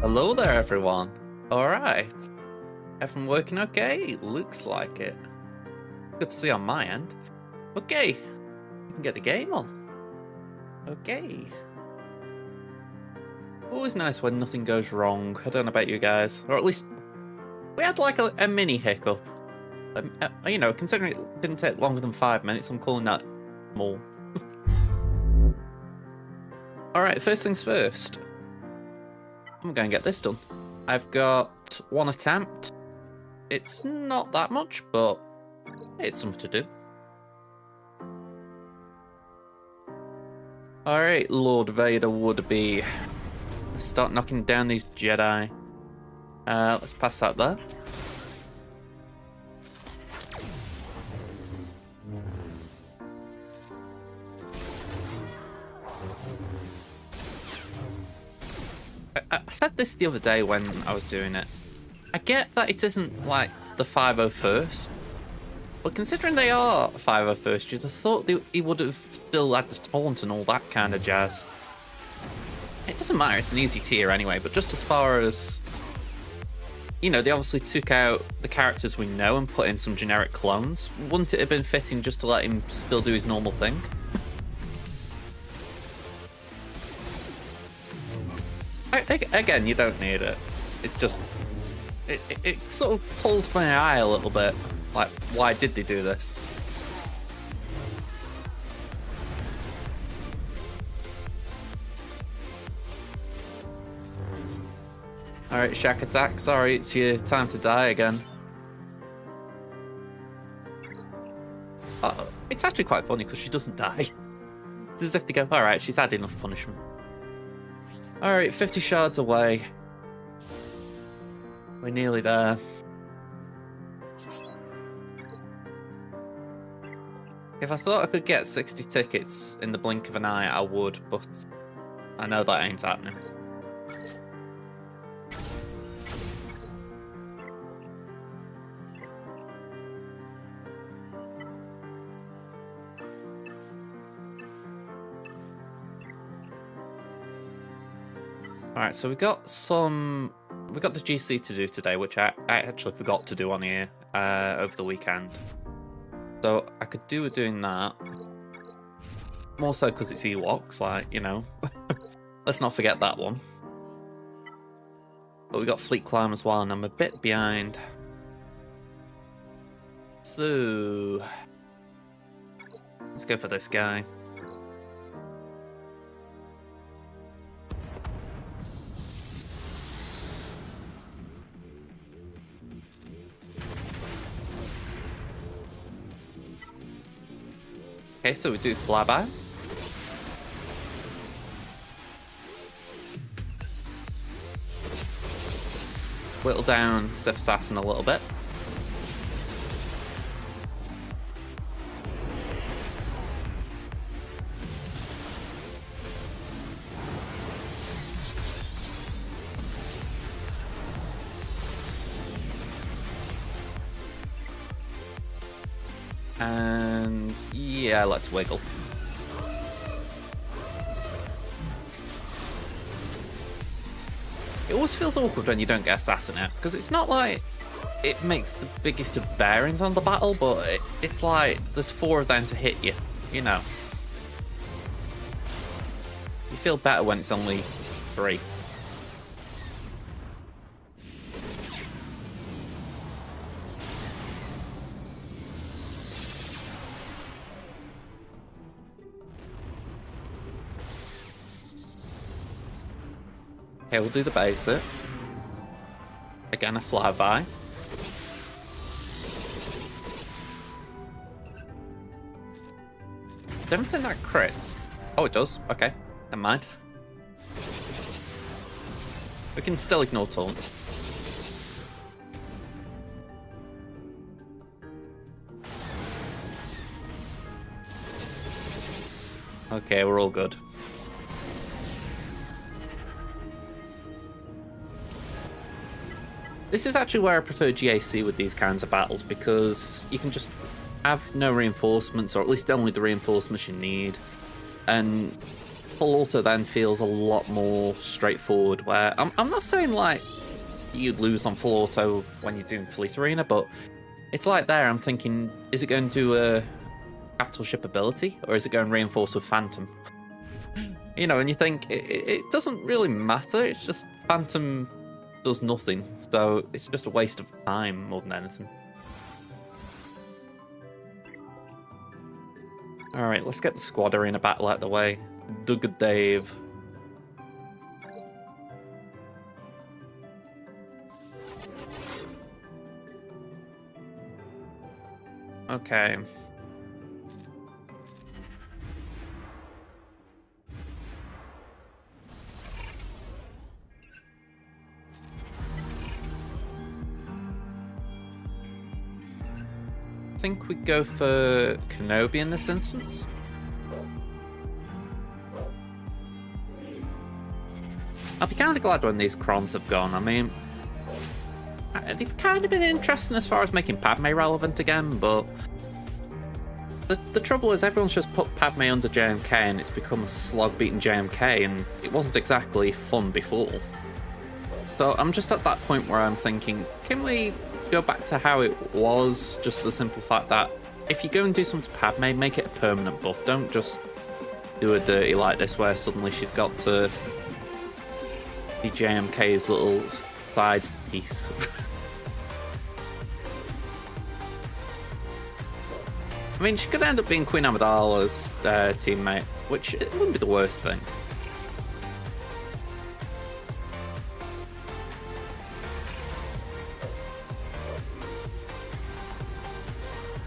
Hello there, everyone. All right. Everyone working okay? Looks like it. Good to see on my end. Okay. We can get the game on. Okay. Always nice when nothing goes wrong. I don't know about you guys. Or at least we had like a mini hiccup. You know, considering it didn't take longer than 5 minutes, I'm calling that small. Alright, first things first. I'm going to get this done. I've got one attempt. It's not that much, but it's something to do. Alright, Lord Vader would be. Start knocking down these Jedi. Let's pass that there. I said this the other day when I was doing it. I get that it isn't like the 501st, but considering they are 501st, you'd have thought he would have still had the taunt and all that kind of jazz. It doesn't matter, it's an easy tier anyway, but just as far as, you know, they obviously took out the characters we know and put in some generic clones. Wouldn't it have been fitting just to let him still do his normal thing? Again, you don't need it. It's just, it sort of pulls my eye a little bit. Like, why did they do this? Alright, Shack Attack, sorry, it's your time to die again. It's actually quite funny because she doesn't die. It's as if they go, alright, she's had enough punishment. Alright, 50 shards away. We're nearly there. If I thought I could get 60 tickets in the blink of an eye, I would, but I know that ain't happening. Alright, so we got the GC to do today, which I actually forgot to do on here over the weekend. So I could do with doing that. More so because it's Ewoks, like, you know. Let's not forget that one. But we got Fleet Climb as well, and I'm a bit behind. So let's go for this guy. Okay, so we do flyby. Whittle down Sith Assassin a little bit. And yeah, let's wiggle. It always feels awkward when you don't get Assassin out, because it's not like it makes the biggest of bearings on the battle, but it's like there's 4 of them to hit you, you know. You feel better when it's only 3. Okay, we'll do the basic. Again, a flyby. Don't think that crits. Oh, it does. Okay, never mind. We can still ignore taunt. Okay, we're all good. This is actually where I prefer GAC with these kinds of battles, because you can just have no reinforcements, or at least only the reinforcements you need. And full auto then feels a lot more straightforward, where I'm not saying like you'd lose on full auto when you're doing Fleet Arena, but it's like there I'm thinking, is it going to do a capital ship ability, or is it going to reinforce with Phantom? You know, and you think it doesn't really matter, it's just Phantom does nothing, so it's just a waste of time more than anything. Alright, let's get the squad arena battle out of the way. Dugga Dave. Okay. I think we go for Kenobi in this instance. I'll be kind of glad when these Krons have gone. I mean, they've kind of been interesting as far as making Padme relevant again, but the trouble is everyone's just put Padme under JMK and it's become a slog beating JMK, and it wasn't exactly fun before. So I'm just at that point where I'm thinking, can we go back to how it was, just for the simple fact that if you go and do something to Padme, make it a permanent buff. Don't just do a dirty like this where suddenly she's got to be JMK's little side piece. I mean, she could end up being Queen Amidala's teammate, which it wouldn't be the worst thing.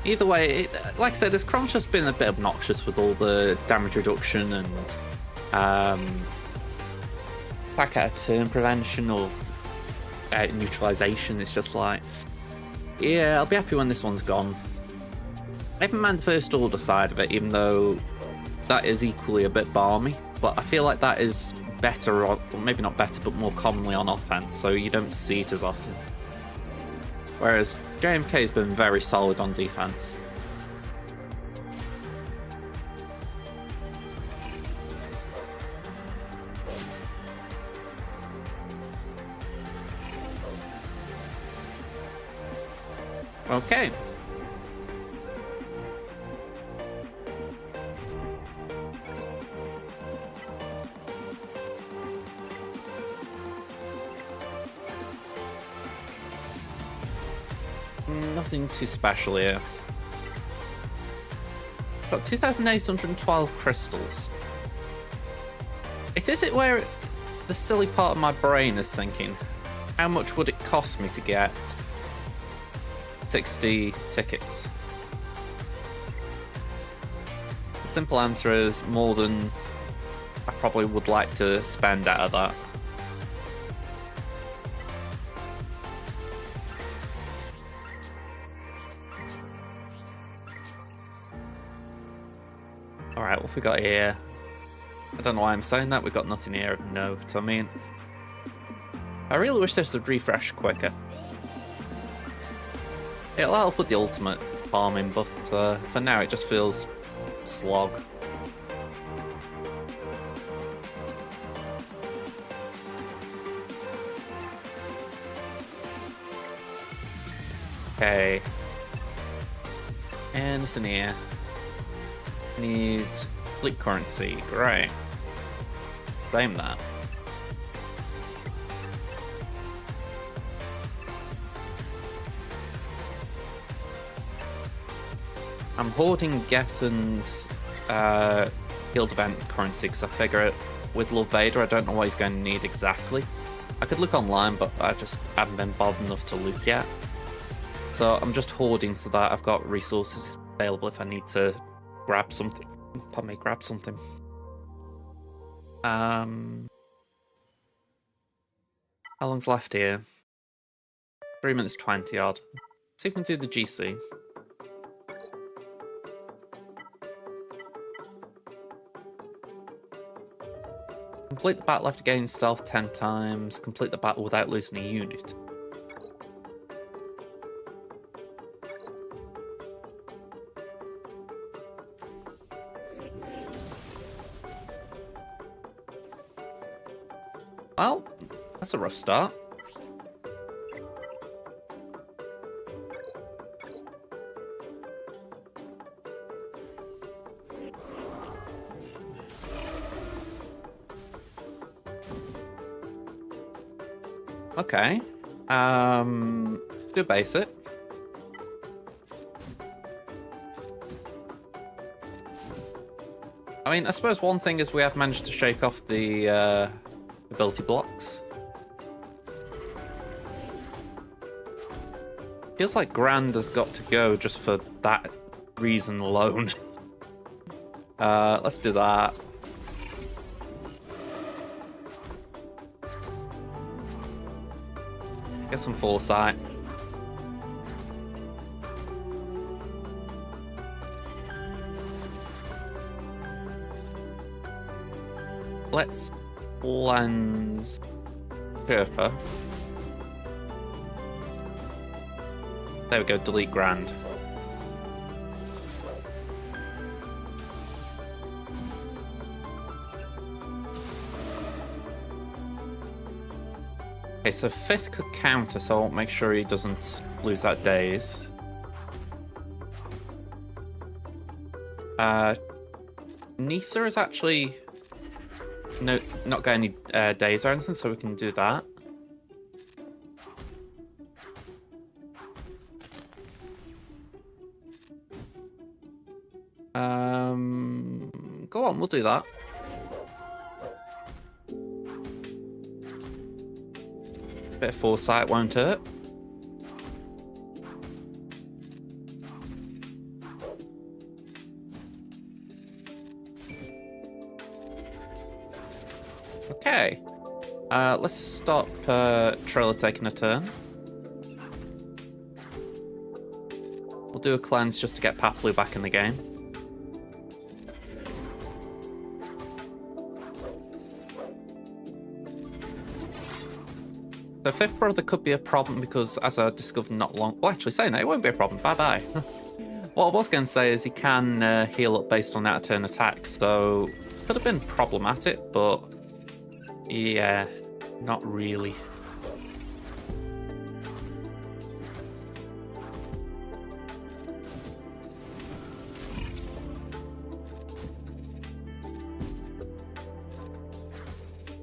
Either way, like I said, this Kron's just been a bit obnoxious with all the damage reduction and back out of turn prevention or neutralization. It's just like, yeah, I'll be happy when this one's gone. I haven't mind the First Order side of it, even though that is equally a bit balmy, but I feel like that is better, or maybe not better, but more commonly on offense, so you don't see it as often. Whereas JMK has been very solid on defense. Okay. Nothing too special here. Got 2,812 crystals. Is it where the silly part of my brain is thinking, how much would it cost me to get 60 tickets? The simple answer is more than I probably would like to spend out of that. Alright, what have we got here? I don't know why I'm saying that, we've got nothing here of note. I mean, I really wish this would refresh quicker. It'll help with the ultimate farming, but for now it just feels slog. Okay. Anything here? Needs fleet currency, great. Same that. I'm hoarding Get and Guild Event currency because I figure it with Lord Vader, I don't know what he's going to need exactly. I could look online, but I just haven't been bothered enough to look yet. So I'm just hoarding so that I've got resources available if I need to grab something. Pardon me, grab something. How long's left here? 3 minutes 20 odd. See if we can do the GC. Complete the battle after gaining stealth 10 times. Complete the battle without losing a unit. Well, that's a rough start. Okay. Do basic. I mean, I suppose one thing is we have managed to shake off the ability blocks. Feels like Grand has got to go just for that reason alone. Let's do that. Get some foresight. Let's lens Sherpa. There we go, delete Grand. Okay, so 5th could counter, so I'll make sure he doesn't lose that daze. Nisa is actually not got any days or anything, so we can do that. Go on, we'll do that. Bit of foresight won't hurt. Okay. Let's stop Trilla taking a turn. We'll do a cleanse just to get Papalu back in the game. The 5th brother could be a problem because, as I discovered not long... Well, actually, saying that, it won't be a problem. Bye-bye. What I was going to say is he can heal up based on out-of-turn attacks, so could have been problematic, but yeah, not really.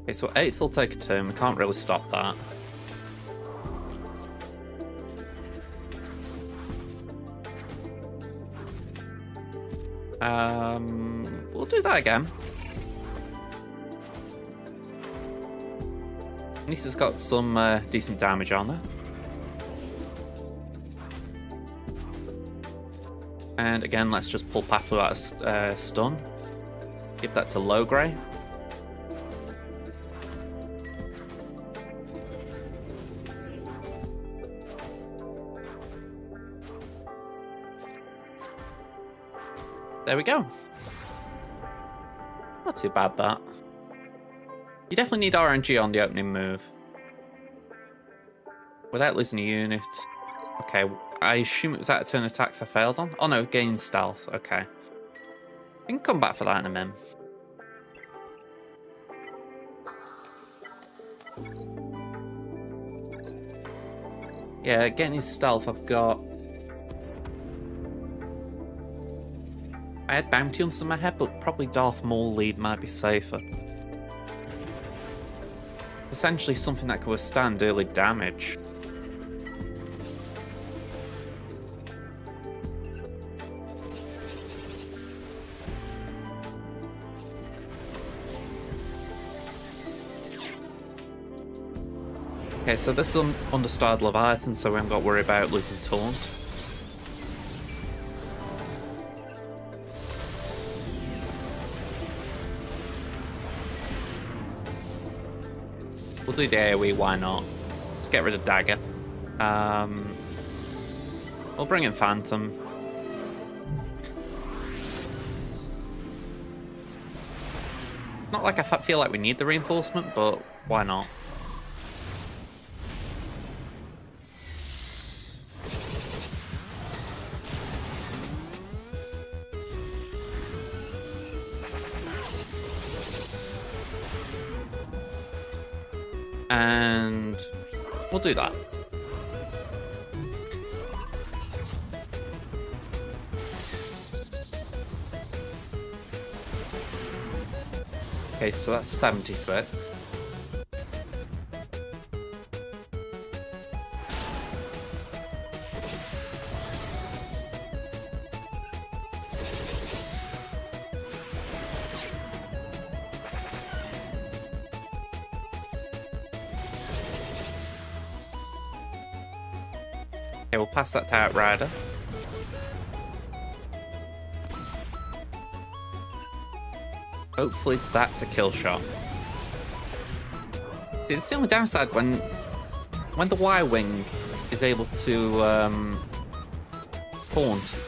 Okay, so 8th will take a turn. We can't really stop that. We'll do that again. Nisa's got some decent damage on her. And again, let's just pull Papalu out of stun. Give that to Logray. There we go. Not too bad, that. You definitely need RNG on the opening move. Without losing a unit. Okay, I assume it was out-of-turn attacks I failed on. Oh no, gain stealth. Okay. We can come back for that in a min. Yeah, getting his stealth, I've got... I had bounty on some in my head, but probably Darth Maul lead might be safer. Essentially something that can withstand early damage. Okay, so this is Understarred Leviathan, so we haven't got to worry about losing Taunt. We'll do the AoE, why not? Let's get rid of Dagger. We'll bring in Phantom. Not like I feel like we need the reinforcement, but why not? And we'll do that. Okay, so that's 76. Okay, we'll pass that to Outrider. Hopefully that's a kill shot. It's the only downside when the Y-Wing is able to taunt.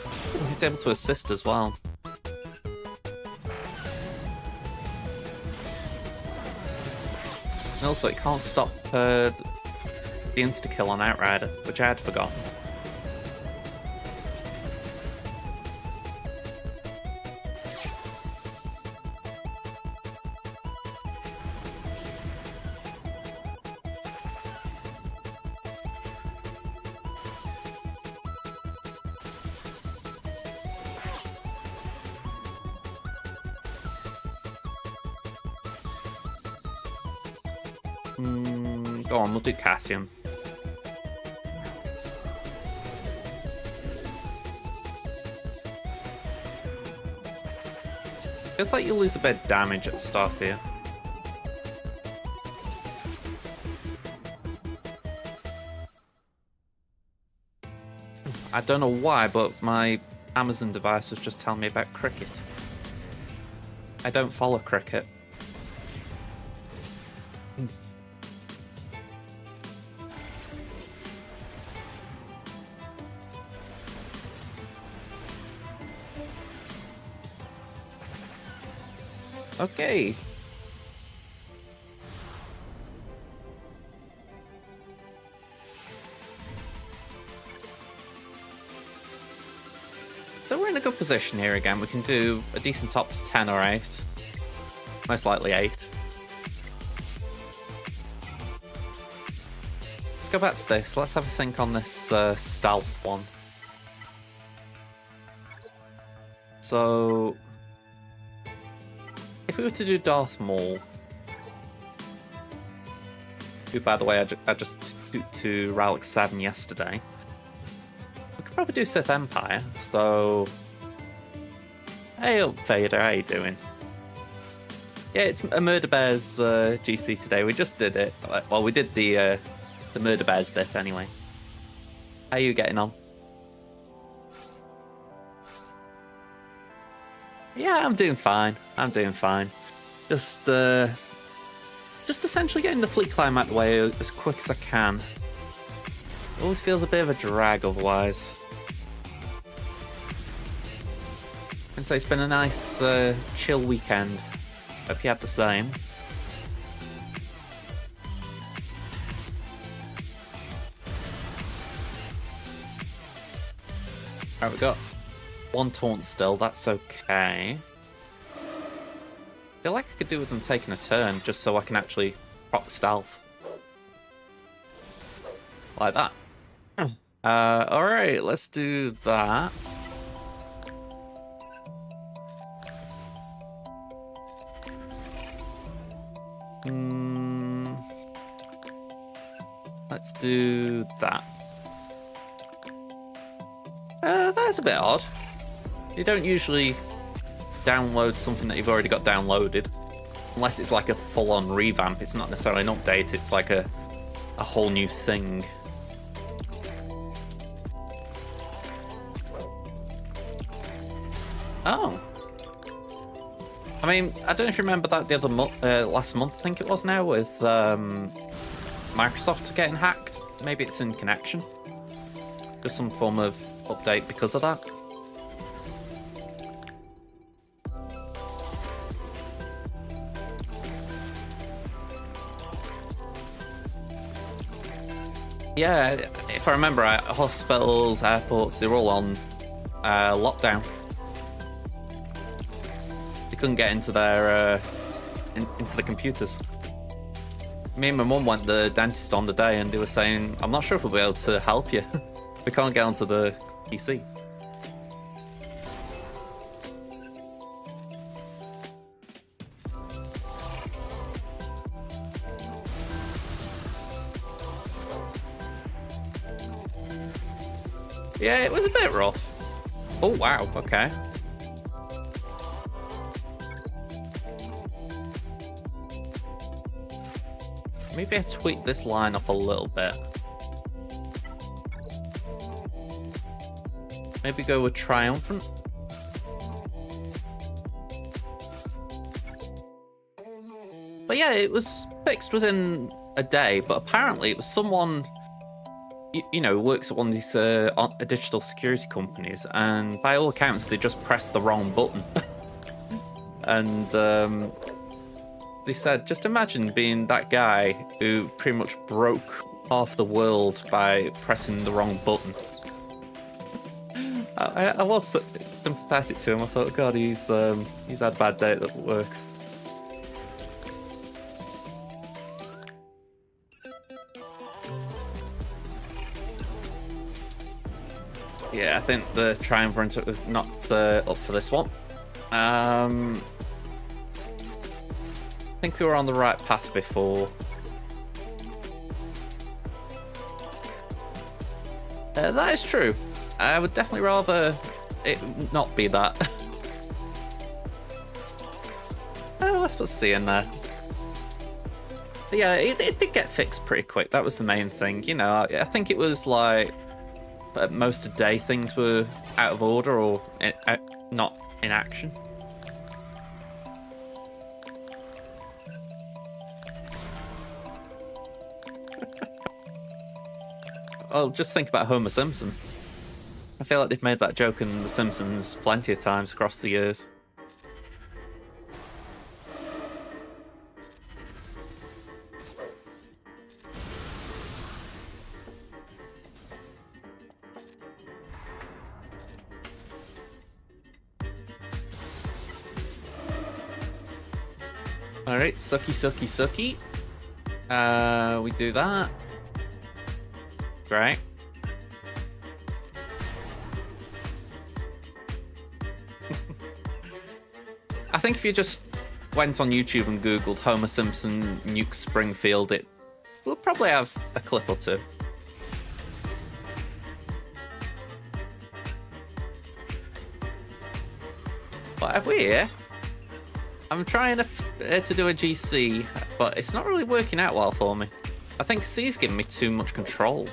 It's able to assist as well. And also it can't stop the insta-kill on Outrider, which I had forgotten. Go on, we'll do Cassian. Feels like you lose a bit of damage at the start here. I don't know why, but my Amazon device was just telling me about cricket. I don't follow cricket. Okay. So we're in a good position here again. We can do a decent top to 10 or 8. Most likely 8. Let's go back to this. Let's have a think on this stealth one. So if we were to do Darth Maul, who, by the way, I just took to Relic 7 yesterday, we could probably do Sith Empire. So, hey up, Vader, how you doing? Yeah, it's a Murder Bears GC today. We just did it. Well, we did the Murder Bears bit anyway. How are you getting on? Yeah, I'm doing fine. I'm doing fine. Just essentially getting the fleet climb out the way as quick as I can. It always feels a bit of a drag otherwise. And so it's been a nice chill weekend. Hope you had the same. Alright, we got one taunt still, that's okay. I feel like I could do with them taking a turn just so I can actually proc stealth. Like that. Alright, let's do that. Let's do that. That's a bit odd. You don't usually download something that you've already got downloaded. Unless it's like a full-on revamp. It's not necessarily an update, it's like a whole new thing. Oh. I mean, I don't know if you remember that the other last month, I think it was now, with Microsoft getting hacked. Maybe it's in connection. Just some form of update because of that. Yeah, if I remember right, hospitals, airports, they're all on lockdown. They couldn't get into their into the computers. Me and my mum went to the dentist on the day and they were saying, I'm not sure if we'll be able to help you. We can't get onto the PC. Yeah, it was a bit rough. Oh, wow, okay. Maybe I tweak this line up a little bit. Maybe go with triumphant. But yeah, it was fixed within a day, but apparently it was someone, you know, works at one of these digital security companies, and by all accounts, they just pressed the wrong button. And they said, just imagine being that guy who pretty much broke half the world by pressing the wrong button. I was sympathetic to him. I thought, God, he's had a bad day at work. Yeah, I think the triumvirate was not up for this one. I think we were on the right path before. That is true. I would definitely rather it not be that. Let's put C in there. But yeah, it did get fixed pretty quick. That was the main thing. You know, I think it was like at most a day things were out of order or not in action. Oh, just think about Homer Simpson. I feel like they've made that joke in The Simpsons plenty of times across the years. Alright, sucky, sucky, sucky. We do that. Great. I think if you just went on YouTube and Googled Homer Simpson nuke Springfield, it will probably have a clip or two. What have we here? I'm trying to do a GC, but it's not really working out well for me. I think C's giving me too much control.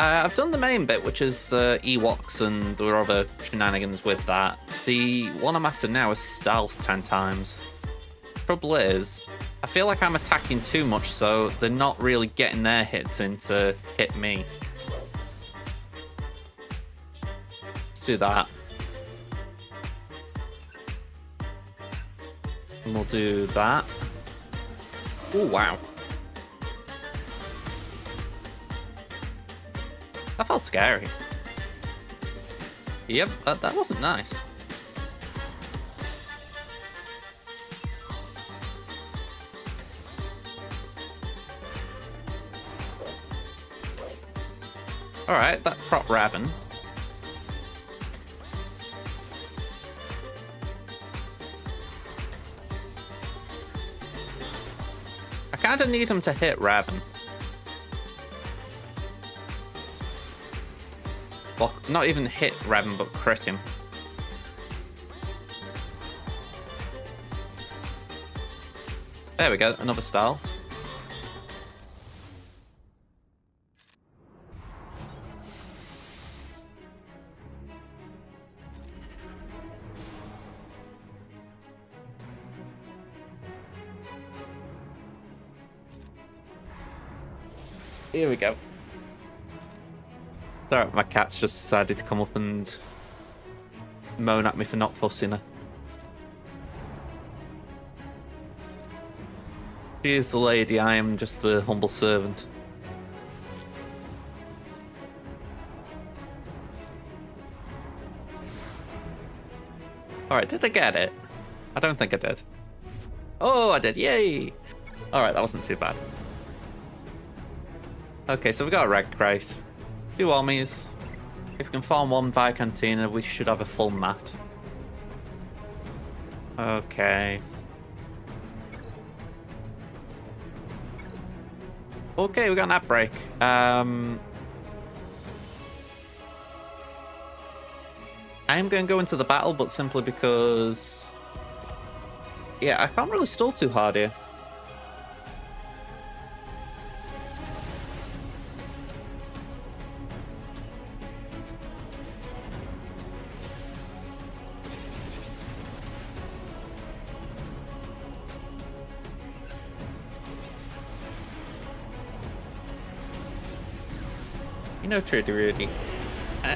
I've done the main bit, which is Ewoks, and there are other shenanigans with that. The one I'm after now is stealth 10 times. Trouble is, I feel like I'm attacking too much, so they're not really getting their hits in to hit me. Let's do that. And we'll do that. Oh, wow. That felt scary. Yep, that wasn't nice. Alright, that prop Raven. I kinda need him to hit Raven. Well, not even hit Raven, but crit him. There we go, another stealth. Here we go. Sorry, my cat's just decided to come up and moan at me for not fussing her. She is the lady, I am just the humble servant. Alright, did I get it? I don't think I did. Oh, I did. Yay! Alright, that wasn't too bad. Okay, so we got a red crate. 2 Ommies. If we can farm 1 Vicantina, we should have a full mat. Okay. Okay, we got an app break. I am going to go into the battle, but simply because... yeah, I can't really stall too hard here. You know, Trudy Rudy,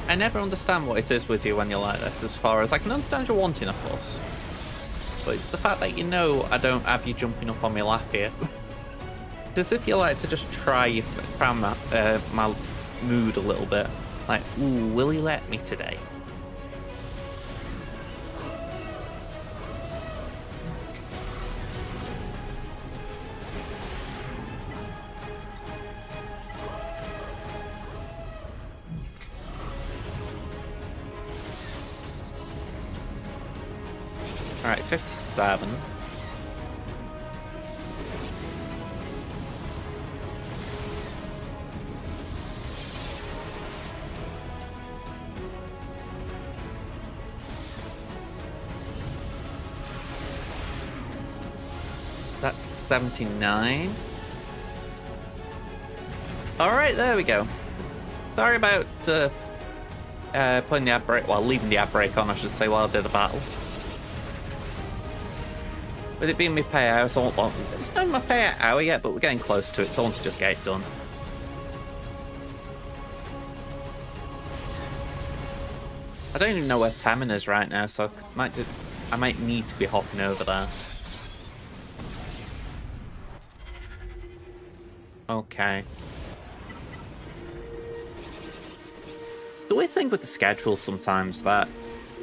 I never understand what it is with you when you're like this, as far as I can understand you're wanting a fuss. But it's the fact that you know I don't have you jumping up on my lap here. It's as if you like to just try my mood a little bit. Like, ooh, will he let me today? Alright, 57. That's 79. Alright, there we go. Sorry about putting the ad break, well, leaving the ad break on, I should say, while I did the battle. With it being my payout, it's not my payout hour yet, but we're getting close to it, so I want to just get it done. I don't even know where Tamin is right now, so I might need to be hopping over there. Okay. The weird thing with the schedule sometimes that,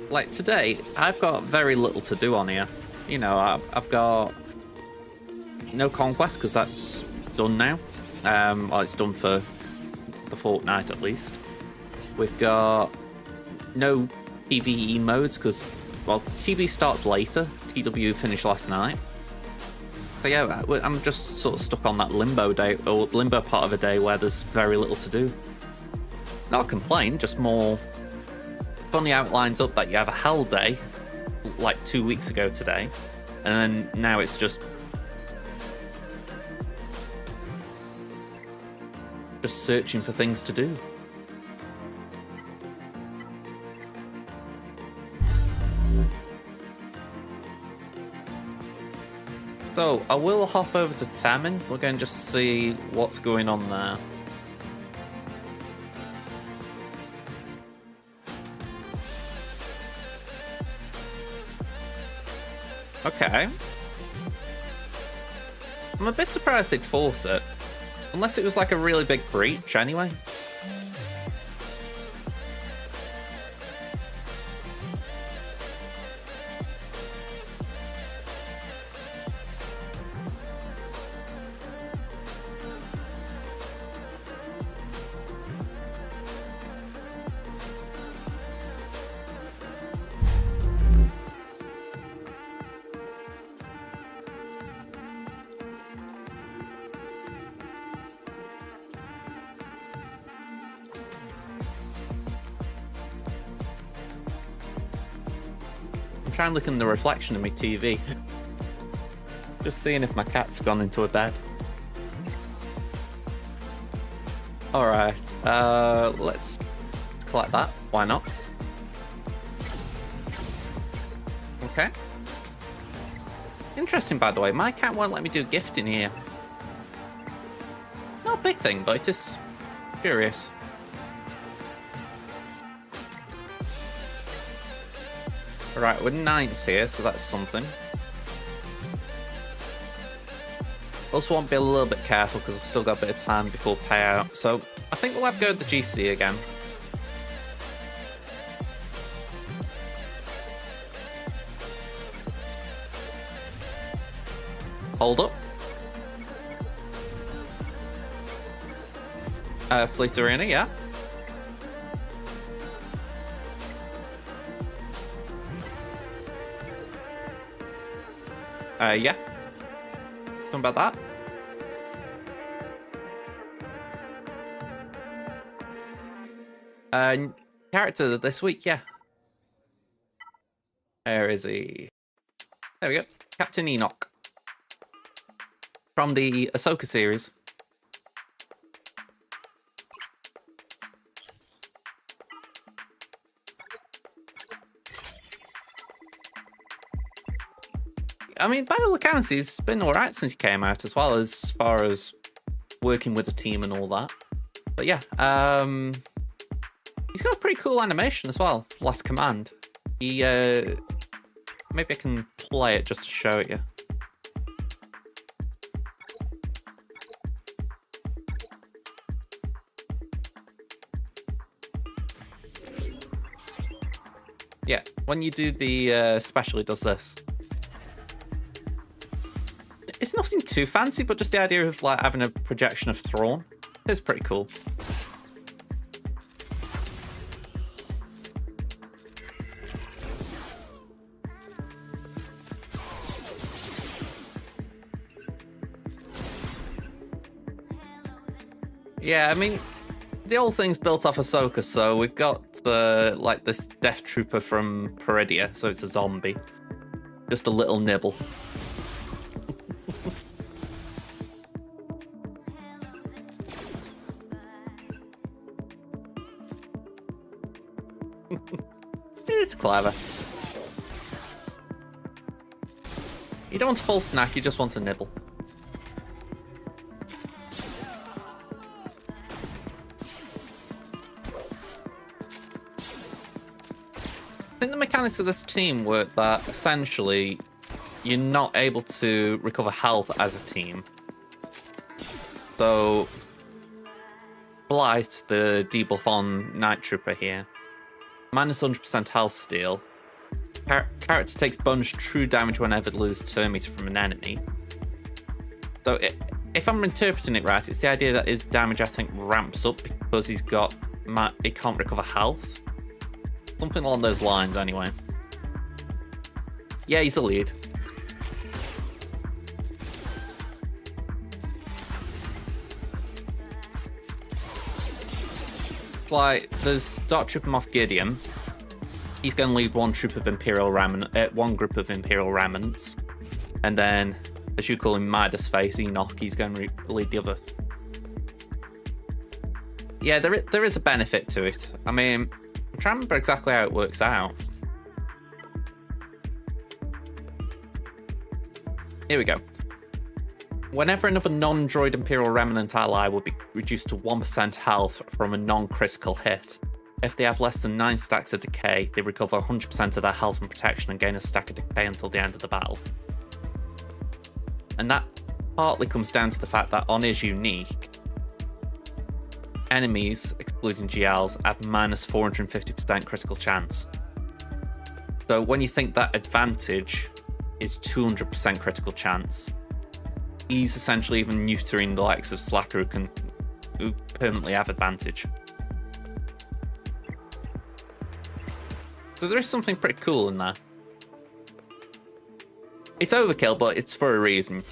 like today, I've got very little to do on here. You know, I've got no conquest because that's done now. Well, it's done for the fortnight at least. We've got no PvE modes because, well, TV starts later. TW finished last night. But yeah, I'm just sort of stuck on that limbo day, or limbo part of a day where there's very little to do. Not a complaint, just more funny how it lines up that you have a hell day like 2 weeks ago today, and then now it's just searching for things to do. So I will hop over to Tamin. We're going to just see what's going on there. Okay. I'm a bit surprised they'd force it. Unless it was like a really big breach anyway. Try and look in the reflection of my TV. Just seeing if my cat's gone into a bed. Alright, let's collect that. Why not? Okay. Interesting, by the way. My cat won't let me do gifting here. Not a big thing, but it is curious. Right, we're 9th here, so that's something. Also want to be a little bit careful because I've still got a bit of time before payout. So I think we'll have to go with the GC again. Hold up. Fleet Arena, yeah. Yeah. Something about that? Character this week, yeah. Where is he? There we go. Captain Enoch. From the Ahsoka series. I mean, by all accounts, he's been alright since he came out, as well as far as working with a team and all that. But yeah, he's got a pretty cool animation as well. Last Command. He maybe I can play it just to show it you. Yeah, when you do the special, it does this. It's nothing too fancy, but just the idea of like having a projection of Thrawn is pretty cool. Yeah, I mean, the whole thing's built off Ahsoka, so we've got like this Death Trooper from Peridia, so it's a zombie. Just a little nibble. It's clever. You don't want a full snack, you just want a nibble. I think the mechanics of this team work that essentially you're not able to recover health as a team. So Blight, the debuff on Night Trooper here, minus 100% health steal. Character takes bonus true damage whenever they lose turn meter from an enemy. So if I'm interpreting it right, it's the idea that his damage, I think, ramps up because he can't recover health. Something along those lines, anyway. Yeah, he's a lead. It's like, there's Dark Trooper Moff Gideon. He's going to lead one group of Imperial remnants. And then, as you call him, Midas Face, Enoch, he's going to lead the other. Yeah, there is a benefit to it. I mean, I'm trying to remember exactly how it works out. Here we go. Whenever another non-droid Imperial Remnant ally will be reduced to 1% health from a non-critical hit. If they have less than 9 stacks of decay, they recover 100% of their health and protection and gain a stack of decay until the end of the battle. And that partly comes down to the fact that on his unique, enemies, excluding GLs, have minus 450% critical chance. So when you think that advantage is 200% critical chance, he's essentially even neutering the likes of Slacker who permanently have advantage. So there is something pretty cool in there. It's overkill, but it's for a reason.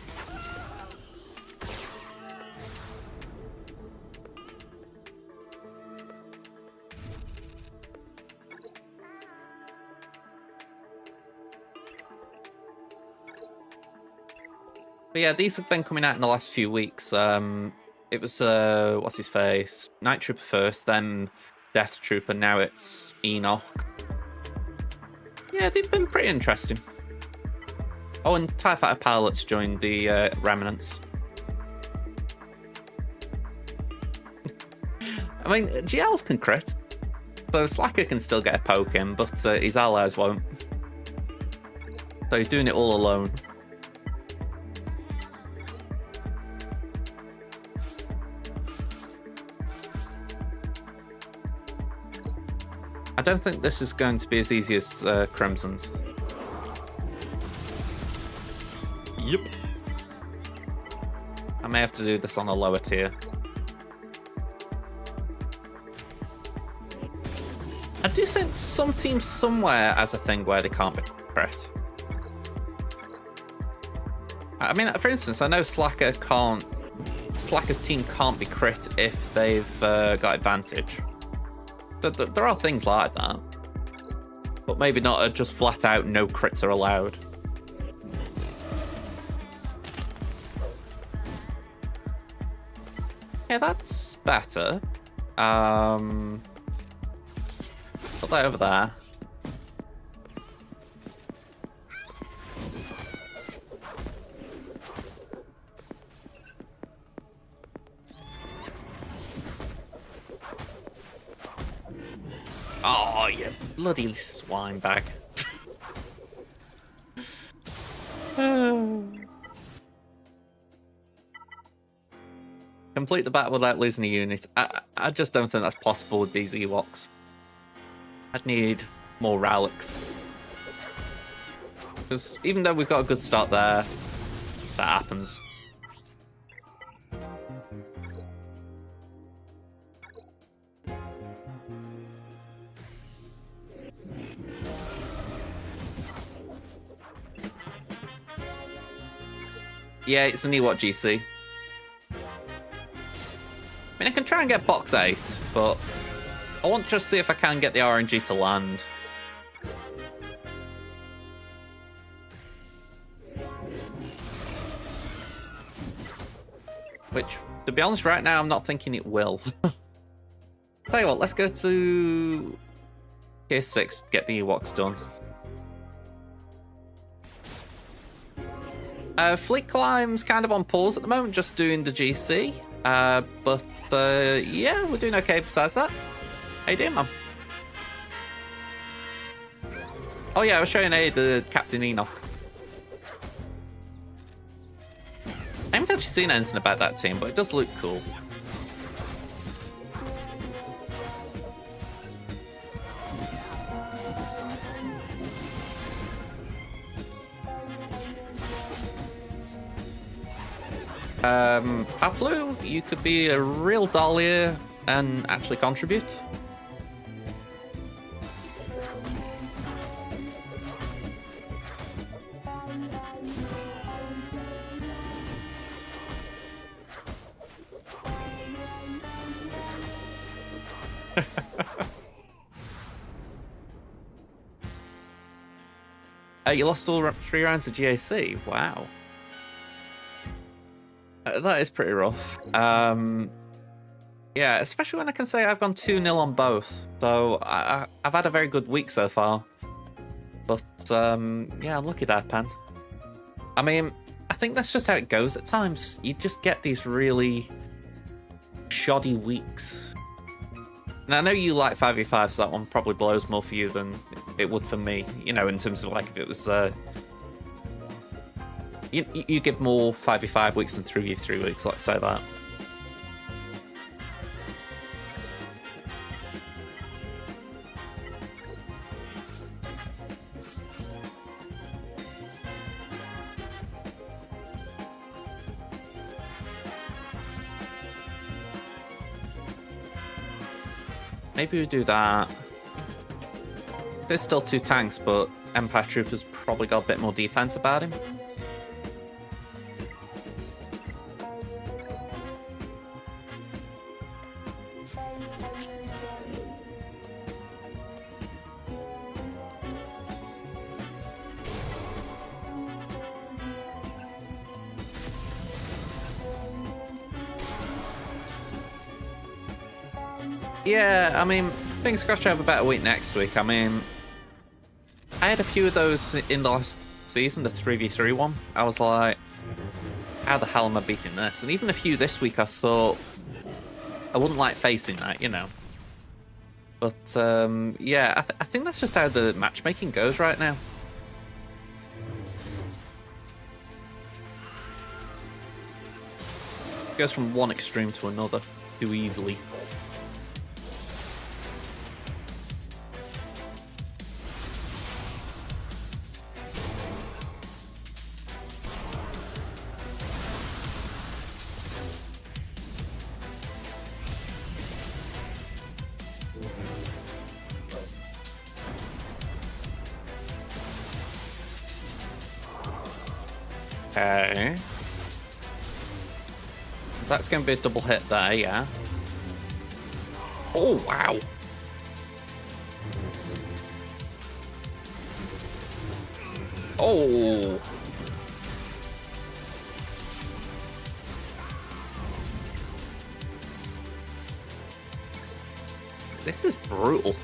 But yeah, these have been coming out in the last few weeks. It was, what's his face? Night Trooper first, then Death Trooper, now it's Enoch. Yeah, they've been pretty interesting. Oh, and TIE Fighter pilots joined the Remnants. I mean, GLs can crit. So Slacker can still get a poke in, but his allies won't. So he's doing it all alone. I don't think this is going to be as easy as Crimson's. Yep. I may have to do this on a lower tier. I do think some teams somewhere has a thing where they can't be crit. I mean, for instance, I know Slacker's team can't be crit if they've got advantage. There are things like that. But maybe not just flat out no crits are allowed. Yeah, that's better. Put that over there. Oh, you bloody swine bag. Complete the battle without losing a unit. I just don't think that's possible with these Ewoks. I'd need more relics. Because even though we've got a good start there, that happens. Yeah, it's an Ewok GC. I mean, I can try and get box 8, but I want to just see if I can get the RNG to land. Which, to be honest, right now, I'm not thinking it will. Tell you what, let's go to Tier 6 to get the Ewoks done. Fleet Climb's kind of on pause at the moment, just doing the GC. But yeah, we're doing okay besides that. How you doing, man? Oh yeah, I was showing aid to Captain Enoch. I haven't actually seen anything about that team, but it does look cool. Aplu, you could be a real Dahlia and actually contribute. You lost all 3 rounds of GAC. Wow. That is pretty rough. Yeah, especially when I can say I've gone 2-0 on both. So I've had a very good week so far. But yeah, unlucky there, Pen. I mean, I think that's just how it goes at times. You just get these really shoddy weeks. And I know you like 5v5, so that one probably blows more for you than it would for me. You know, in terms of like if it was... You give more 5v5 weeks than 3v3 weeks, let's say that. Maybe we do that. There's still 2 tanks, but Empire Trooper's probably got a bit more defense about him. Yeah, I mean, fingers crossed I have a better week next week. I mean, I had a few of those in the last season, the 3v3 one. I was like, how the hell am I beating this? And even a few this week, I thought I wouldn't like facing that, you know. But yeah, I think that's just how the matchmaking goes right now. It goes from one extreme to another too easily. Okay. That's going to be a double hit there, yeah. Oh, wow. Oh. This is brutal.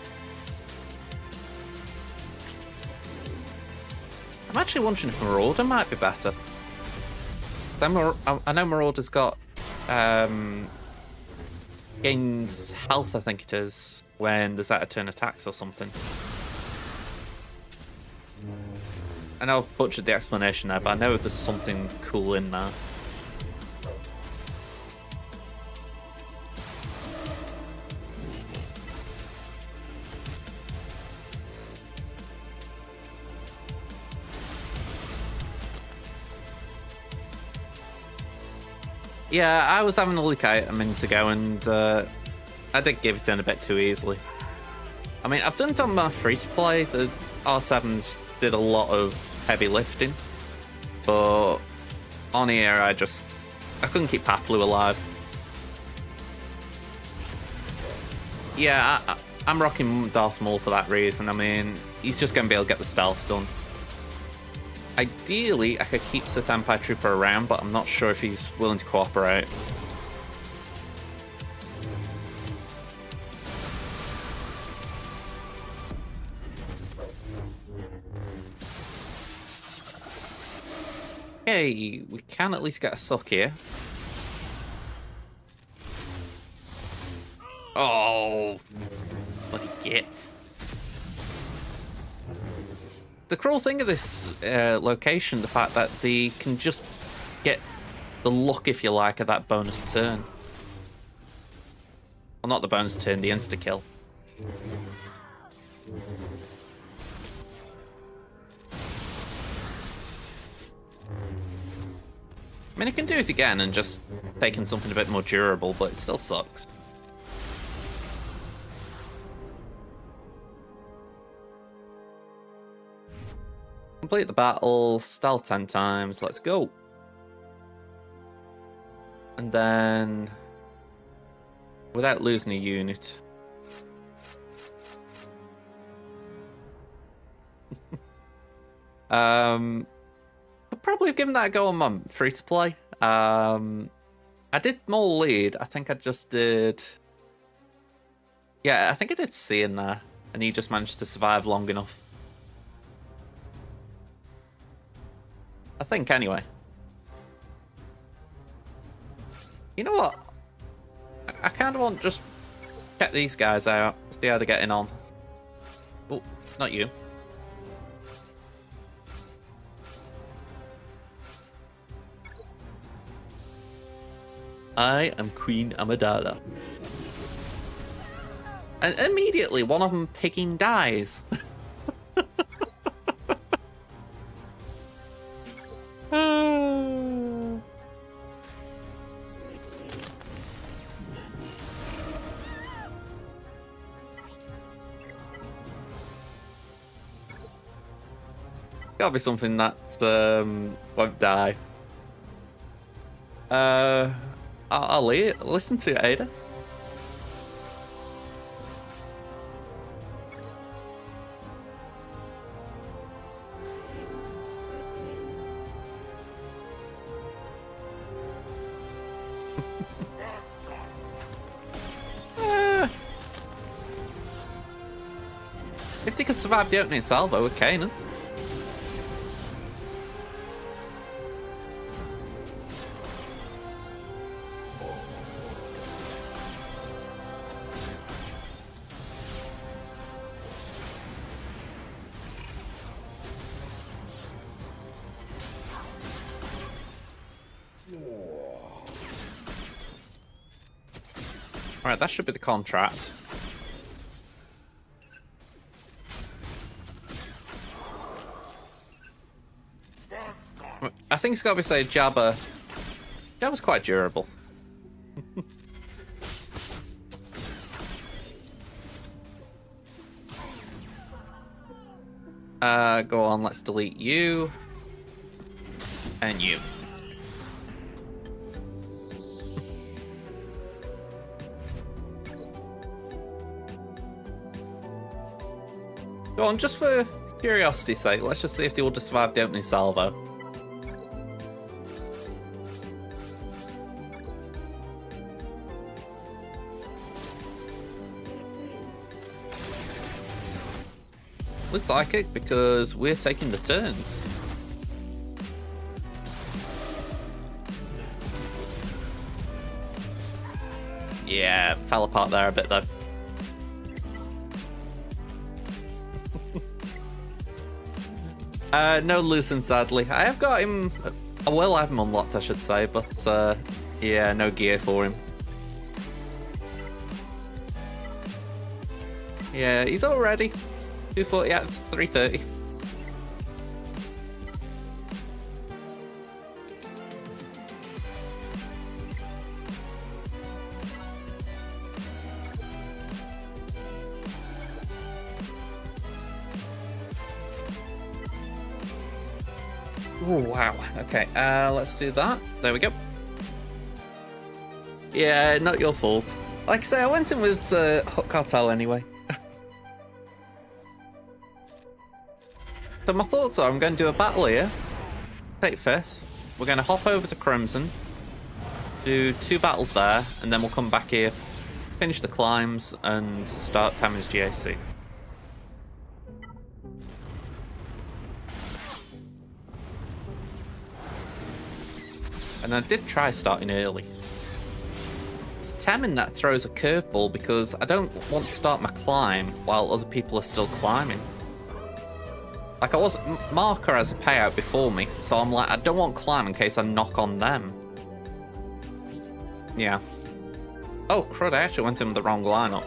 I'm actually wondering if Marauder might be better. I know Marauder's got gains health, I think it is, when there's out-of-turn attacks or something. I know I've butchered the explanation there, but I know there's something cool in there. Yeah, I was having a look at it a minute ago, and I did give it in a bit too easily. I mean, I've done it on my free-to-play. The R7s did a lot of heavy lifting, but on here, I couldn't keep Paploo alive. Yeah, I'm rocking Darth Maul for that reason. I mean, he's just going to be able to get the stealth done. Ideally, I could keep Sith Empire Trooper around, but I'm not sure if he's willing to cooperate. Okay, we can at least get a suck here. Oh, bloody gits. The cruel thing of this location, the fact that they can just get the luck, if you like, of that bonus turn. Well, not the bonus turn, the insta-kill. I mean, it can do it again and just taking something a bit more durable, but it still sucks. Complete the battle, stealth 10 times, let's go. And then, without losing a unit. I'd probably have given that a go on my free-to-play. I did more lead, I think I just did... Yeah, I think I did C in there, and he just managed to survive long enough. I think, anyway. You know what? I kind of want to just check these guys out, see how they're getting on. Oh, not you. I am Queen Amidala. And immediately, one of them picking dies. Gotta be something that won't die. I'll listen to it, Ada. If they could survive the opening salvo with Kanan. Alright, that should be the contract. I think it's got to be say Jabba. Jabba's quite durable. Go on, let's delete you. And you. Go on, just for curiosity's sake, let's just see if the order survived the opening salvo. Looks like it, because we're taking the turns. Yeah, fell apart there a bit though. No Luthen, sadly. I have got him. I will have him unlocked, I should say, but yeah, no gear for him. Yeah, he's all ready. 240 out of 330. Oh, wow. Okay, let's do that. There we go. Yeah, not your fault. Like I say, I went in with Hut Cartel anyway. So my thoughts are I'm going to do a battle here. Take 5th. We're going to hop over to Crimson. Do 2 battles there, and then we'll come back here, finish the climbs, and start Tammy's GAC. And I did try starting early. It's Tammin that throws a curveball because I don't want to start my climb while other people are still climbing. Like, Marker has a payout before me, so I'm like, I don't want to climb in case I knock on them. Yeah. Oh, crud, I actually went in with the wrong lineup.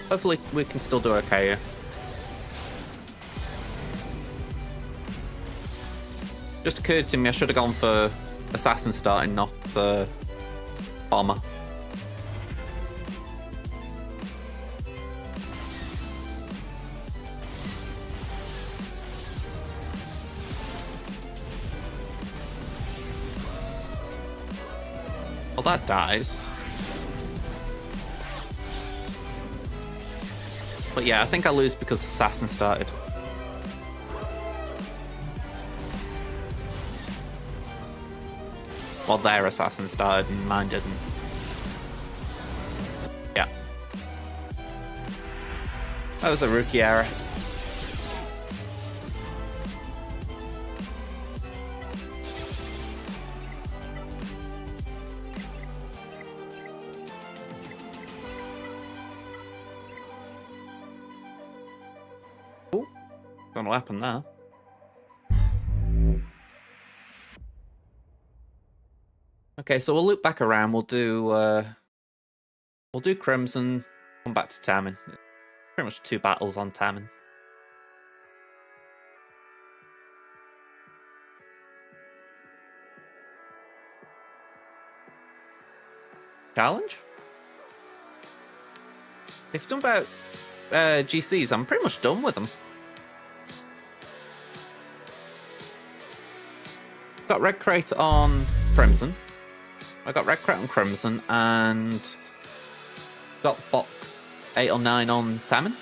Hopefully we can still do okay here. Just occurred to me I should have gone for Assassin starting, not the Bomber. Well, that dies. But yeah, I think I lose because Assassin started. Well, their Assassin started and mine didn't. Yeah. That was a rookie error. Oh, don't know what happened there. Okay, so we'll loop back around. We'll do Crimson, come back to Tammin. Pretty much 2 battles on Tammin. Challenge? If you've done about GCs, I'm pretty much done with them. Got Red Crate on Crimson. I got Red Crate on Crimson and got box 8 or 9 on Tammin.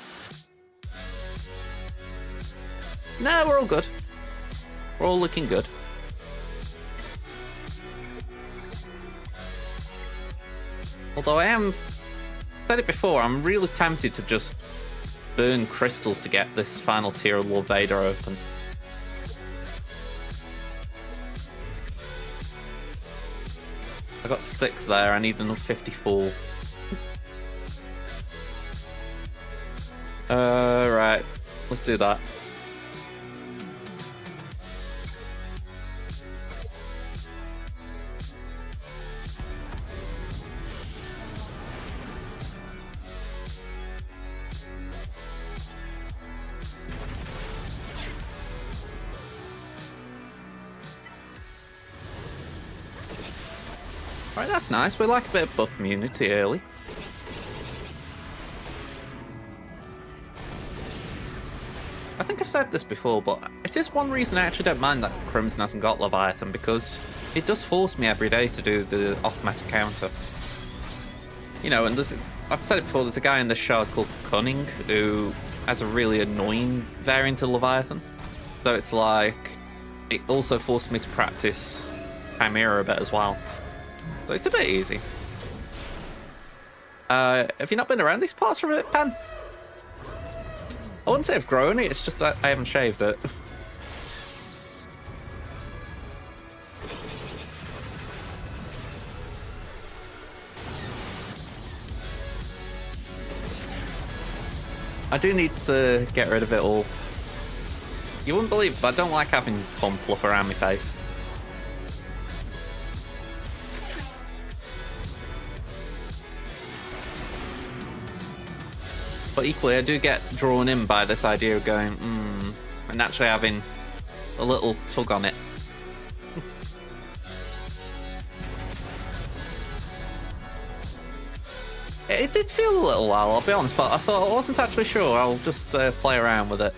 No, we're all good. We're all looking good. Although I said it before, I'm really tempted to just burn crystals to get this final tier of Lord Vader open. I got 6 there, I need another 54. Right, let's do that. Right, that's nice. We like a bit of buff immunity early. I think I've said this before, but it is one reason I actually don't mind that Crimson hasn't got Leviathan, because it does force me every day to do the off-meta counter. You know, and I've said it before, there's a guy in this shard called Cunning who has a really annoying variant of Leviathan. So it's like, it also forced me to practice Chimera a bit as well. So it's a bit easy. Have you not been around these parts for a bit, Pan? I wouldn't say I've grown it, it's just that I haven't shaved it. I do need to get rid of it all. You wouldn't believe it, but I don't like having bum fluff around my face. But equally, I do get drawn in by this idea of going, and actually having a little tug on it. It did feel a little while, I'll be honest, but I thought I wasn't actually sure. I'll just play around with it.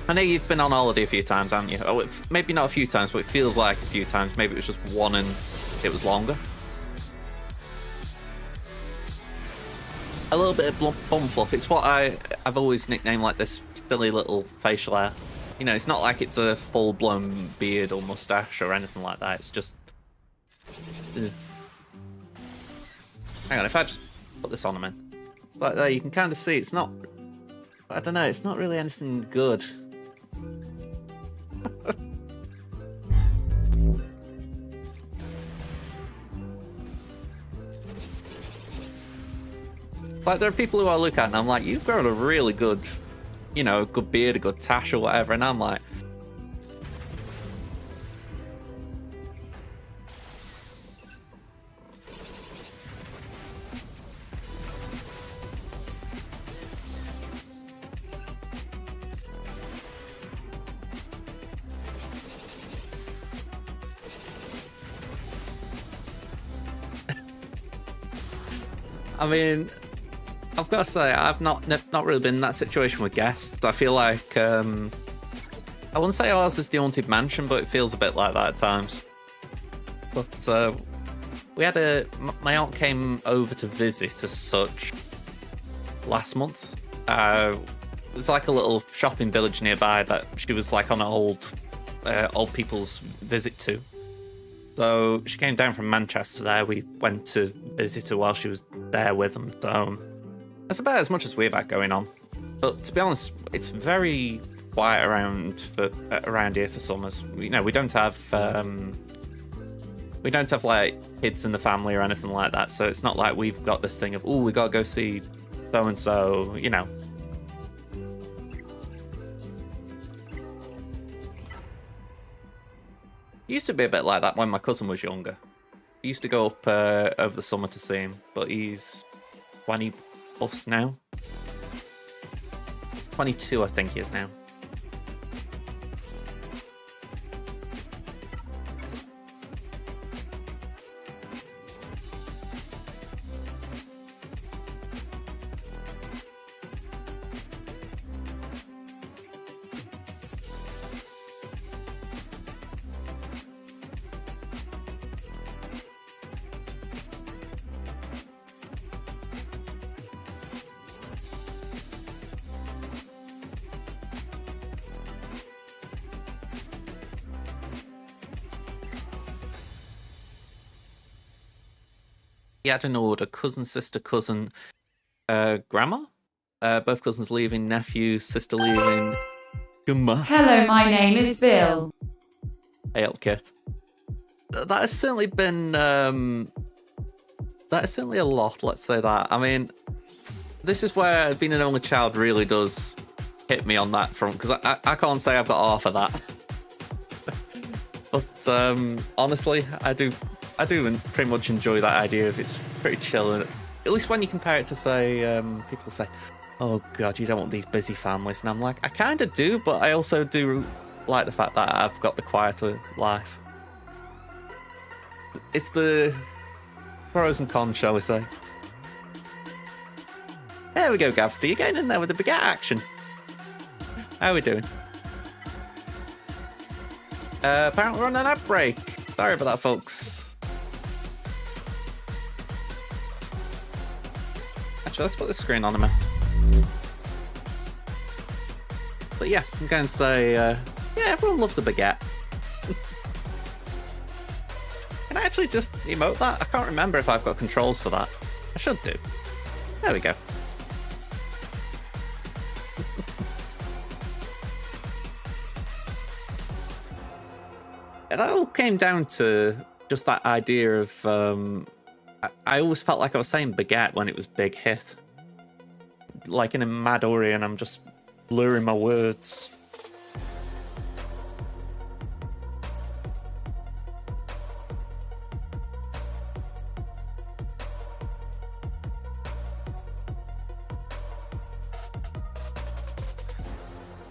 I know you've been on holiday a few times, haven't you? Oh, maybe not a few times, but it feels like a few times. Maybe it was just one and it was longer. A little bit of bum fluff. It's what I've always nicknamed like this silly little facial hair. You know, it's not like it's a full-blown beard or mustache or anything like that. It's just... Ugh. Hang on, if I just put this on a minute. Like there, you can kind of see it's not... I don't know, it's not really anything good. Like, there are people who I look at and I'm like, you've grown a really good, you know, good beard, a good tash or whatever, and I'm like... I mean, I've got to say, I've not really been in that situation with guests. I feel like, I wouldn't say ours is the haunted mansion, but it feels a bit like that at times. But we had my aunt came over to visit as such last month. There's like a little shopping village nearby that she was like on an old people's visit to. So she came down from Manchester there. We went to visit her while she was there with them. So that's about as much as we've had going on. But to be honest, it's very quiet around here for summers. You know, we don't have like kids in the family or anything like that. So it's not like we've got this thing of, oh, we gotta go see so and so. You know. It used to be a bit like that when my cousin was younger. He used to go up over the summer to see him, but he's 20 plus now. 22, I think he is now. He had an order: cousin, sister, cousin, grandma. Both cousins leaving, nephew, sister leaving, grandma. Hello, my name is Bill. Hey up, kid. That has certainly been that is certainly a lot, let's say that. I mean, this is where being an only child really does hit me on that front, because I can't say I've got half of that. But honestly, I do pretty much enjoy that idea of it's pretty chill. And at least when you compare it to, say, people say, oh god, you don't want these busy families. And I'm like, I kind of do, but I also do like the fact that I've got the quieter life. It's the pros and cons, shall we say. There we go, Gavster. You're getting in there with the baguette action. How are we doing? Apparently we're on an ad break. Sorry about that, folks. Actually, let's put the screen on a minute. But yeah, I'm going to say, yeah, everyone loves a baguette. Can I actually just emote that? I can't remember if I've got controls for that. I should do. There we go. That all came down to just that idea of, I always felt like I was saying baguette when it was big hit. Like in a Mad Orion, I'm just blurring my words.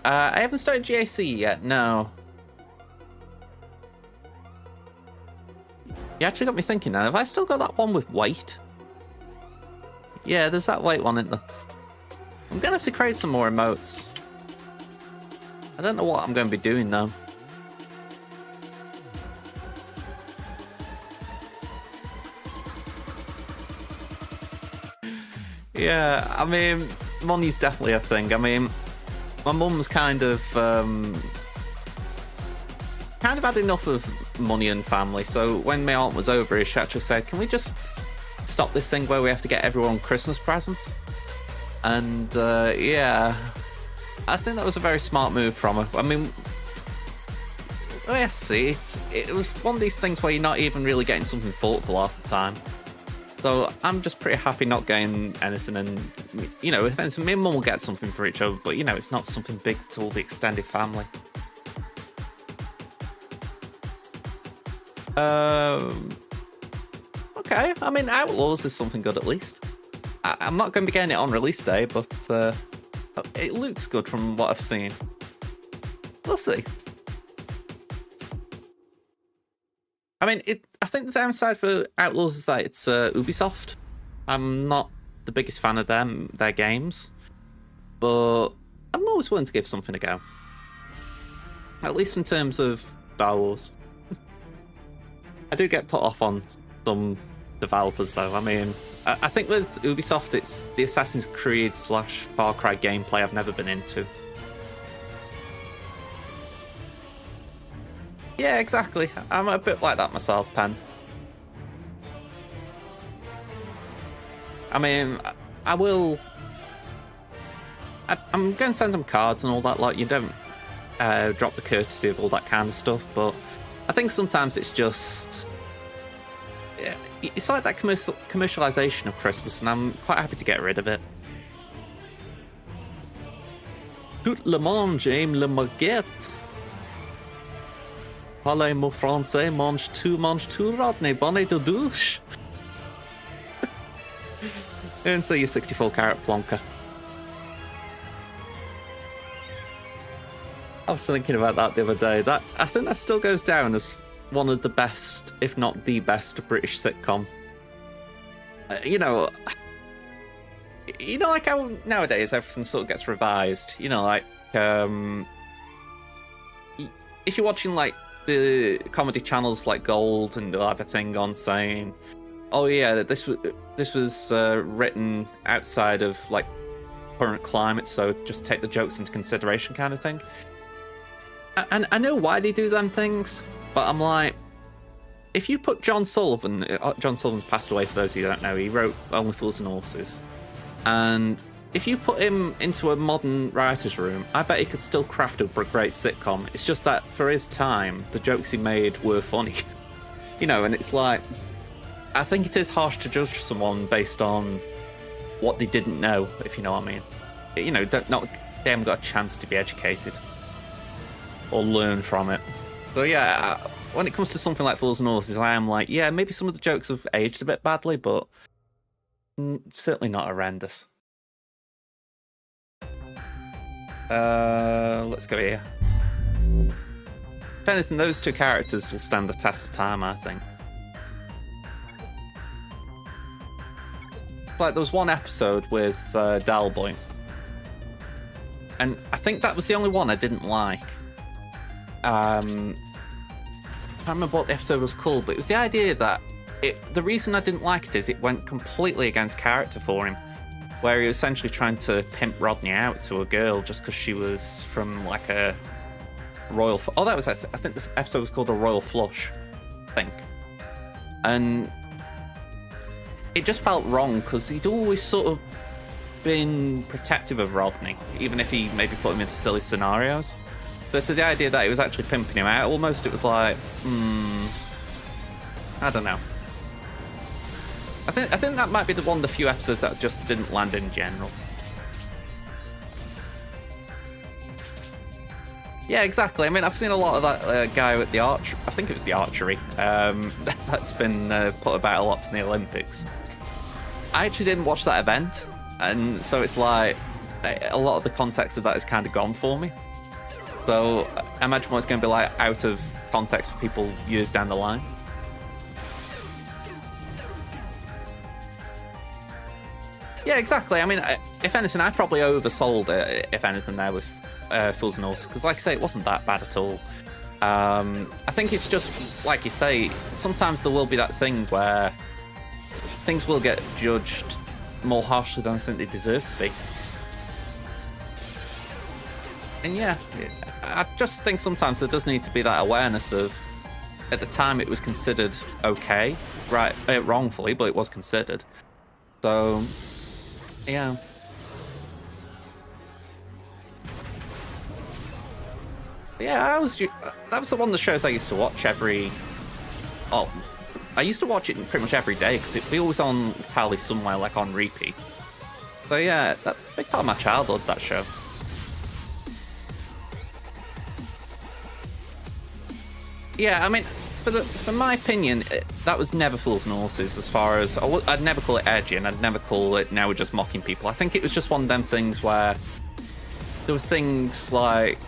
I haven't started GAC yet, no. You actually got me thinking now, have I still got that one with white? Yeah, there's that white one, isn't there? I'm gonna have to create some more emotes. I don't know what I'm gonna be doing though. Yeah, I mean, money's definitely a thing. I mean, my mum's kind of had enough of money and family, so when my aunt was over, she actually said, can we just stop this thing where we have to get everyone Christmas presents? And yeah, I think that was a very smart move from her. I mean, let's see, it was one of these things where you're not even really getting something thoughtful half the time. So I'm just pretty happy not getting anything, and you know, if anything, me and mum will get something for each other, but you know, it's not something big to all the extended family. Okay, I mean, Outlaws is something good at least. I'm not going to be getting it on release day, but it looks good from what I've seen. We'll see. I mean, I think the downside for Outlaws is that it's Ubisoft. I'm not the biggest fan of their games, but I'm always willing to give something a go. At least in terms of Star Wars. I do get put off on some developers though. I mean, I think with Ubisoft, it's the Assassin's Creed / Far Cry gameplay I've never been into. Yeah, exactly. I'm a bit like that myself, Pen. I mean, I'm going to send them cards and all that. Like, you don't drop the courtesy of all that kind of stuff, but I think sometimes it's just, yeah, it's like that commercialization of Christmas, and I'm quite happy to get rid of it. Tout le monde aime le baguette. Parlez-moi français, mange tout, Rodney, bonnet de douche. And so your 64 carat plonker. I was thinking about that the other day. I think that still goes down as one of the best, if not the best, British sitcom. You know, like how nowadays everything sort of gets revised. You know, like if you're watching like the comedy channels like Gold, and they'll have a thing on saying, "Oh yeah, this was written outside of like current climate, so just take the jokes into consideration," kind of thing. And I know why they do them things, but I'm like, if you put John Sullivan's passed away, for those of you who don't know, he wrote Only Fools and Horses, and if you put him into a modern writer's room, I bet he could still craft a great sitcom. It's just that for his time, the jokes he made were funny. You know, and it's like, I think it is harsh to judge someone based on what they didn't know, if you know what I mean. You know, they haven't got a chance to be educated or learn from it. So yeah, when it comes to something like Fools and Horses, I am like, yeah, maybe some of the jokes have aged a bit badly, but certainly not horrendous. Let's go here. If anything, those two characters will stand the test of time, I think. like there was one episode with Dalboy, and I think that was the only one I didn't like. I can't remember what the episode was called, but it was the idea that the reason I didn't like it is it went completely against character for him, where he was essentially trying to pimp Rodney out to a girl just because she was from like a royal. That was I think the episode was called A Royal Flush, I think, and it just felt wrong because he'd always sort of been protective of Rodney, even if he maybe put him into silly scenarios. So to the idea that he was actually pimping him out, almost it was like, I don't know. I think that might be one of the few episodes that just didn't land in general. Yeah, exactly. I mean, I've seen a lot of that guy with the archery. I think it was the archery. That's been put about a lot from the Olympics. I actually didn't watch that event, and so it's like a lot of the context of that is kind of gone for me. So I imagine what it's going to be like out of context for people years down the line. Yeah, exactly. I mean, if anything, I probably oversold it, if anything, there with Fools and Horses, because like I say, it wasn't that bad at all. I think it's just, like you say, sometimes there will be that thing where things will get judged more harshly than I think they deserve to be. And yeah, I just think sometimes there does need to be that awareness of, at the time it was considered okay, right, wrongfully, but it was considered. So, yeah. Yeah, that was the one of the shows I used to watch I used to watch it pretty much every day because it'd be always on tally somewhere, like on repeat. So yeah, that's a big part of my childhood, that show. Yeah, I mean, for my opinion, that was never Fools and Horses. As far as I'd never call it edgy, and I'd never call it now we're just mocking people. I think it was just one of them things where there were things like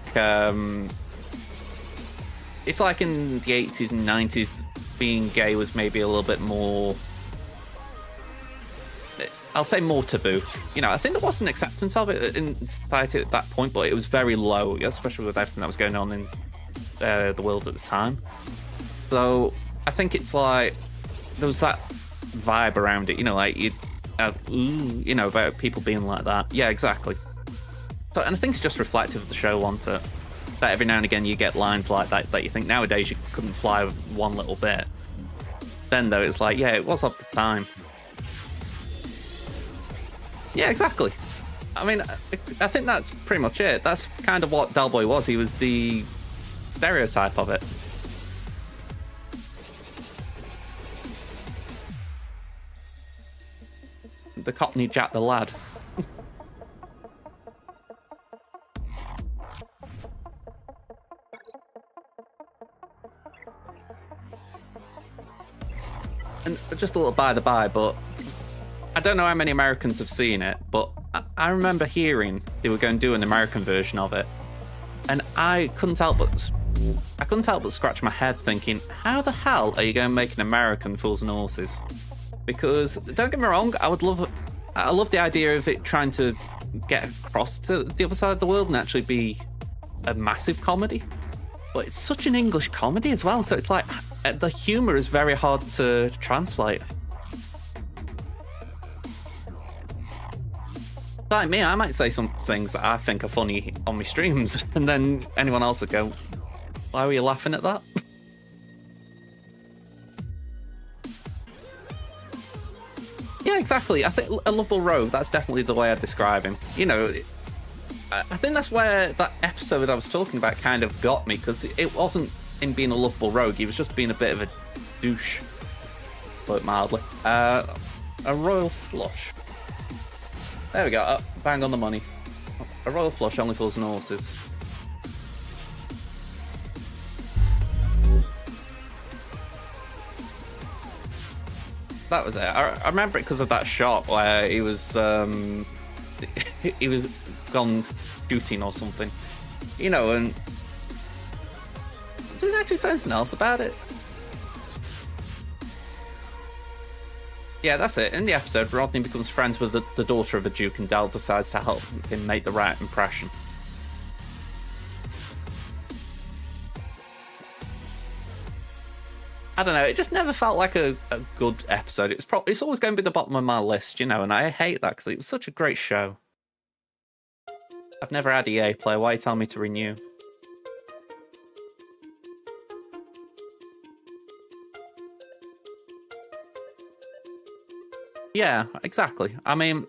it's like in the 80s and 90s, being gay was maybe a little bit more, I'll say, more taboo. You know, I think there was an acceptance of it in society at that point, but it was very low, especially with everything that was going on in the world at the time. So I think it's like there was that vibe around it, you know, like you know, about people being like that. Yeah, exactly. So, and I think it's just reflective of the show, wasn't it? That every now and again you get lines like that you think nowadays you couldn't fly one little bit. Then though, it's like, yeah, it was of the time. Yeah, exactly. I mean, I think that's pretty much it. That's kind of what Dalboy was. He was the stereotype of it. The Cockney Jack the Lad. And just a little by the by, but I don't know how many Americans have seen it, but I remember hearing they were going to do an American version of it, and I couldn't help but scratch my head thinking, how the hell are you going to make an American Fools and Horses? Because don't get me wrong, I love the idea of it trying to get across to the other side of the world and actually be a massive comedy. But it's such an English comedy as well, so it's like the humour is very hard to translate. Like me, I might say some things that I think are funny on my streams, and then anyone else would go, why were you laughing at that? Yeah, exactly. I think a lovable rogue, that's definitely the way I describe him. You know, I think that's where that episode I was talking about kind of got me, because it wasn't in being a lovable rogue, he was just being a bit of a douche, put it mildly. A royal flush. There we go, bang on the money. A royal flush, only Fools and Horses. That was it. I remember it because of that shot where he was he was gone shooting or something, you know, and does he actually say anything else about it? Yeah, that's it. In the episode, Rodney becomes friends with the daughter of a duke, and Del decides to help him make the right impression. I don't know, it just never felt like a good episode. It's always going to be the bottom of my list, you know, and I hate that because it was such a great show. I've never had EA Play. Why are you telling me to renew? Yeah, exactly. I mean,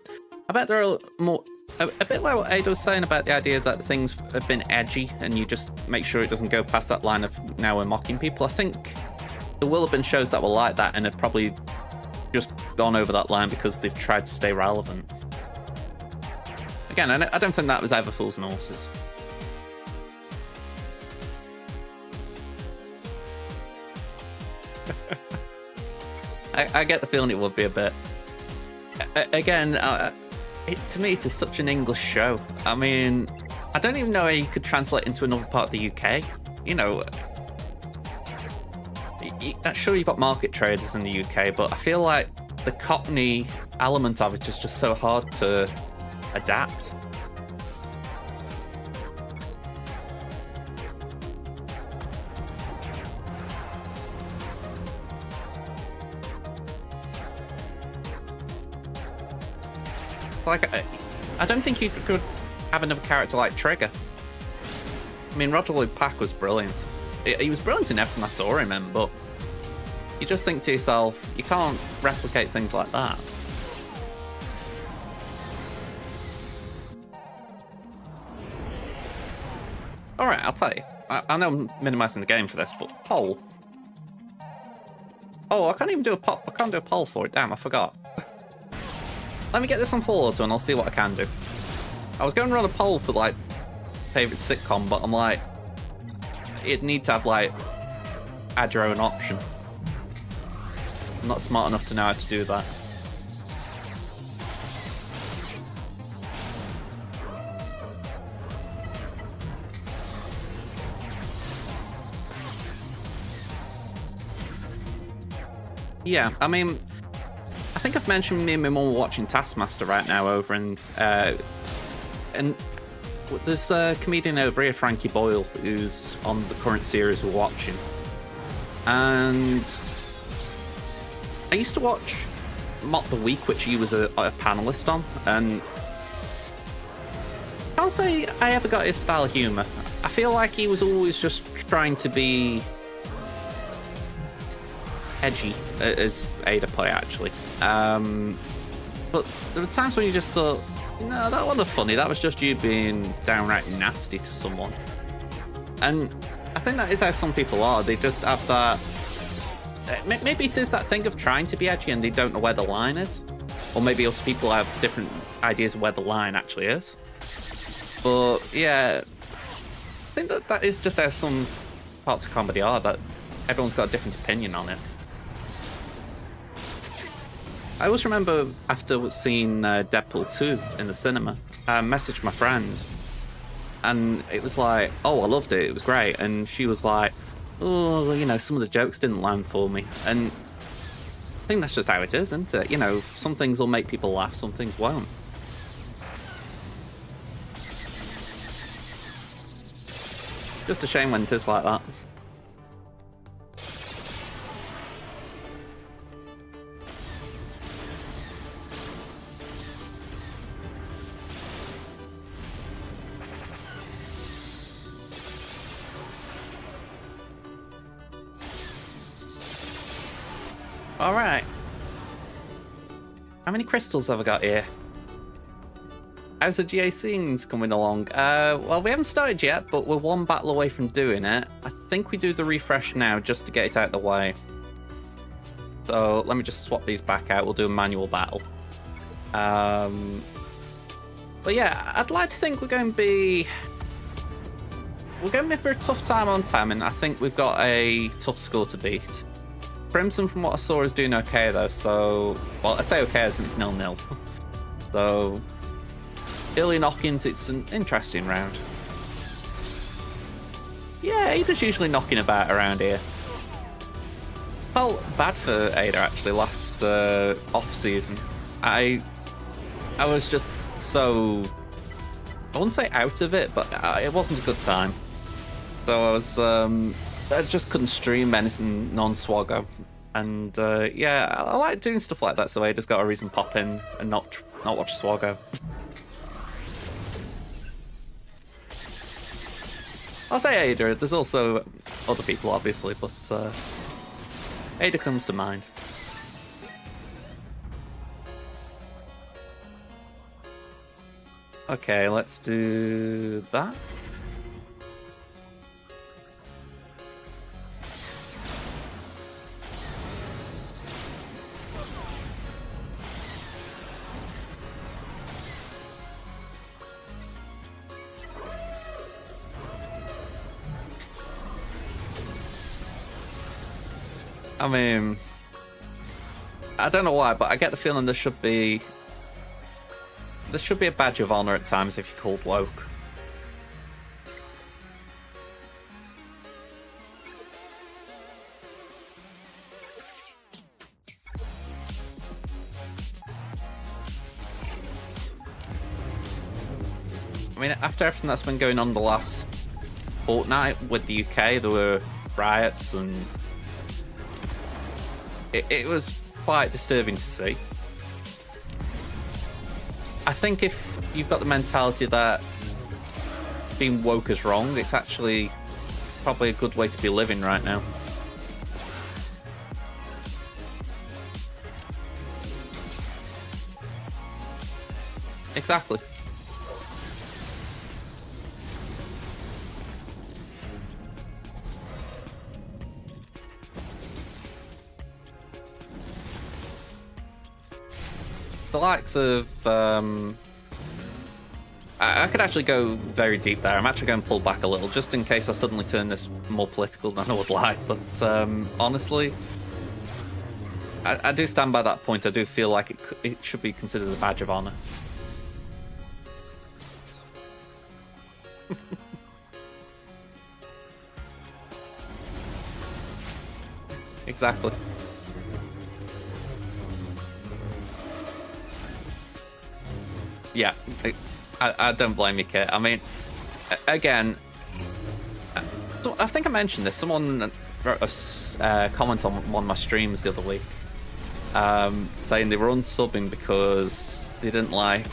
I bet there are more... A bit like what Ada was saying about the idea that things have been edgy and you just make sure it doesn't go past that line of now we're mocking people. I think there will have been shows that were like that and have probably just gone over that line because they've tried to stay relevant. Again, I don't think that was ever Fools and Horses. I get the feeling it would be a bit. Again, to me, it's such an English show. I mean, I don't even know how you could translate into another part of the UK. You know, sure, you've got market traders in the UK, but I feel like the Cockney element of it is just so hard to adapt. Like, I don't think you could have another character like Trigger. I mean, Roger Lloyd Pack was brilliant. He was brilliant in everything I saw him in, but you just think to yourself, you can't replicate things like that. Alright, I'll tell you. I know I'm minimising the game for this, but poll. Oh, I can't even do a poll. I can't do a poll for it. Damn, I forgot. Let me get this on full auto and I'll see what I can do. I was going to run a poll for, like, favourite sitcom, but I'm like, it'd need to have, like, add your own option. I'm not smart enough to know how to do that. Yeah, I mean, I think I've mentioned me and my mum watching Taskmaster right now over in, and there's a comedian over here, Frankie Boyle, who's on the current series we're watching. And I used to watch Mock the Week, which he was a panelist on, and I can't say I ever got his style of humour. I feel like he was always just trying to be edgy, as Ada put it, actually. But there were times when you just thought, no, that wasn't funny. That was just you being downright nasty to someone. And I think that is how some people are. They just have that... Maybe it is that thing of trying to be edgy and they don't know where the line is. Or maybe other people have different ideas of where the line actually is. But, yeah, I think that is just how some parts of comedy are, that everyone's got a different opinion on it. I always remember after seeing Deadpool 2 in the cinema, I messaged my friend and it was like, oh, I loved it, it was great. And she was like, oh, you know, some of the jokes didn't land for me. And I think that's just how it is, isn't it? You know, some things will make people laugh, some things won't. Just a shame when it is like that. Alright. How many crystals have I got here? How's the GA scenes coming along? Well, we haven't started yet, but we're one battle away from doing it. I think we do the refresh now just to get it out of the way. So let me just swap these back out. We'll do a manual battle. But yeah, I'd like to think we're going to be for a tough time on Tamin. I think we've got a tough score to beat. Crimson, from what I saw, is doing okay though, so... Well, I say okay since it's 0-0. So... early knock-ins, it's an interesting round. Yeah, he does usually knocking about around here. felt bad for Ada actually last off season. I was just so, I wouldn't say out of it, but it wasn't a good time. So I just couldn't stream anything non-Swaggo. And yeah, I like doing stuff like that, so Ada's got a reason to pop in and not watch Swaggo. I'll say Ada, there's also other people obviously, but Ada comes to mind. Okay, let's do that. I mean, I don't know why, but I get the feeling there should be a badge of honor at times if you're called woke. I mean, after everything that's been going on the last fortnight with the UK, there were riots and it was quite disturbing to see. I think if you've got the mentality that being woke is wrong, it's actually probably a good way to be living right now. Exactly. The likes of I could actually go very deep there. I'm actually going to pull back a little just in case I suddenly turn this more political than I would like, but honestly I do stand by that point. I do feel like it should be considered a badge of honor. Exactly. Yeah, I don't blame you, Kit. I mean, again, I think I mentioned this. Someone wrote a comment on one of my streams the other week, saying they were unsubbing because they didn't like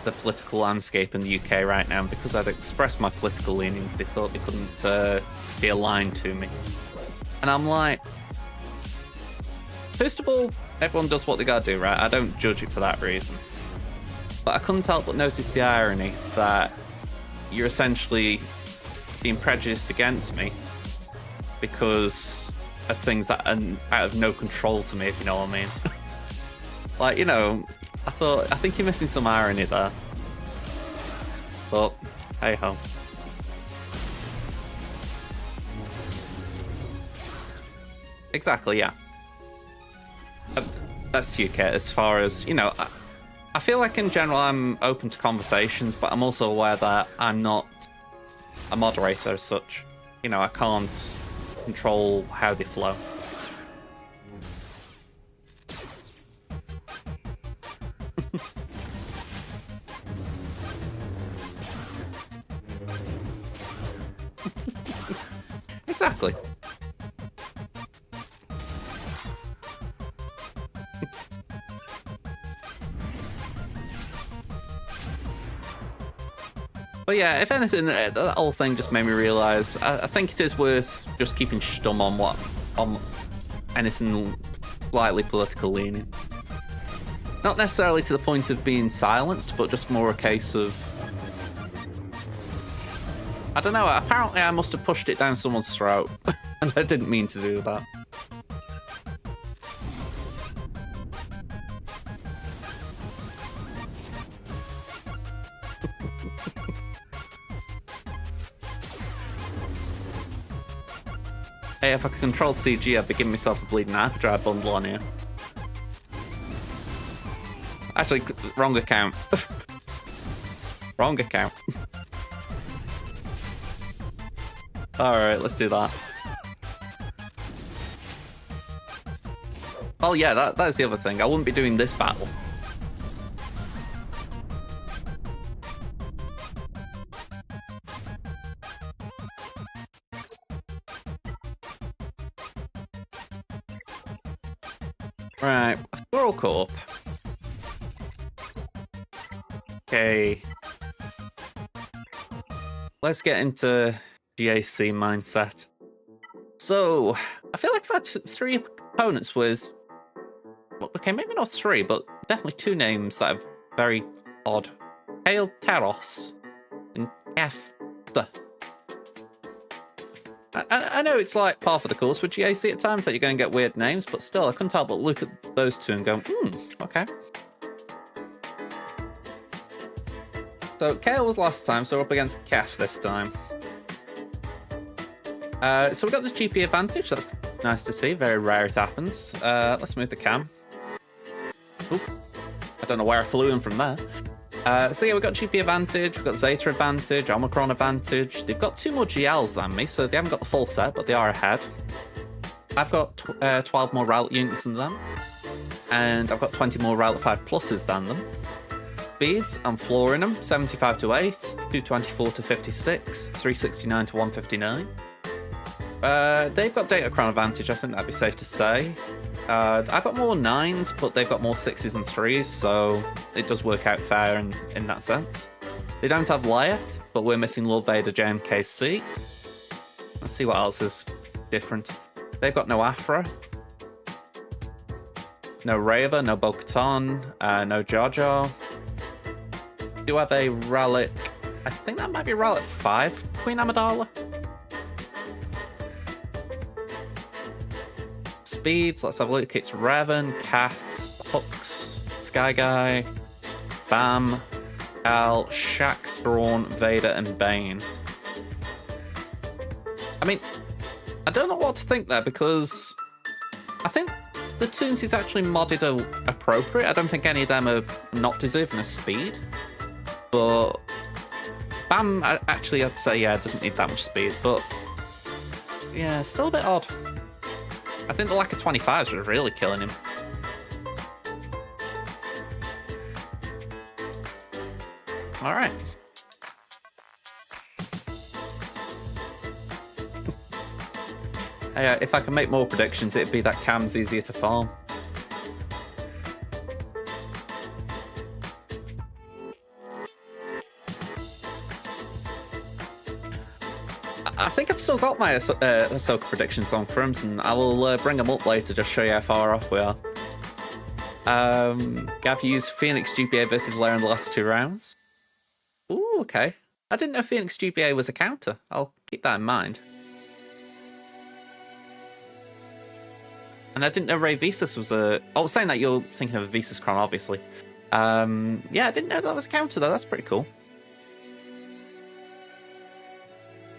the political landscape in the UK right now, and because I'd expressed my political leanings, they thought they couldn't be aligned to me. And I'm like, first of all, everyone does what they gotta do, right? I don't judge it for that reason. But I couldn't help but notice the irony that you're essentially being prejudiced against me because of things that are out of no control to me, if you know what I mean. Like, you know, I think you're missing some irony there. But, hey ho. Exactly, yeah. That's to you, Kate, as far as, you know, I feel like in general I'm open to conversations, but I'm also aware that I'm not a moderator as such. You know, I can't control how they flow. Exactly. But yeah, if anything, that whole thing just made me realise I think it is worth just keeping stum on anything slightly political leaning. Not necessarily to the point of being silenced, but just more a case of, I don't know, apparently I must have pushed it down someone's throat, and I didn't mean to do that. Hey, if I could control CG, I'd be giving myself a bleeding hyperdrive bundle on here. Actually, wrong account. Wrong account. Alright, let's do that. Oh yeah, that is the other thing. I wouldn't be doing this battle. Right, we're all caught up. Okay. Let's get into GAC mindset. So, I feel like I've had 3 opponents with, well, okay, maybe not 3, but definitely 2 names that are very odd. Hail Taros and F. I know it's like part of the course with GAC at times that you're going to get weird names, but still, I couldn't help but look at those 2 and go, okay. So, Kale was last time, so we're up against Kef this time. So we got the GP advantage, that's nice to see, very rare it happens. Let's move the cam. Oop. I don't know where I flew in from there. So yeah, we've got GP advantage, we've got Zeta advantage, Omicron advantage. They've got 2 more GLs than me, so they haven't got the full set, but they are ahead. I've got 12 more Rowlet units than them, and I've got 20 more Rowlet 5 pluses than them. Speeds, I'm flooring them, 75 to 8, 224 to 56, 369 to 159. They've got Datacron advantage, I think that'd be safe to say. I've got more 9s, but they've got more 6s and 3s, so it does work out fair in that sense. They don't have Leia, but we're missing Lord Vader JMKC. Let's see what else is different. They've got no Afra, no Reva, no Bo-Katan, no Jar Jar. Do have a relic, I think that might be relic 5, Queen Amidala. Speeds, let's have a look. It's Revan, Cat, Hux, Sky Guy, Bam, Al, Shaq, Thrawn, Vader, and Bane. I mean, I don't know what to think there because I think the Toons is actually modded appropriate. I don't think any of them are not deserving of speed. But Bam, actually, I'd say, yeah, it doesn't need that much speed. But yeah, still a bit odd. I think the lack of 25s was really killing him. All right. If I can make more predictions, it'd be that Cam's easier to farm. I think I've still got my Ahsoka predictions on Crimson. I will bring them up later, just show you how far off we are. Gav used Phoenix GPA versus Leia in the last 2 rounds. Ooh, okay. I didn't know Phoenix GPA was a counter. I'll keep that in mind. And I didn't know Ray Visas was a... Oh, saying that you're thinking of a Visas Chron, obviously. Yeah, I didn't know that was a counter, though. That's pretty cool.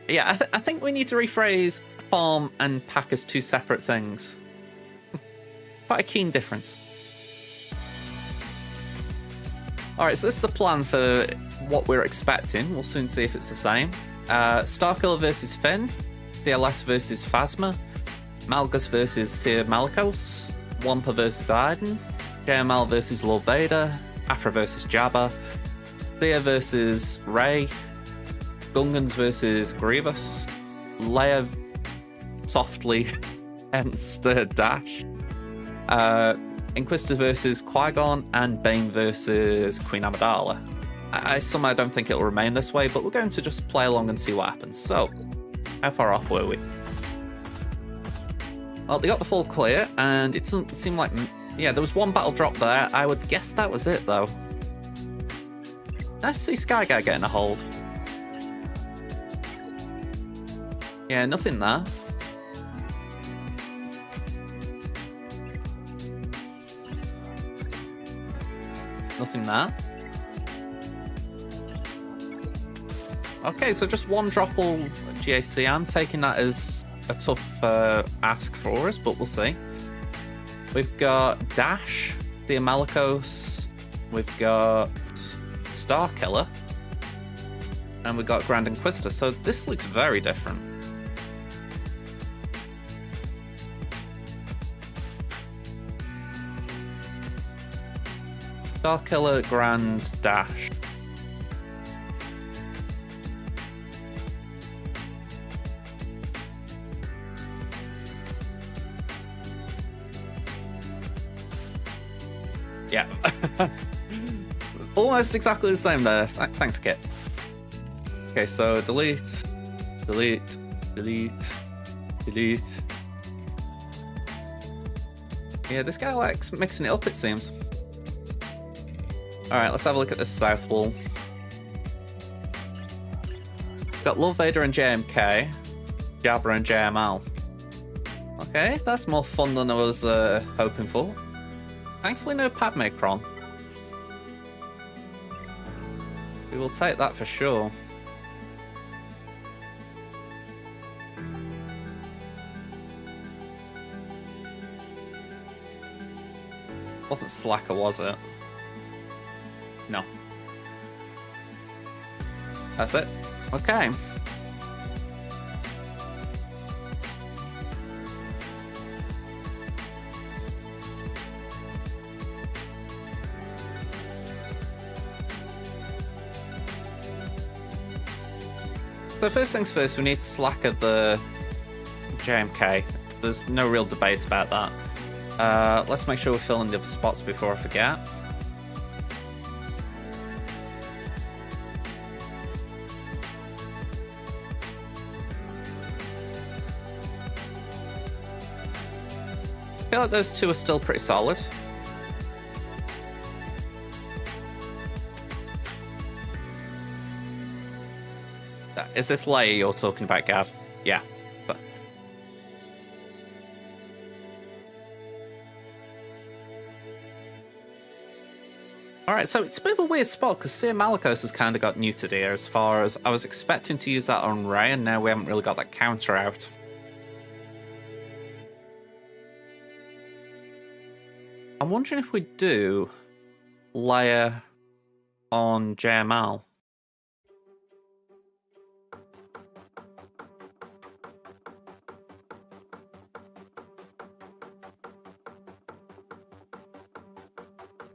Yeah, I think we need to rephrase farm and pack as 2 separate things. Quite a keen difference. Alright, so this is the plan for what we're expecting. We'll soon see if it's the same. Starkiller versus Finn. DLS versus Phasma. Malgus versus Seer Malicos. Wampa versus Iden. JML versus Lord Vader. Afra versus Jabba. Thea versus Rey. Gungans versus Grievous. Leia softly, hence Dash. Inquisitor versus Qui-Gon, and Bane versus Queen Amidala. I somehow don't think it'll remain this way, but we're going to just play along and see what happens. So, how far off were we? Well, they got the full clear, and it doesn't seem like... Yeah, there was 1 battle drop there. I would guess that was it, though. Nice to see Sky Guy getting a hold. Yeah, nothing there. Nothing there. Okay, so just 1 dropple GAC. I'm taking that as a tough ask for us, but we'll see. We've got Dash, Diamalicos, we've got Starkiller, and we've got Grand Inquisitor, so this looks very different. Starkiller, Grand, Dash. Yeah. Almost exactly the same there. Thanks, Kit. Okay, so delete, delete, delete, delete. Yeah, this guy likes mixing it up, it seems. Alright, let's have a look at this south wall. Got Lord Vader and JMK, Jabba and JML. Okay, that's more fun than I was hoping for. Thankfully, no Padme Kron. We will take that for sure. Wasn't Slacker, was it? No. That's it. Okay. So first things first, we need to slacker the JMK. There's no real debate about that. Let's make sure we're filling the other spots before I forget. I feel like those two are still pretty solid. Is this Leia you're talking about, Gav? Yeah. But... Alright, so it's a bit of a weird spot because Seer Malicos has kind of got neutered here as far as I was expecting to use that on Rey, and now we haven't really got that counter out. I'm wondering if we do Leia on JML.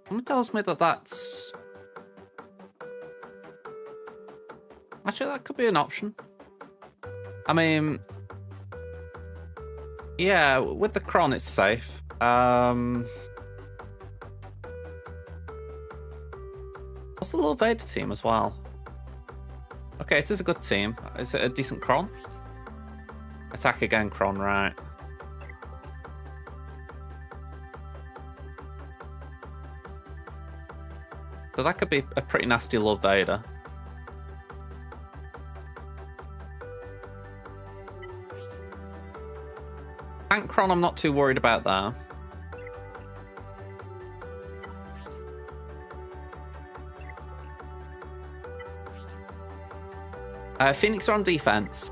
Someone tells me that that's... Actually, that could be an option. I mean... Yeah, with the Kron, it's safe. What's the Lord Vader team as well? Okay, it is a good team. Is it a decent Kron? Attack again, Kron, right. So that could be a pretty nasty Lord Vader. Tank Kron, I'm not too worried about that. Phoenix are on defense.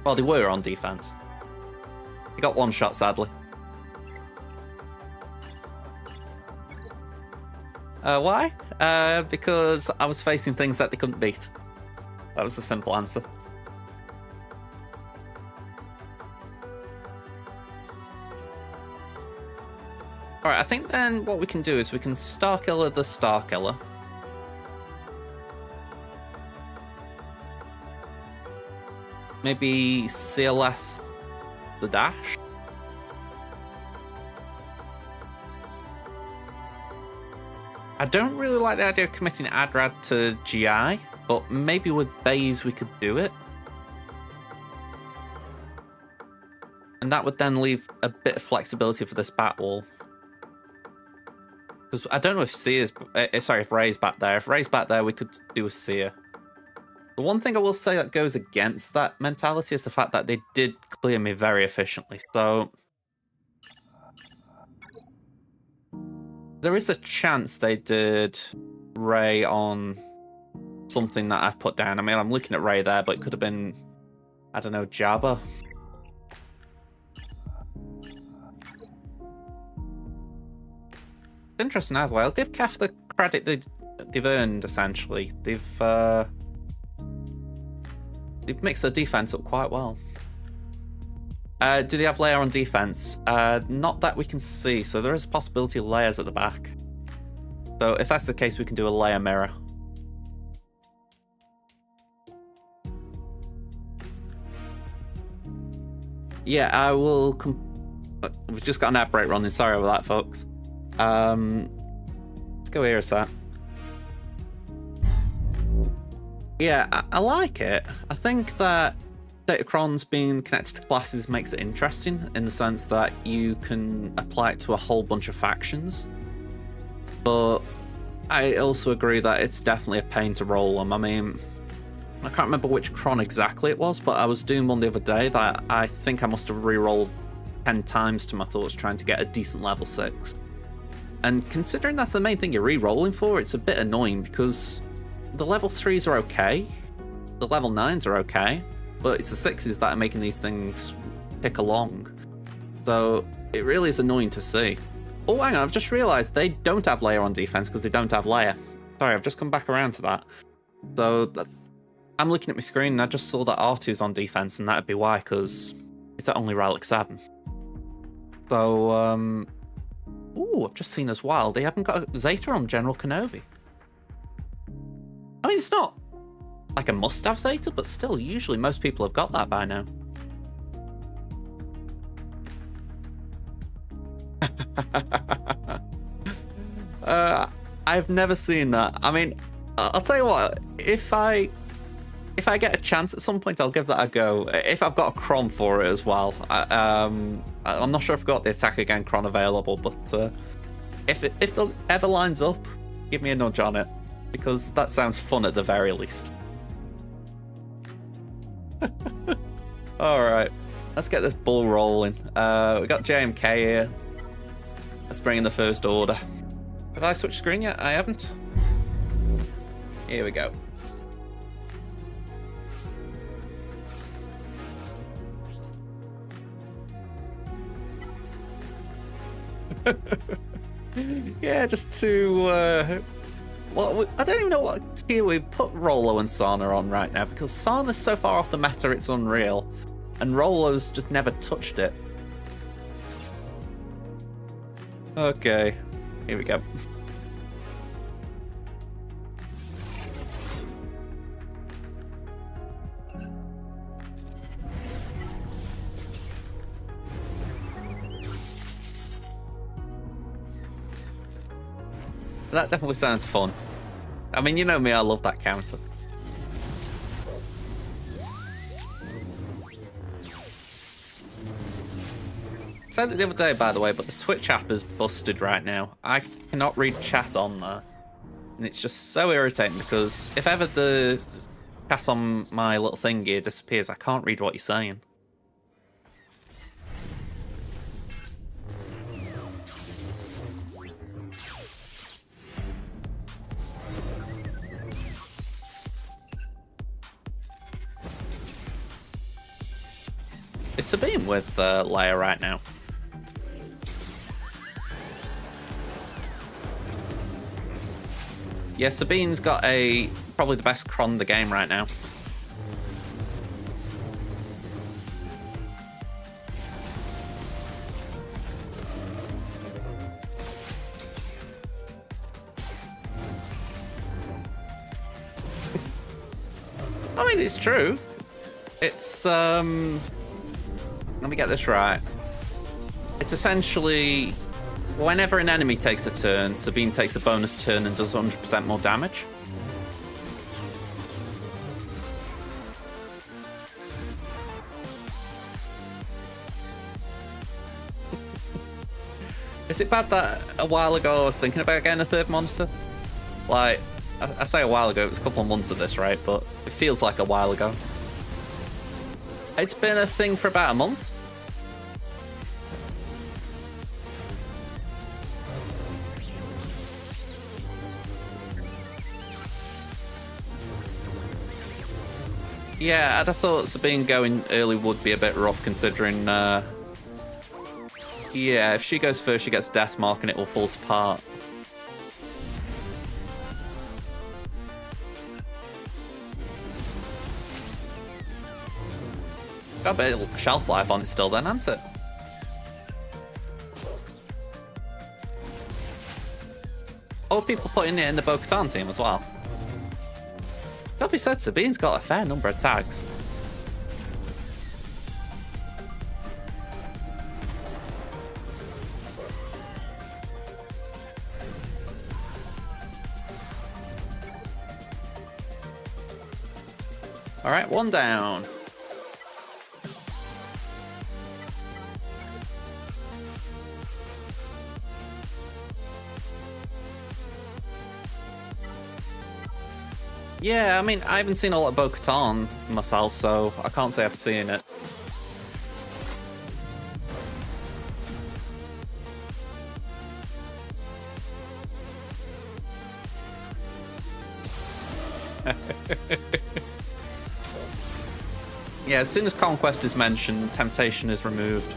Well, they were on defense. They got one shot, sadly. Why? Because I was facing things that they couldn't beat. That was the simple answer. Alright, I think then what we can do is we can Starkiller the Starkiller. Maybe CLS the Dash. I don't really like the idea of committing Adrad to GI, but maybe with Baze we could do it. And that would then leave a bit of flexibility for this bat wall. Because I don't know if if Rey's back there. If Rey's back there, we could do a Seer. The one thing I will say that goes against that mentality is the fact that they did clear me very efficiently. So there is a chance they did Rey on something that I've put down. I mean, I'm looking at Rey there, but it could have been, I don't know, Jabba. Interesting either way. I'll give CAF the credit they've earned, essentially. They've mixed their defense up quite well. Do they have Leia on defense? Not that we can see, so there is a possibility of Leia's at the back. So if that's the case, we can do a Leia mirror. Yeah, I will. We've just got an ad break running. Sorry about that, folks. Let's go here a sec. Yeah, I like it. I think that Datacrons being connected to classes makes it interesting in the sense that you can apply it to a whole bunch of factions. But I also agree that it's definitely a pain to roll them. I mean, I can't remember which cron exactly it was, but I was doing one the other day that I think I must have re-rolled 10 times to my thoughts trying to get a decent level 6. And considering that's the main thing you're re-rolling for, it's a bit annoying because the level 3s are okay, the level 9s are okay, but it's the 6s that are making these things tick along. So it really is annoying to see. Oh, hang on, I've just realised they don't have Leia on defense because they don't have Leia. Sorry, I've just come back around to that. So I'm looking at my screen and I just saw that R2's on defense, and that'd be why, because it's at only Relic 7. So, ooh, I've just seen as well, they haven't got Zeta on General Kenobi. I mean, it's not like a must-have Zeta, but still, usually most people have got that by now. I've never seen that. I mean, I'll tell you what, if I get a chance at some point, I'll give that a go. If I've got a cron for it as well. I'm not sure if I've got the attack again cron available, but if it ever lines up, give me a nudge on it, because that sounds fun at the very least. Alright, let's get this ball rolling. We got JMK here. Let's bring in the First Order. Have I switched screen yet? I haven't. Here we go. Yeah, just to well, I don't even know what tier we put Rolo and Sana on right now, because Sana's so far off the meta it's unreal, and Rolo's just never touched it. Okay, here we go. That definitely sounds fun. I mean, you know me, I love that counter. I said it the other day, by the way, but the Twitch app is busted right now. I cannot read chat on there. And it's just so irritating because if ever the chat on my little thing here disappears, I can't read what you're saying. Is Sabine with Leia right now? Yeah, Sabine's got probably the best cron in the game right now. I mean, it's true. It's let me get this right. It's essentially whenever an enemy takes a turn, Sabine takes a bonus turn and does 100% more damage. Is it bad that a while ago I was thinking about getting a third monster? Like, I say a while ago, it was a couple of months of this, right? But it feels like a while ago. It's been a thing for about a month. Yeah, I'd have thought Sabine going early would be a bit rough considering, yeah, if she goes first, she gets Deathmark and it all falls apart. Got a bit of shelf life on it still then, hasn't it? Or people putting it in the Bo-Katan team as well. Gotta be said, Sabine's got a fair number of tags. Alright, one down. Yeah, I mean, I haven't seen a lot of Bo-Katan myself, so I can't say I've seen it. Yeah, as soon as Conquest is mentioned, Temptation is removed.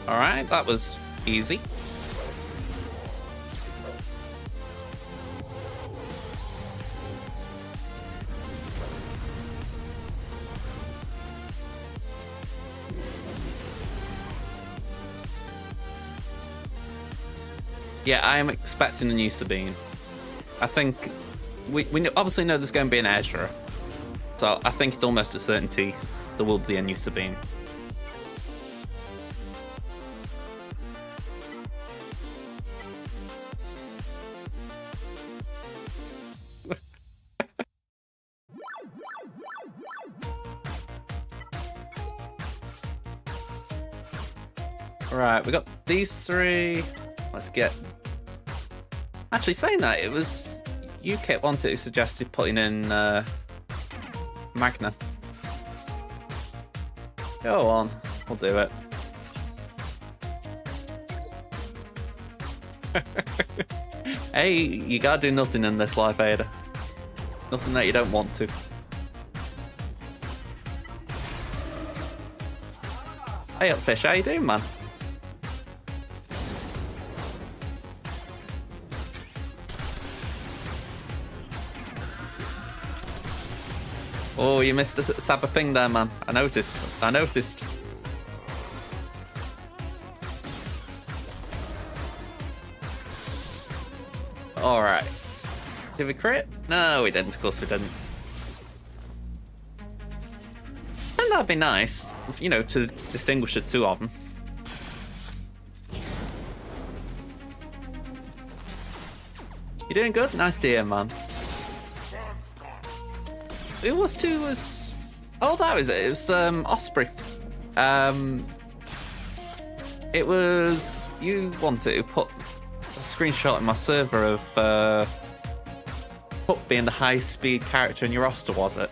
Alright, that was easy. Yeah, I am expecting a new Sabine. I think we obviously know there's going to be an Ezra, so I think it's almost a certainty there will be a new Sabine. Right, we got these three. Let's get. Actually, saying that, it was UKIP wanted who suggested putting in Magna. Go on, we'll do it. Hey, you gotta do nothing in this life, Ada. Nothing that you don't want to. Hey up, Fish, how you doing, man? Oh, you missed a Sabba ping there, man. I noticed. Alright. Did we crit? No, we didn't. Of course we didn't. And that'd be nice, you know, to distinguish the two of them. You doing good? Nice to hear, man. Who was two was... Oh, that was it. It was Osprey. It was... You wanted to put a screenshot in my server of Puck being the high-speed character in your roster, was it?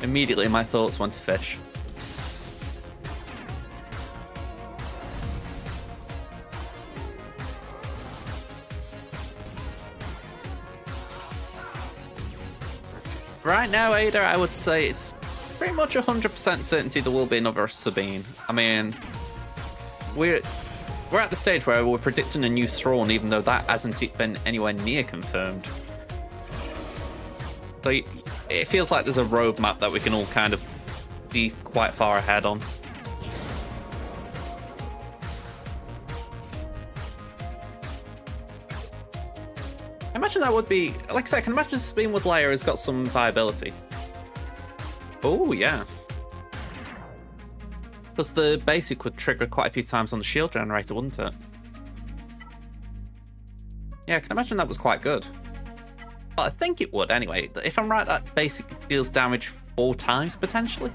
Immediately my thoughts went to Fish. Right now, Ada, I would say it's pretty much 100% certainty there will be another Sabine. I mean, we're at the stage where we're predicting a new Thrawn, even though that hasn't been anywhere near confirmed. So it feels like there's a roadmap that we can all kind of be quite far ahead on. I imagine that would be, like I said, I can imagine Sabine with Leia has got some viability. Oh, yeah. Because the basic would trigger quite a few times on the shield generator, wouldn't it? Yeah, I can imagine that was quite good. Well, I think it would anyway. If I'm right, that basic deals damage 4 times potentially.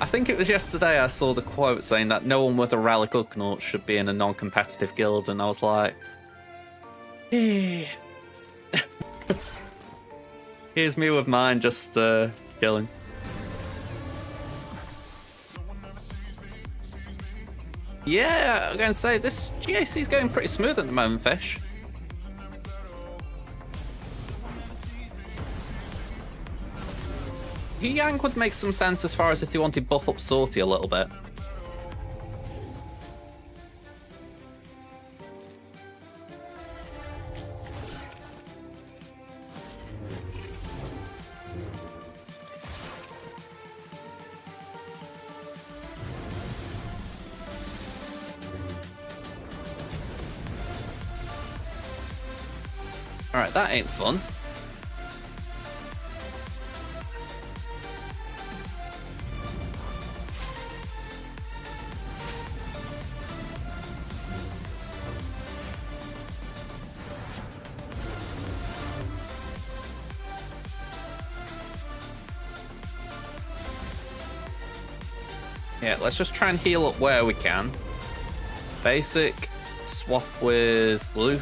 I think it was yesterday I saw the quote saying that no one with a Relic Ugnaught should be in a non-competitive guild, and I was like, Here's me with mine just chilling. Yeah, I'm gonna say this GAC is going pretty smooth at the moment, Fish. Yang would make some sense as far as if they wanted to buff up Sorty a little bit. Alright, that ain't fun. Yeah, let's just try and heal up where we can. Basic, swap with Luke.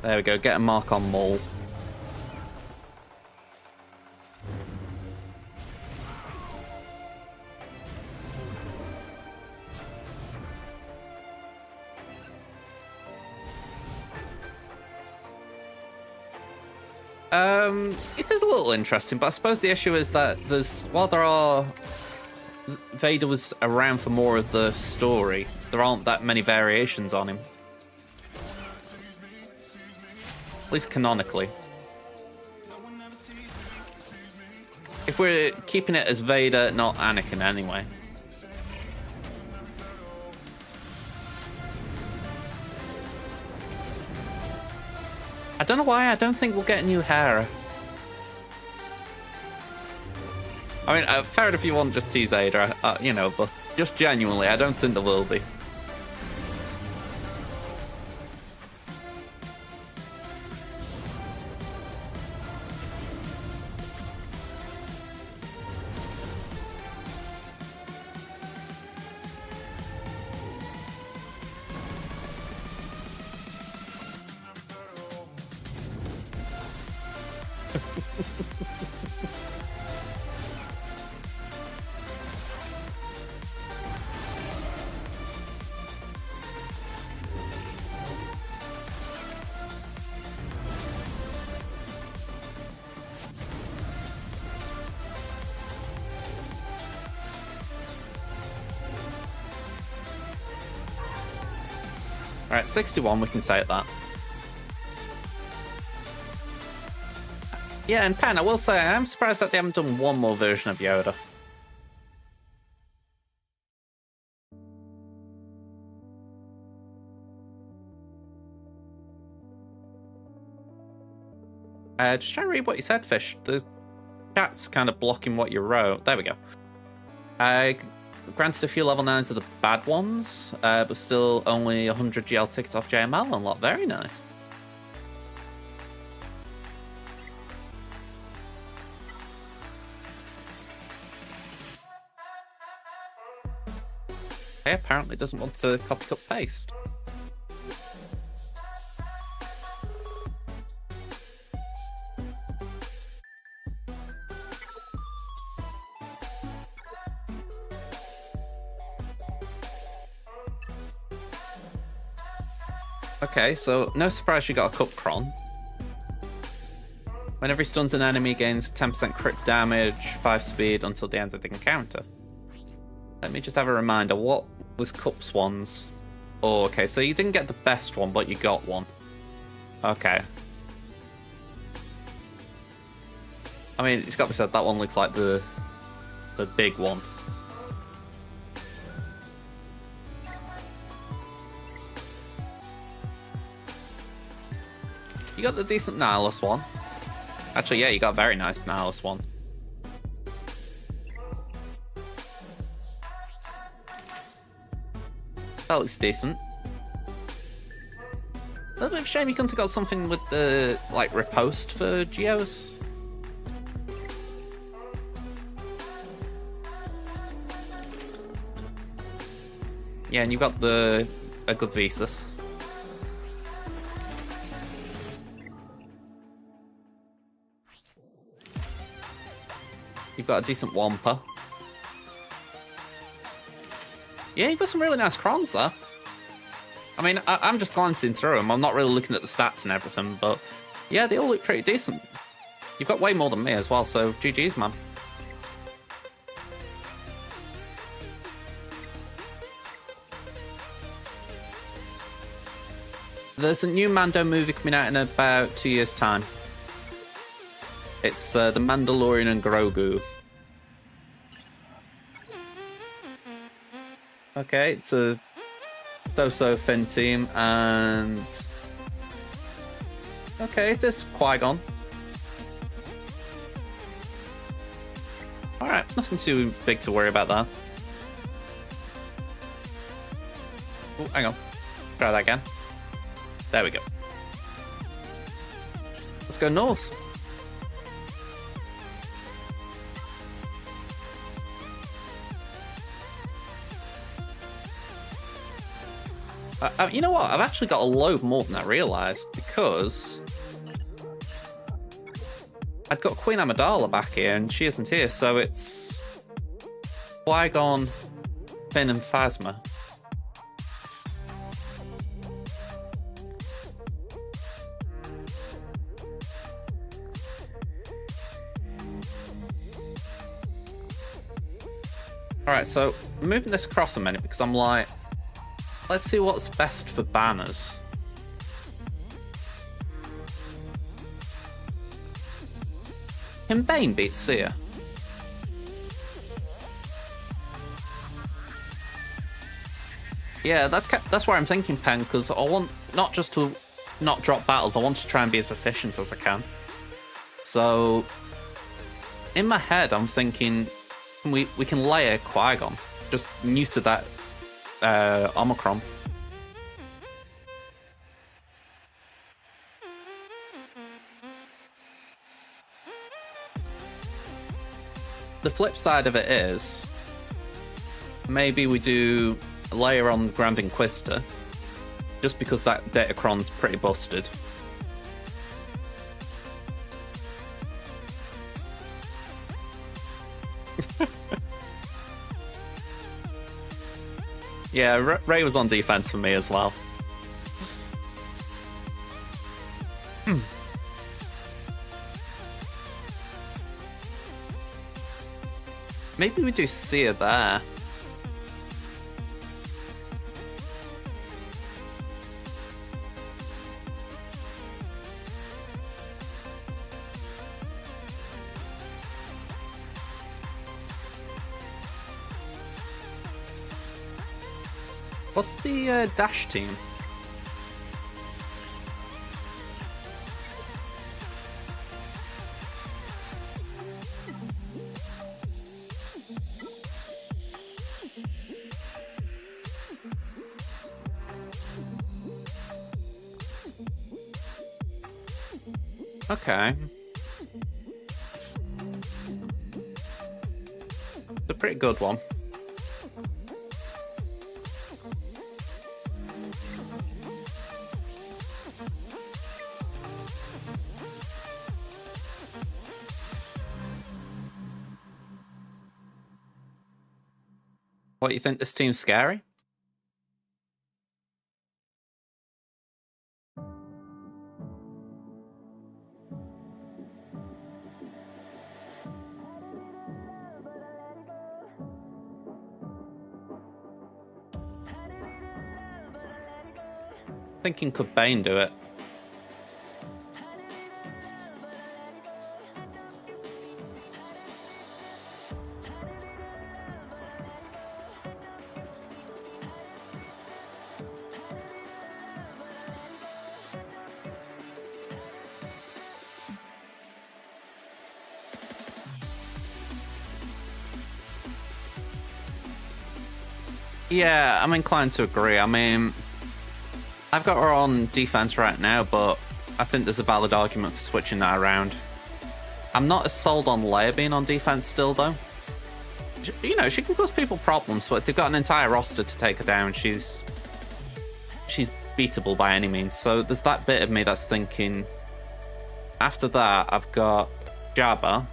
There we go, get a mark on Maul. It is a little interesting, but I suppose the issue is that while Vader was around for more of the story, there aren't that many variations on him. At least canonically. If we're keeping it as Vader, not Anakin anyway. I don't know why I don't think we'll get a new Hera. I mean, fair if you want just tease Ada, you know, but just genuinely, I don't think there will be. Alright, 61, we can take that. Yeah, and Pen, I will say, I'm surprised that they haven't done one more version of Yoda. Just trying to read what you said, Fish. The chat's kind of blocking what you wrote. There we go. Granted a few level 9s are the bad ones, but still only 100 GL tickets off JML unlocked. Very nice. Okay, apparently doesn't want to copy cut paste. Okay, so no surprise you got a Cup Cron. Whenever he stuns an enemy, gains 10% crit damage, 5 speed until the end of the encounter. Let me just have a reminder, what was Cup Swans? Oh, okay, so you didn't get the best one, but you got one. Okay. I mean, it's got to be said, that one looks like the big one. You got the decent Nihilus one. Actually, yeah, you got a very nice Nihilus one. That looks decent. A little bit of a shame you couldn't have got something with the, like, riposte for Geos. Yeah, and you've got a good Visas. You've got a decent Wampa. Yeah, you've got some really nice crons there. I mean, I'm just glancing through them. I'm not really looking at the stats and everything, but yeah, they all look pretty decent. You've got way more than me as well, so GG's, man. There's a new Mando movie coming out in about 2 years' time. It's The Mandalorian and Grogu. Okay, it's a Doso Finn team, and okay, it's Qui-Gon. Alright, nothing too big to worry about there. Oh, hang on. Try that again. There we go. Let's go north. You know what? I've actually got a load more than I realised, because I'd got Queen Amidala back here and she isn't here, so it's Qui-Gon, Finn and Phasma. Alright, so I'm moving this across a minute because I'm like, let's see what's best for banners. Can Bane beat Seer? Yeah, that's where I'm thinking, Pen, because I want not just to not drop battles, I want to try and be as efficient as I can. So, in my head, I'm thinking we can layer Qui-Gon, just neuter that Omicron. The flip side of it is, maybe we do a layer on Grand Inquisitor, just because that Datacron's pretty busted. Yeah, Ray was on defense for me as well. Maybe we do Seer there. What's the Dash team? Okay. It's a pretty good one. What, you think this team's scary? Thinking could Bane do it? Yeah, I'm inclined to agree. I mean, I've got her on defense right now, but I think there's a valid argument for switching that around. I'm not as sold on Leia being on defense still, though. You know, she can cause people problems, but they've got an entire roster to take her down. She's beatable by any means. So there's that bit of me that's thinking. After that, I've got Jabba,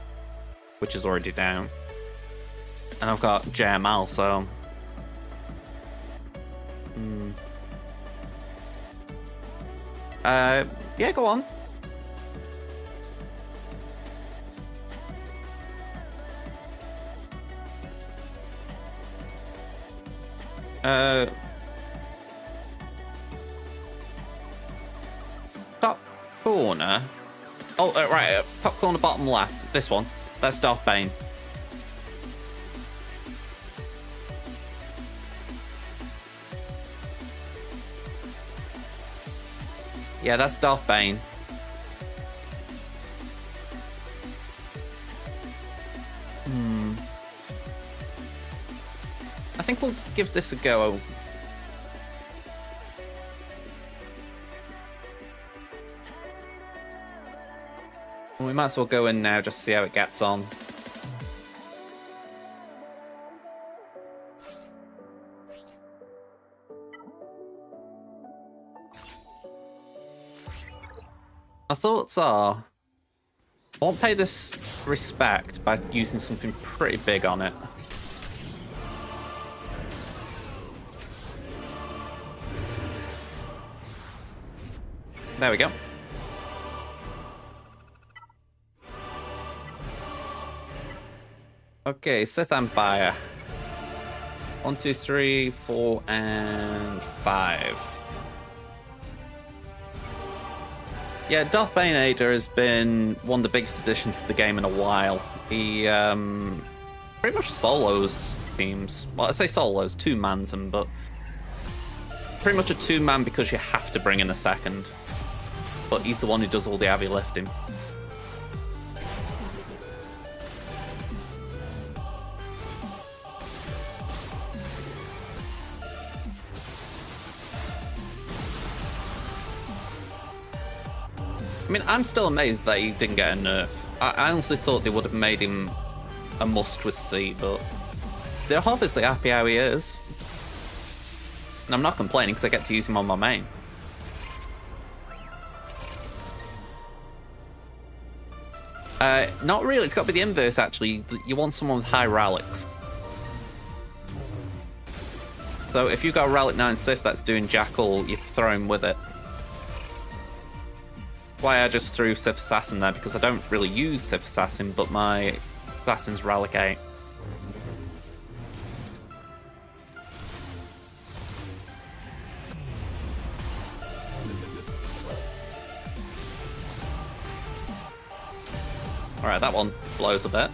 which is already down, and I've got JML. So, yeah, go on. Top corner. Oh, right. Top corner, bottom left. This one. That's Darth Bane. Yeah, that's Darth Bane. I think we'll give this a go. We might as well go in now just to see how it gets on. My thoughts are, I won't pay this respect by using something pretty big on it. There we go. Okay, Sith Empire. 1, 2, 3, 4, and 5. Yeah, Darth Bane Vader has been one of the biggest additions to the game in a while. He pretty much solos teams. Well, I say solos, two-mans them, but pretty much a two-man because you have to bring in a second. But he's the one who does all the heavy lifting. I mean, I'm still amazed that he didn't get a nerf. I honestly thought they would have made him a must with C, but they're obviously happy how he is. And I'm not complaining because I get to use him on my main. Not really, it's got to be the inverse actually. You want someone with high relics. So if you've got a Relic 9 Sith that's doing Jackal, you throw him with it. Why I just threw Sith Assassin there, because I don't really use Sith Assassin, but my Assassin's Relic 8. Alright, that one blows a bit.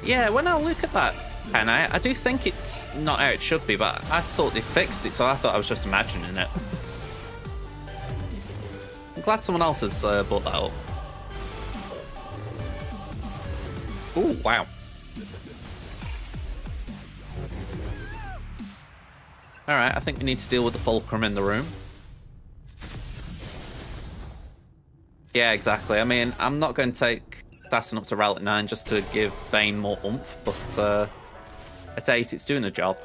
Yeah, when I look at that, and I do think it's not how it should be, but I thought they fixed it, so I thought I was just imagining it. I'm glad someone else has brought that up. Ooh, wow. Alright, I think we need to deal with the Fulcrum in the room. Yeah, exactly. I mean, I'm not going to take Assassin up to Relic 9 just to give Bane more oomph, but at 8 it's doing a job.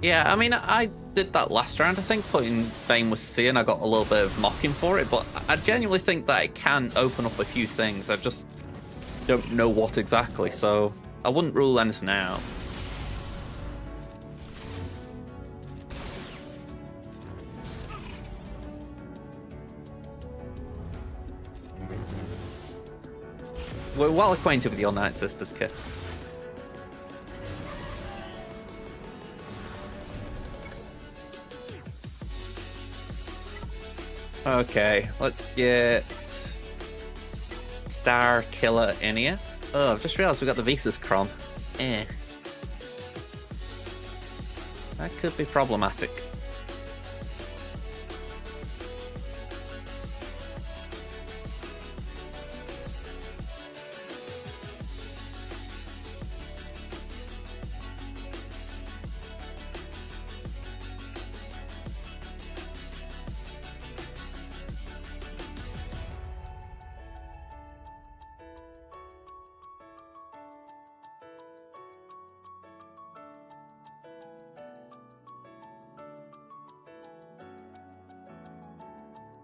Yeah, I mean, I did that last round, I think, putting Bane with C, and I got a little bit of mocking for it, but I genuinely think that it can open up a few things. I just don't know what exactly, so I wouldn't rule anything out. We're well acquainted with your Night Sisters kit. Okay, let's get Star Killer in here. Oh, I've just realised we got the Visas Cron. That could be problematic.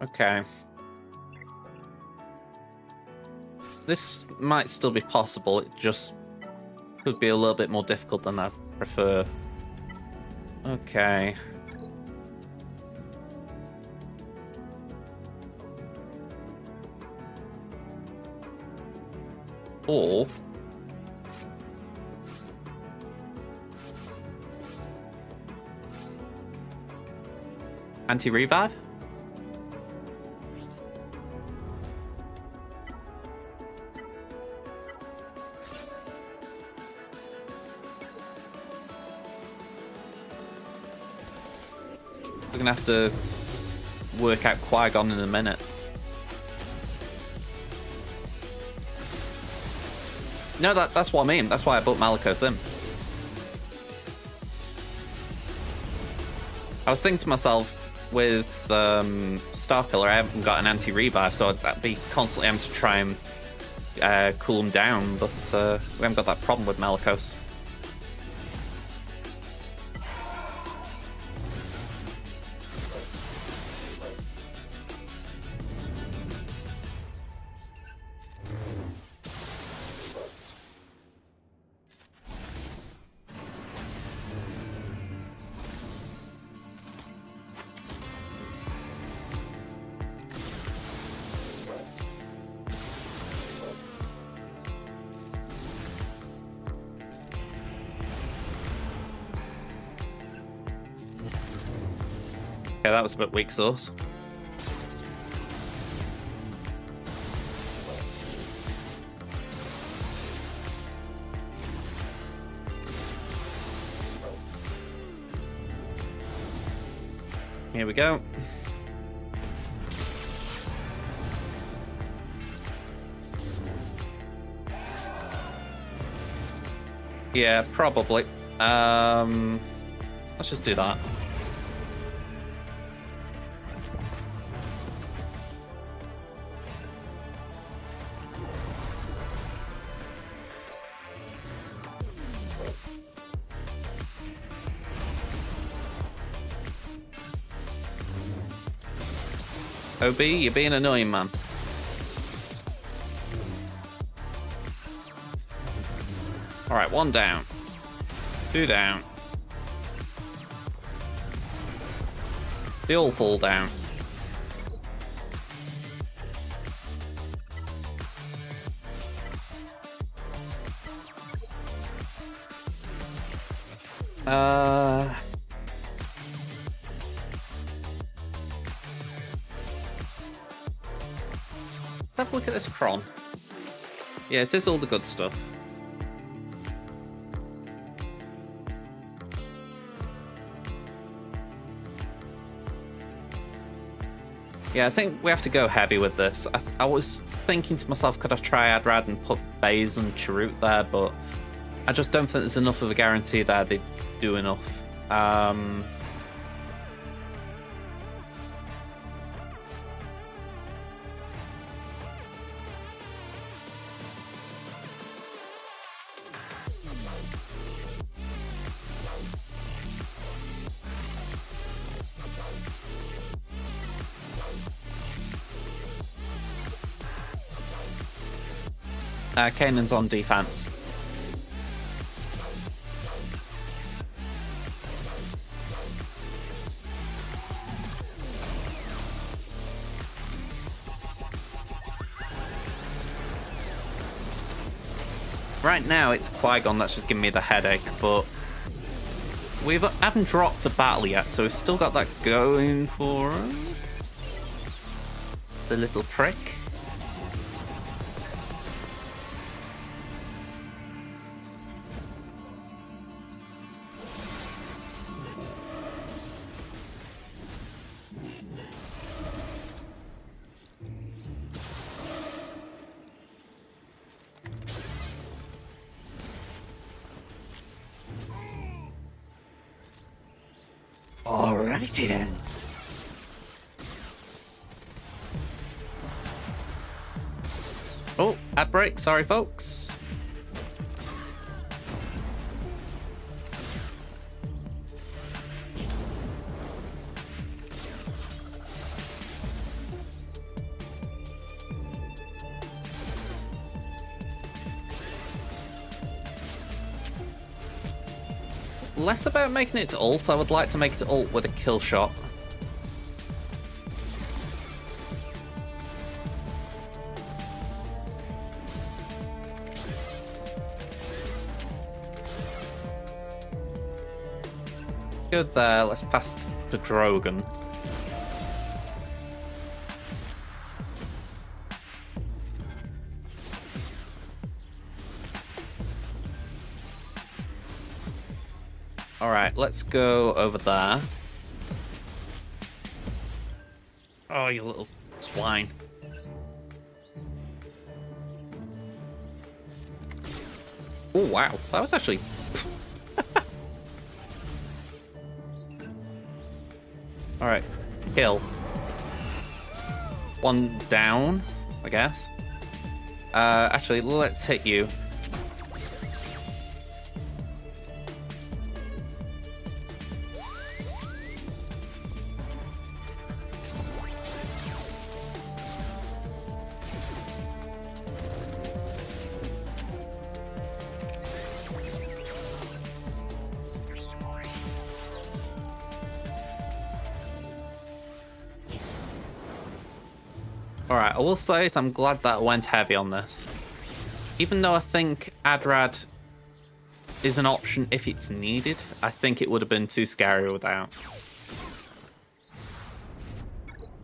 Okay. This might still be possible. It just could be a little bit more difficult than I prefer. Okay. Or anti-revive? We're gonna have to work out Qui-Gon in a minute. No, that's what I mean. That's why I bought Malicos in. I was thinking to myself, with Starkiller, I haven't got an anti-revive, so I'd be constantly having to try and cool them down, but we haven't got that problem with Malicos. Okay, that was a bit weak sauce. Here we go. Yeah, probably. Let's just do that. OB, you're being annoying, man. Alright, 1 down. 2 down. They all fall down. Have a look at this Kron. Yeah, it is all the good stuff. Yeah, I think we have to go heavy with this. I was thinking to myself, could I try Adrad and put Baze and Chirrut there, but I just don't think there's enough of a guarantee there they do enough. Kanan's on defense. Right now, it's Qui-Gon that's just giving me the headache, but we haven't dropped a battle yet, so we've still got that going for us. The little prick. Alrighty then. Oh, ad break. Sorry, folks. less about making it to ult. I would like to make it to ult with a kill shot. Go there, let's pass to Drogon. Alright, let's go over there. Oh, you little swine. Oh, wow. That was actually... Alright, kill. One down, I guess. Actually, let's hit you. Alright, I will say it, I'm glad that I went heavy on this. Even though I think Adrad is an option if it's needed, I think it would have been too scary without.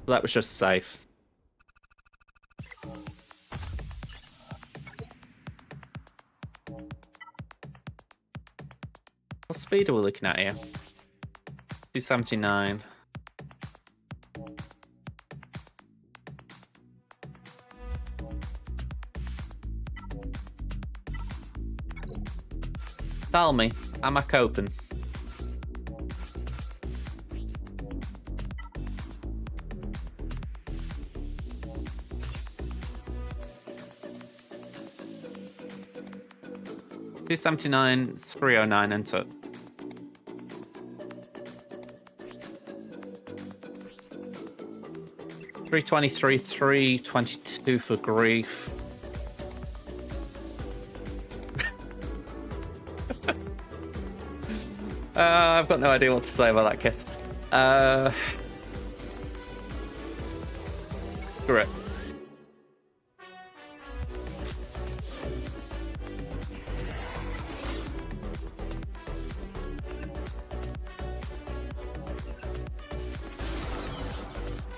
That was just safe. What speed are we looking at here? 279. Tell me, am I coping? $279, $309 into it. $323, $322 for grief. I've got no idea what to say about that kit. Screw it.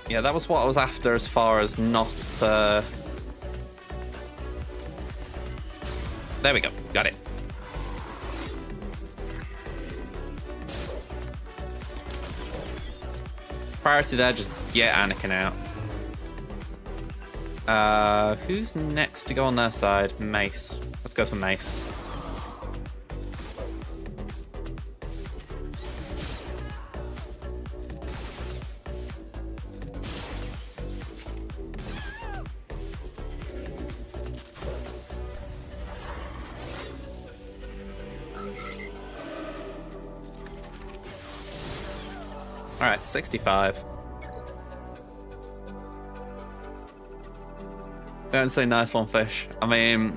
Yeah, that was what I was after as far as not... There we go. Got it. Priority there, just get Anakin out. Who's next to go on their side? Mace. Let's go for Mace. Alright, 65. Don't say nice one, fish. I mean,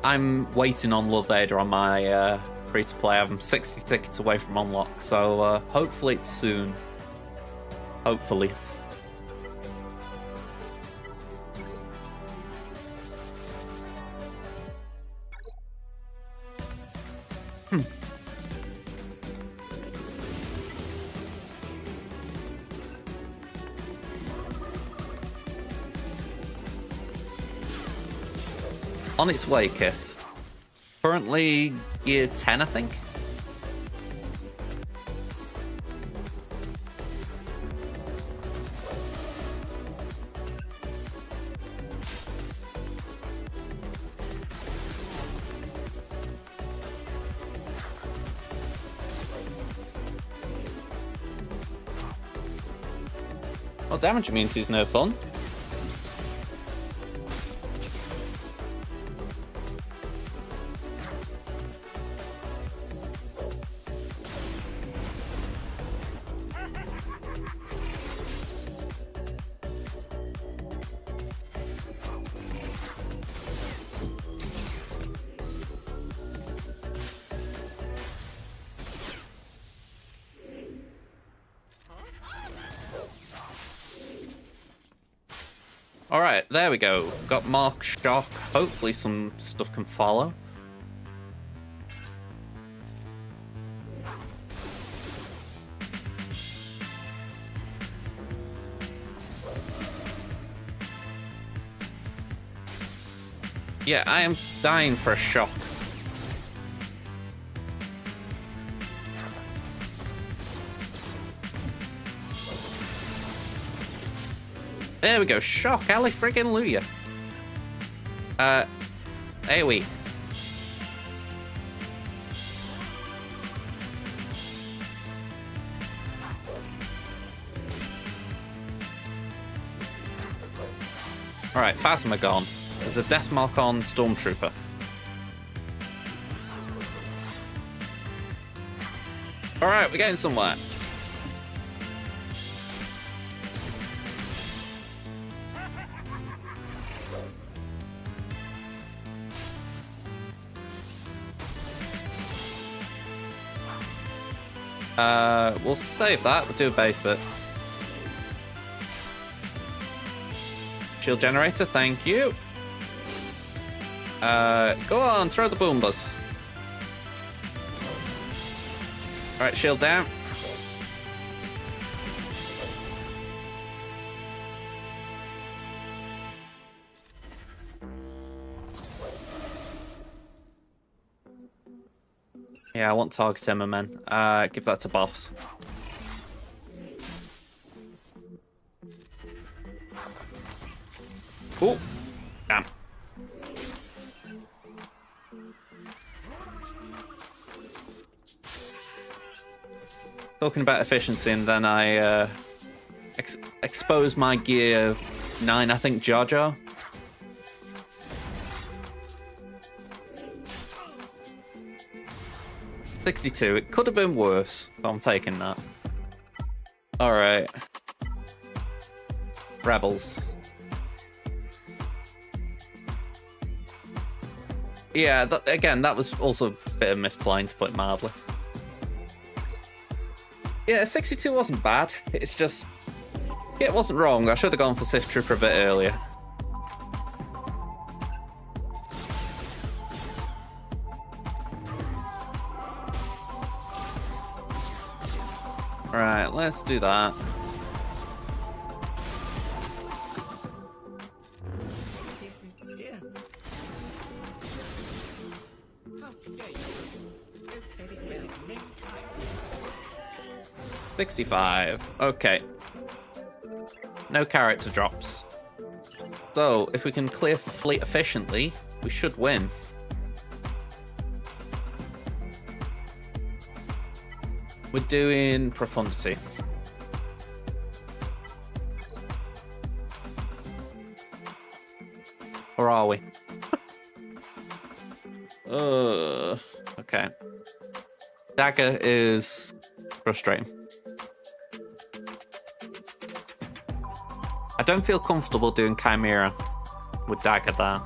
I'm waiting on Love Vader on my free-to-play. I'm 60 tickets away from unlock, so hopefully it's soon. Hopefully. On its way, kit. Currently gear 10, I think. Well, damage immunity is no fun. All right, there we go. Got Mark Shock. Hopefully some stuff can follow. Yeah, I am dying for a shock. There we go, shock, Ali friggin' Luya. AoE. Alright, Phasma gone. There's a death mark on Stormtrooper. Alright, we're getting somewhere. We'll save that. We'll do a basic. Shield generator, thank you. Go on, throw the Boombas. Alright, shield down. Yeah, I want target him, man. Give that to boss. Oh, damn. Talking about efficiency, and then I expose my gear 9, I think, Jar Jar. $62. It could have been worse, but I'm taking that. All right. Rebels. Yeah, again, that was also a bit of misplaying, to put it mildly. Yeah, 62 wasn't bad. It's just... yeah, it wasn't wrong. I should have gone for Sith Trooper a bit earlier. Alright, let's do that. $65. Okay. No character drops. So, if we can clear fleet efficiently, we should win. We're doing Profundity. Or are we? Okay. Dagger is frustrating. I don't feel comfortable doing Chimera with Dagger there.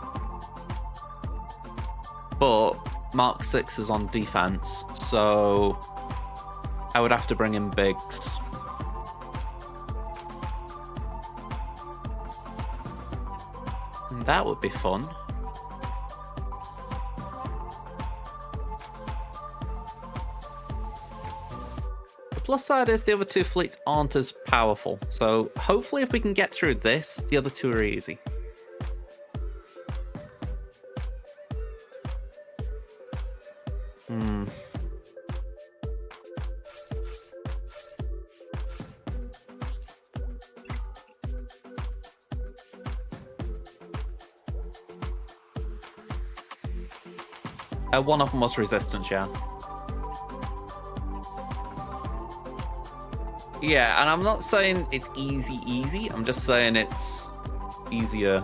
But Mark 6 is on defense, so I would have to bring in Biggs. And that would be fun. The plus side is the other two fleets aren't as powerful, so hopefully if we can get through this, the other two are easy. One of them was resistance, yeah. Yeah, and I'm not saying it's easy. I'm just saying it's easier.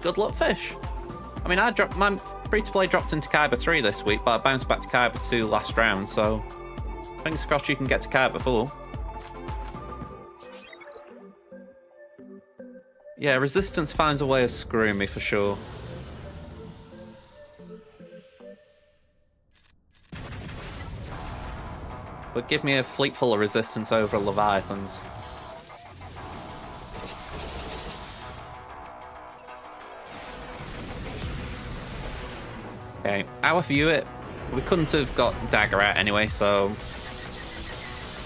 Good luck, fish. I mean, my free-to-play dropped into Kyber 3 this week, but I bounced back to Kyber 2 last round, so fingers crossed you can get to Kyber 4. Yeah, resistance finds a way of screwing me for sure. We're give me a fleet full of resistance over Leviathans. Okay, our view it. We couldn't have got Dagger out anyway, so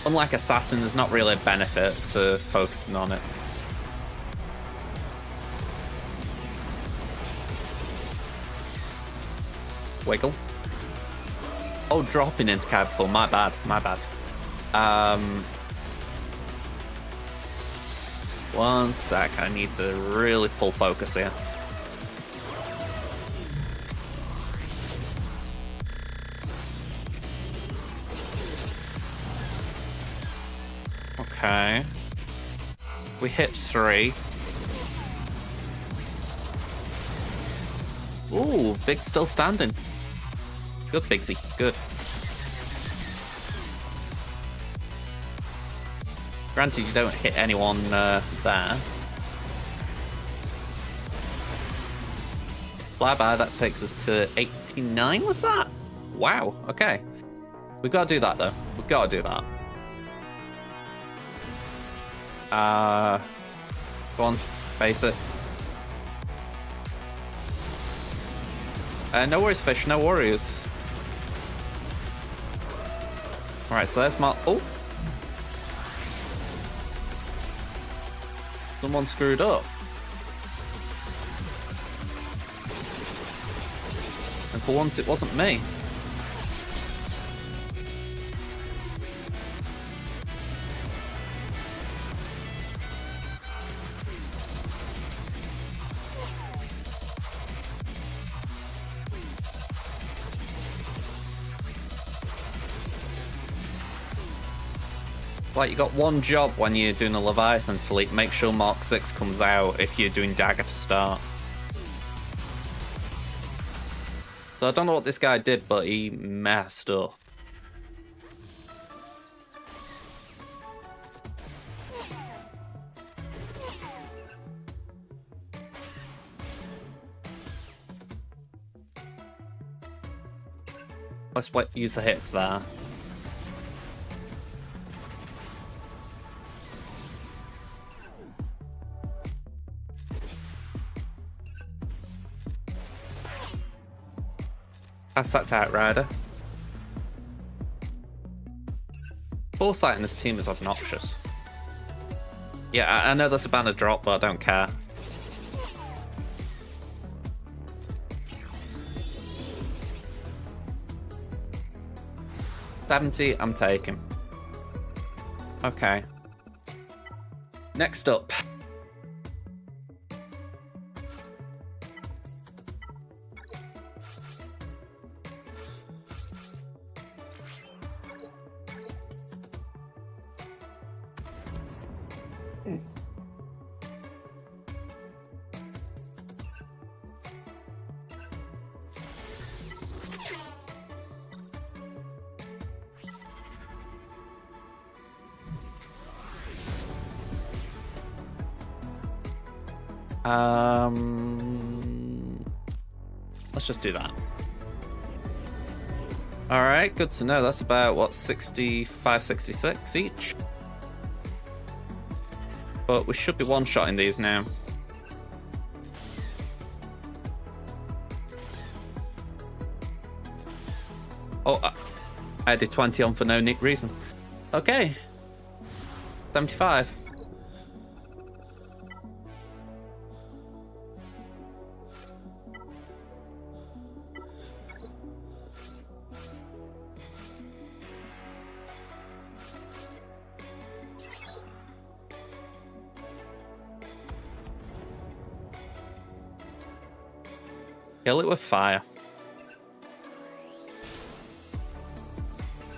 unlike Assassin, there's not really a benefit to focusing on it. Wiggle. Oh, dropping into Capital. My bad. My bad. One sec. I need to really pull focus here. Okay. We hit 3. Ooh, Big's still standing. Good, Bigsy. Good. Granted, you don't hit anyone there. Flyby, that takes us to 89, was that? Wow, okay. We gotta do that, though. We gotta do that. Go on, face it. No worries, fish, no worries. Alright, so there's my... Oh! Someone screwed up. And for once, it wasn't me. Like, you got one job when you're doing a Leviathan fleet. Make sure Mark 6 comes out if you're doing Dagger to start. So I don't know what this guy did, but he messed up. Let's use the hits there. Pass that to Outrider. Foresight in this team is obnoxious. Yeah, I know there's a banner drop, but I don't care. $70, I'm taking. Okay. Next up. Let's just do that. Alright, good to know. That's about, what, 65, 66 each? But we should be one-shotting these now. Oh, I did 20 on for no reason. Okay. 75. Kill it with fire.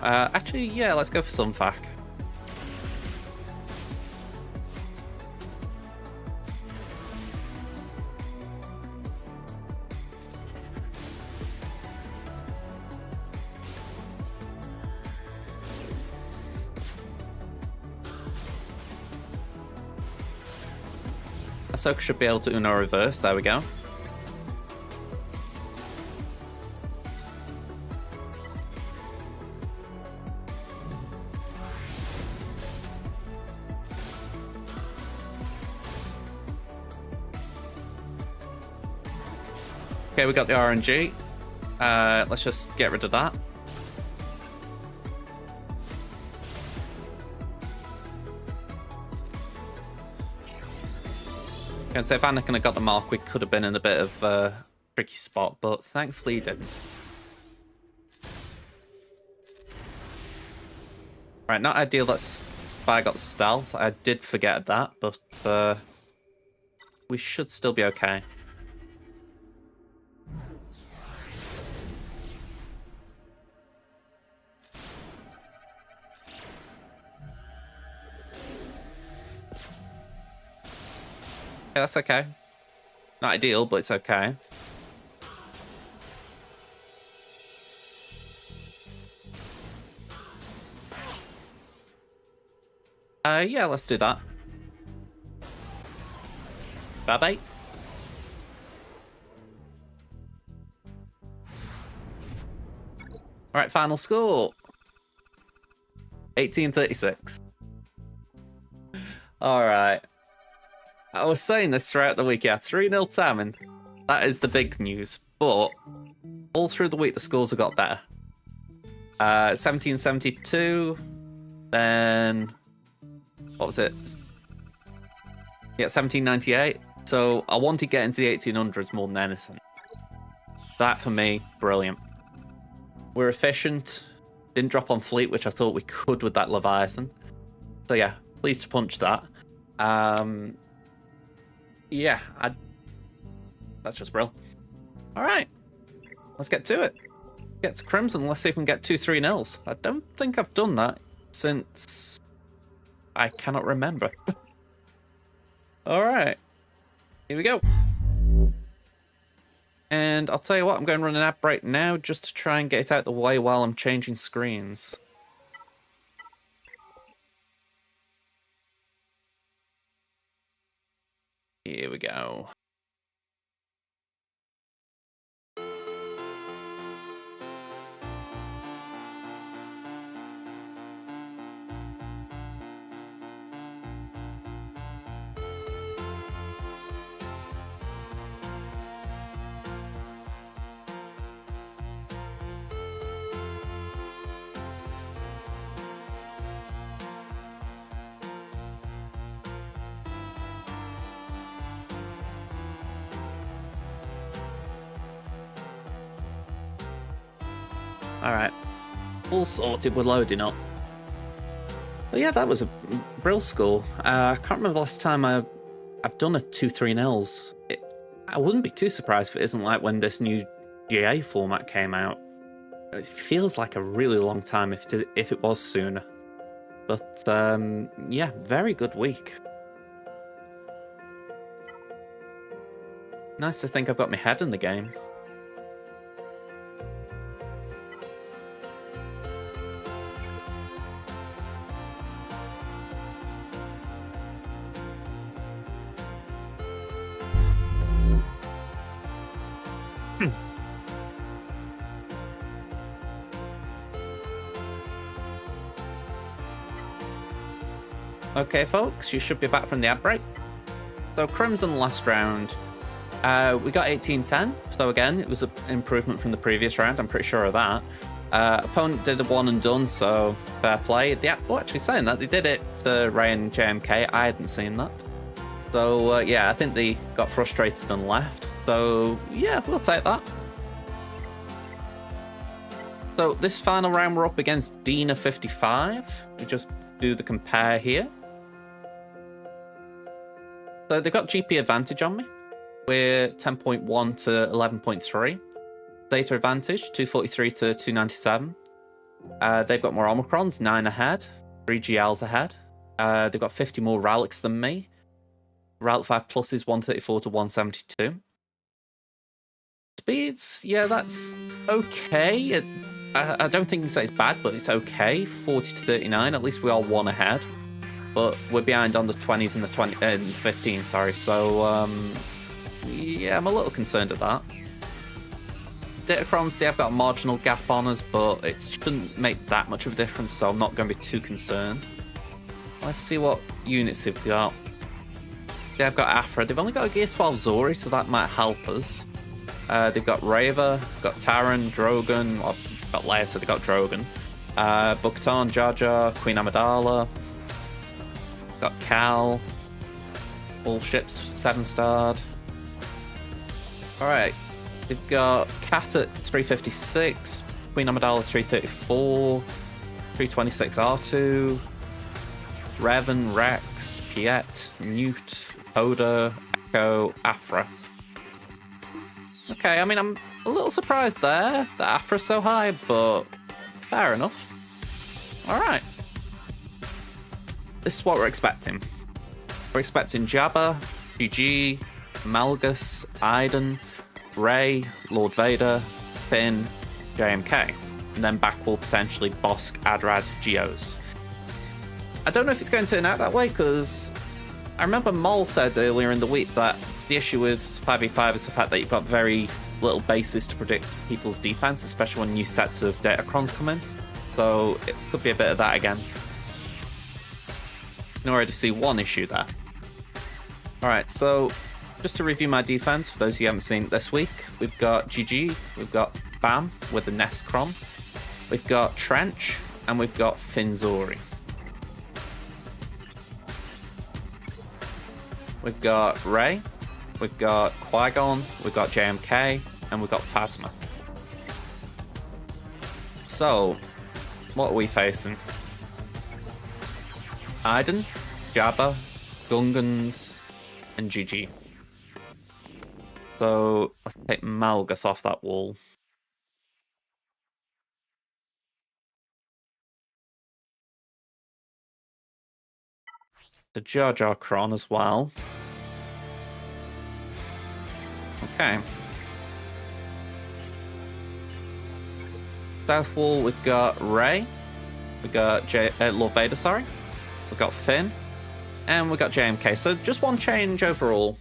Actually, yeah, let's go for Sunfac. Ahsoka should be able to Uno reverse. There we go. Okay, we got the RNG. Let's just get rid of that. Can say if Anakin had got the mark, we could have been in a bit of a tricky spot, but thankfully he didn't. Right, not ideal that Spy got the stealth. I did forget that, but we should still be okay. Yeah, that's okay. Not ideal, but it's okay. Yeah, let's do that. Bye-bye. Alright, final score. 1836. Alright. I was saying this throughout the week, yeah, 3-0 Tammin. That is the big news. But all through the week, the scores have got better. 1772, then what was it? Yeah, 1798. So I want to get into the 1800s more than anything. That for me, brilliant. We're efficient. Didn't drop on fleet, which I thought we could with that Leviathan. So yeah, pleased to punch that. Yeah, that's just brilliant. All right, let's get to it. Get to Crimson. Let's see if we can get 2-3-0s. I don't think I've done that since I cannot remember. All right, here we go. And I'll tell you what, I'm going to run an ad break now just to try and get it out the way while I'm changing screens. Here we go. Alright. All sorted, we're loading up. But yeah, that was a brill score. I can't remember the last time I've done a 2-3-0s. I wouldn't be too surprised if it isn't like when this new GA format came out. It feels like a really long time if it was sooner. But yeah, very good week. Nice to think I've got my head in the game. Okay, folks, you should be back from the ad break. So, Crimson last round. We got 18-10, so again, it was an improvement from the previous round, I'm pretty sure of that. Opponent did a one and done, so fair play. Oh, actually saying that, they did it to Ray and JMK, I hadn't seen that. So, yeah, I think they got frustrated and left. So, yeah, we'll take that. So, this final round, we're up against Dina 55. We just do the compare here. So they've got GP advantage on me. We're 10.1 to 11.3. Data advantage, 243 to 297. They've got more Omicrons, 9 ahead. 3 GLs ahead. They've got 50 more Relics than me. Relic 5 Plus is 134 to 172. Speeds, yeah, that's okay. I don't think you can say it's bad, but it's okay. 40 to 39, at least we are 1 ahead. But we're behind on the 20s and the 15, sorry. So, yeah, I'm a little concerned at that. Datacrons, they have got a marginal gap on us, but it shouldn't make that much of a difference, so I'm not going to be too concerned. Let's see what units they've got. They've got Afra. They've only got a Gear 12 Zori, so that might help us. They've got Raver, got Taran, Drogon, well, got Leia, so they got Drogon. Bo-Katan, Jar Jar, Queen Amidala. Got Cal. All ships 7-starred. Alright. They've got Cat at 356, Queen Amidala 334, 326 R2, Revan, Rex, Piet, Newt, Oda, Echo, Afra. Okay, I mean, I'm a little surprised there that Afra's so high, but fair enough. Alright. This is what we're expecting. We're expecting Jabba, GG, Malgus, Iden, Rey, Lord Vader, Finn, JMK. And then back will potentially Bosk, Adrad, Geos. I don't know if it's going to turn out that way, because I remember Mol said earlier in the week that the issue with 5v5 is the fact that you've got very little basis to predict people's defense, especially when new sets of Datacrons come in. So it could be a bit of that again. You can already see one issue there. Alright, so just to review my defense, for those of you who haven't seen it this week, we've got GG, we've got Bam with the Nestcron, we've got Trench, and we've got Finzori. We've got Rey, we've got Qui-Gon, we've got JMK, and we've got Phasma. So, what are we facing? Iden, Jabba, Gungans, and GG. So, let's take Malgus off that wall. The Jar Jar Kron as well. Okay. South wall, we've got Rey. We've got Lord Vader, sorry. We've got Finn. And we've got JMK. So just one change overall.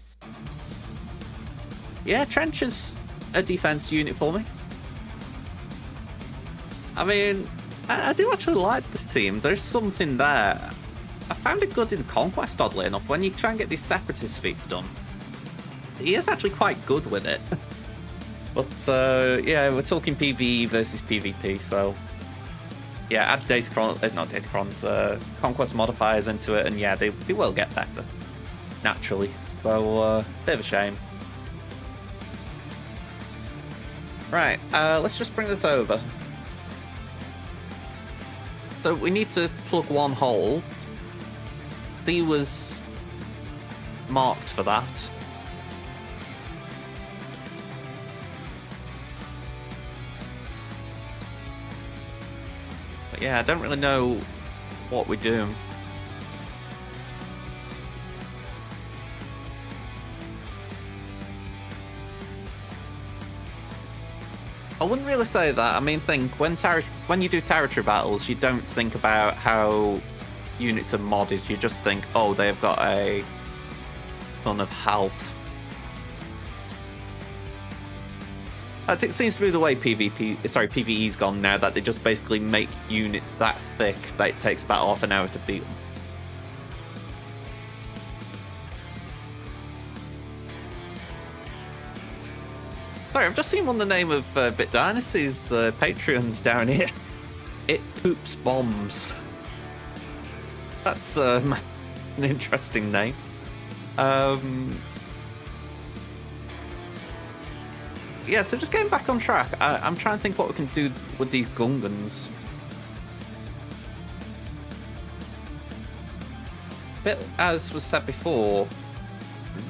Yeah, Trench is a defense unit for me. I mean, I do actually like this team. There's something there. I found it good in Conquest, oddly enough, when you try and get these Separatist feats done. He is actually quite good with it. But, yeah, we're talking PvE versus PvP, so... Yeah, add Datacron, not Datacrons, Conquest modifiers into it, and yeah, they will get better. Naturally. So, bit of a shame. Right, let's just bring this over. So we need to plug one hole. D was marked for that. But yeah, I don't really know what we're doing. I wouldn't really say that. I mean, think when you do territory battles, you don't think about how units are modded. You just think, oh, they've got a ton of health. It seems to be the way PvE's gone now, that they just basically make units that thick that it takes about half an hour to beat them. Sorry, I've just seen one the name of Bit Dynasty's Patreons down here. It Poops Bombs. That's an interesting name. Yeah, so just getting back on track, I'm trying to think what we can do with these Gungans. But as was said before,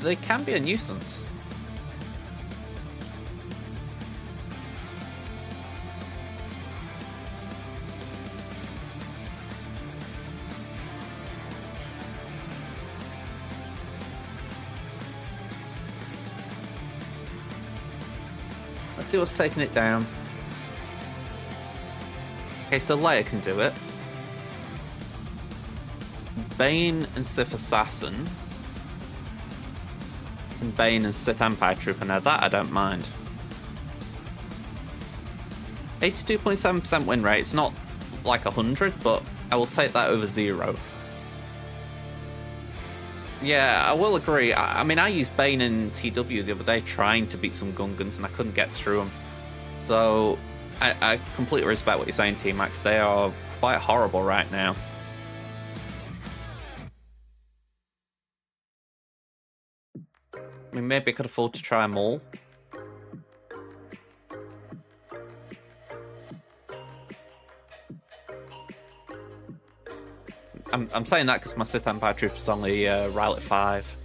they can be a nuisance. Let's see what's taking it down. Okay, so Leia can do it. Bane and Sith Assassin. And Bane and Sith Empire Trooper. Now that I don't mind. 82.7% win rate. It's not like 100, but I will take that over 0. Yeah, I will agree. I mean, I used Bane in TW the other day trying to beat some Gungans, and I couldn't get through them. So I completely respect what you're saying, T-Max. They are quite horrible right now. I mean, maybe I could afford to try them all. I'm saying that because my Sith Empire troop is only Ryle at 5.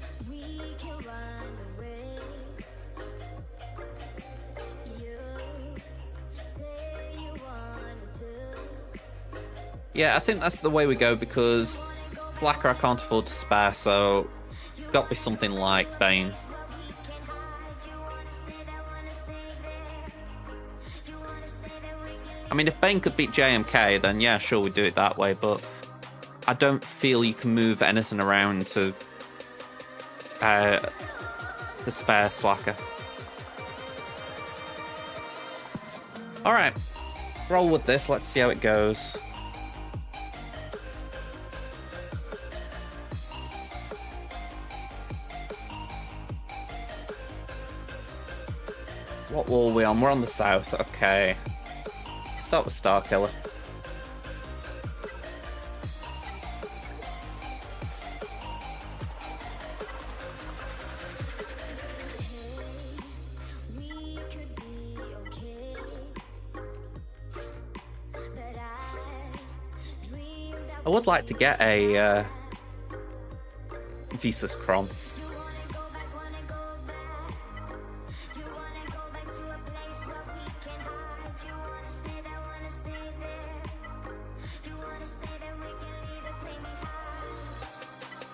Yeah, I think that's the way we go because Slacker I can't afford to spare, so got to be something like Bane. I mean, if Bane could beat JMK, then yeah, sure, we'd do it that way, but I don't feel you can move anything around to spare Slacker. Alright, roll with this, let's see how it goes. What wall are we on? We're on the south, okay. Start with Starkiller. I would like to get a Visas Crom.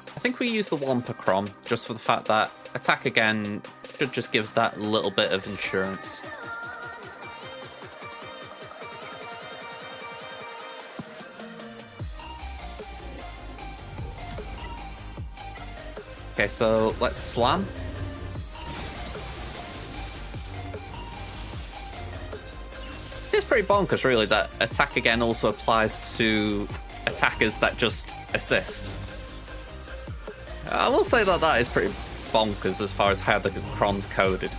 I think we use the Wampa Crom just for the fact that attack again should just gives that little bit of insurance. Okay, so let's slam. It's pretty bonkers, really, that attack again also applies to attackers that just assist. I will say that that is pretty bonkers as far as how the Cron's coded.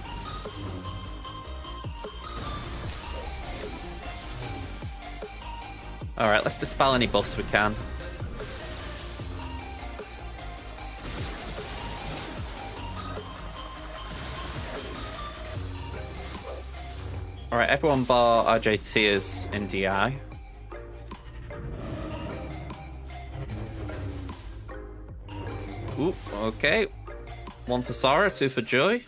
Alright, let's dispel any buffs we can. Alright, everyone bar RJT is in DI. Ooh, okay. 1 for Sara, 2 for Joy.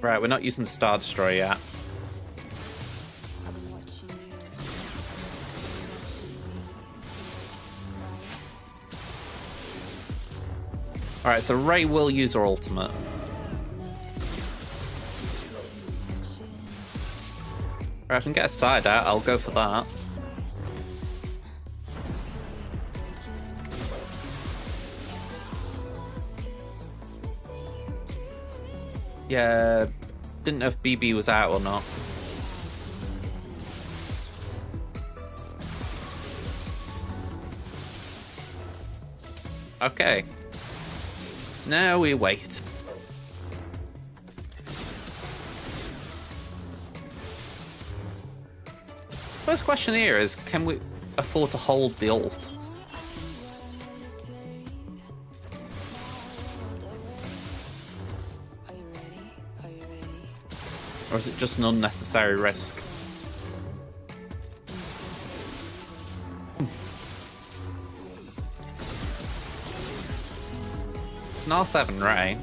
Right, we're not using the Star Destroyer yet. Alright, so Rey will use her ultimate. Alright, I can get a side out, I'll go for that. Yeah, didn't know if BB was out or not. Okay. Now we wait. First question here is, can we afford to hold the ult? Or is it just an unnecessary risk? An R7 Rey.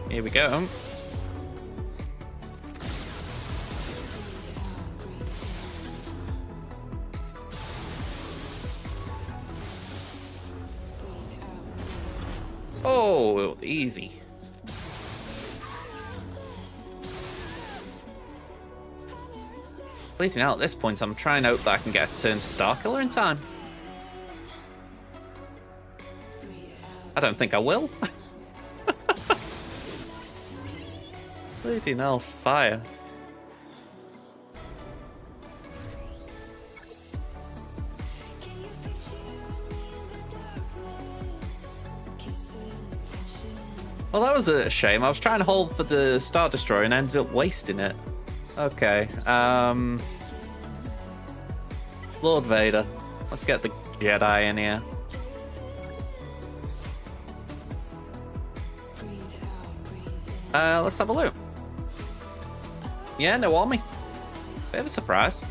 Here we go. Oh, easy. Bleeding out at this point, I'm trying to hope that I can get a turn to Starkiller in time. I don't think I will. Bleeding hell, fire. Well, that was a shame. I was trying to hold for the Star Destroyer and ended up wasting it. Okay, Lord Vader. Let's get the Jedi in here. Let's have a look. Yeah, no army. Bit of a surprise.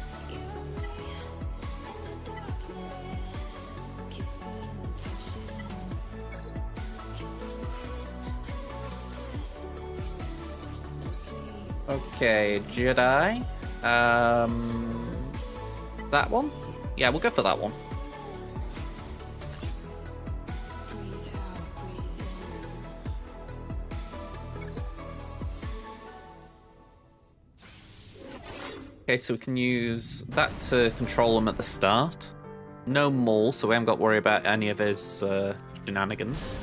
Okay, Jedi. That one? Yeah, we'll go for that one. Okay, so we can use that to control him at the start. No Maul, so we haven't got to worry about any of his shenanigans.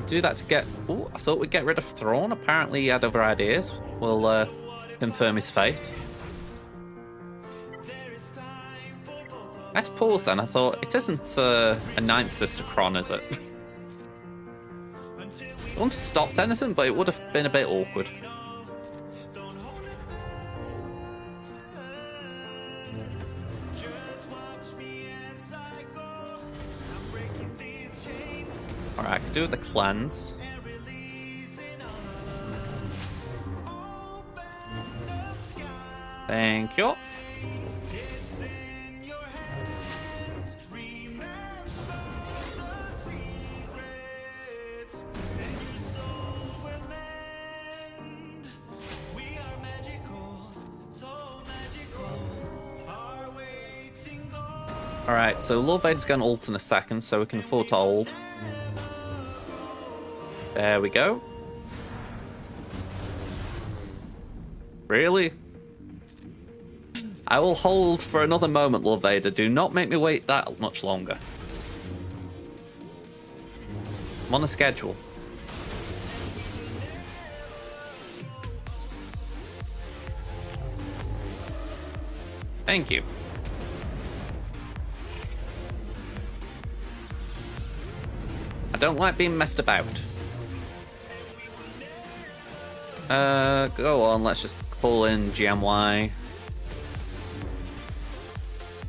Do that to get... Ooh, I thought we'd get rid of Thrawn. Apparently he had other ideas. We'll confirm his fate. I had to pause then. I thought, it isn't a Ninth Sister Kron, is it? I wouldn't have stopped anything, but it would have been a bit awkward. Alright, I could do with the cleanse. Thank you. Alright, so Lord Vader's going to ult in a second, so we can afford to hold. There we go. Really? I will hold for another moment, Lord Vader. Do not make me wait that much longer. I'm on a schedule. Thank you. I don't like being messed about. Go on, let's just pull in GMY.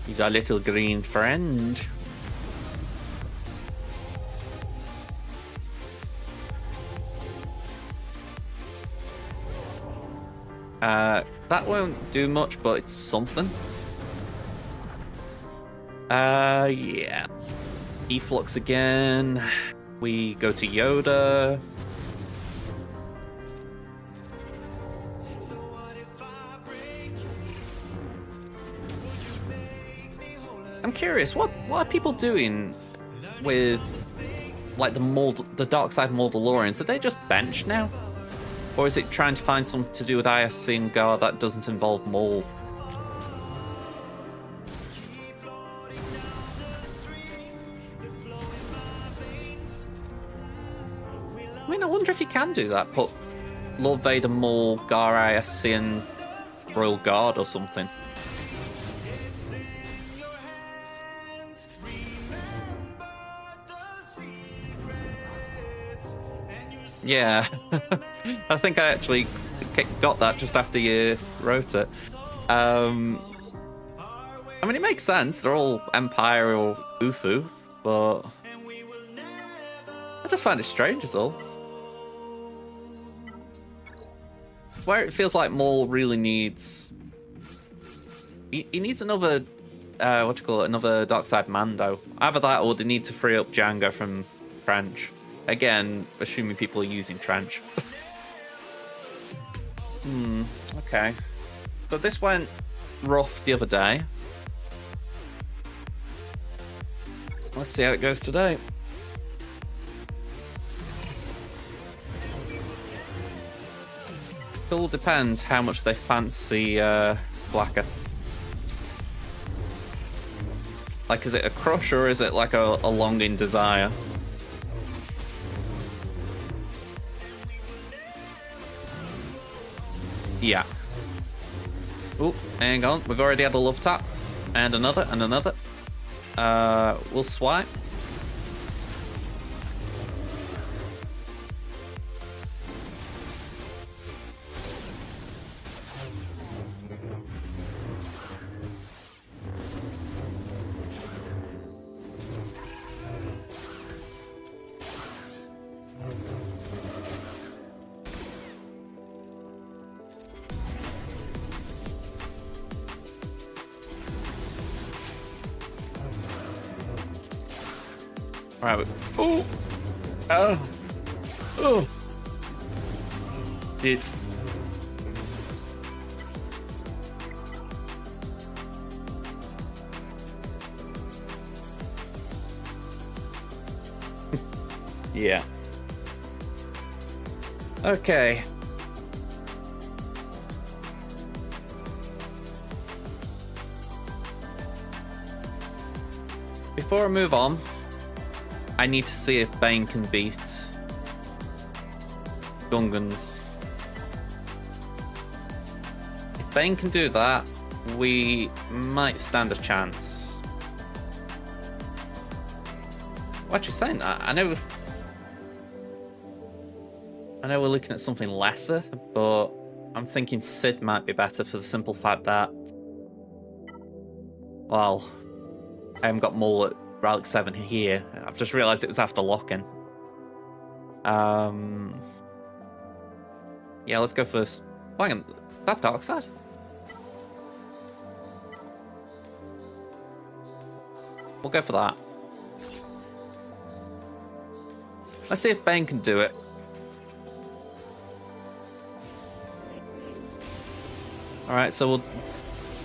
He's our little green friend. That won't do much, but it's something. Yeah. Efflux again. We go to Yoda. I'm curious, what are people doing with like the dark side Mandalorians? Are they just benched now? Or is it trying to find something to do with ISC and Gar that doesn't involve Maul? I mean, I wonder if you can do that. Put Lord Vader, Maul, Gar, ISC, and Royal Guard or something. Yeah, I think I actually got that just after you wrote it. I mean, it makes sense. They're all Empire or Ufu, but I just find it strange is all. Where it feels like Maul really needs... He needs another, another Darkside Mando. Either that or they need to free up Jango from Trench. Again, assuming people are using Trench. Okay. So this went rough the other day. Let's see how it goes today. all depends how much they fancy Blacker. Like, is it a crush or is it like a longing desire? Yeah. Oh, hang on. We've already had a love tap. And another, and another. We'll swipe. Right. Oh. Oh. Oh. Did. Yeah. Okay. Before I move on, I need to see if Bane can beat Gungans. If Bane can do that, we might stand a chance. Well, actually, saying that, I know we're looking at something lesser, but I'm thinking Sid might be better for the simple fact that, well, I haven't got Maul at Relic 7 here. I've just realised it was after lock-in. Yeah, let's go first. Hang on, that dark side? We'll go for that. Let's see if Bane can do it. Alright, so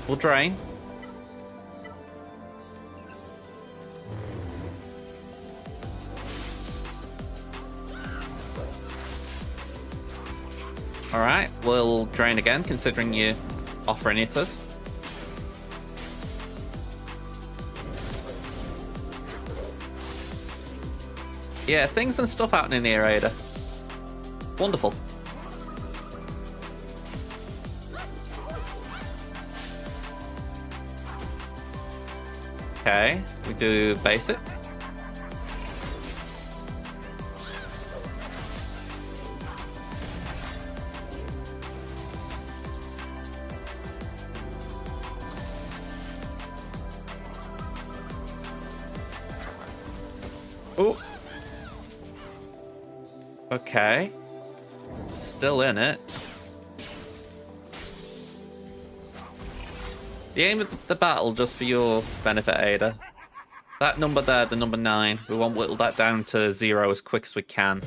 we'll drain. Alright, we'll drain again, considering you offering it us. Yeah, things and stuff happening here, Ada. Wonderful. Okay, we do basic. Oh. Okay. Still in it. The aim of the battle, just for your benefit, Ada. That number there, the number 9, we want to whittle that down to 0 as quick as we can.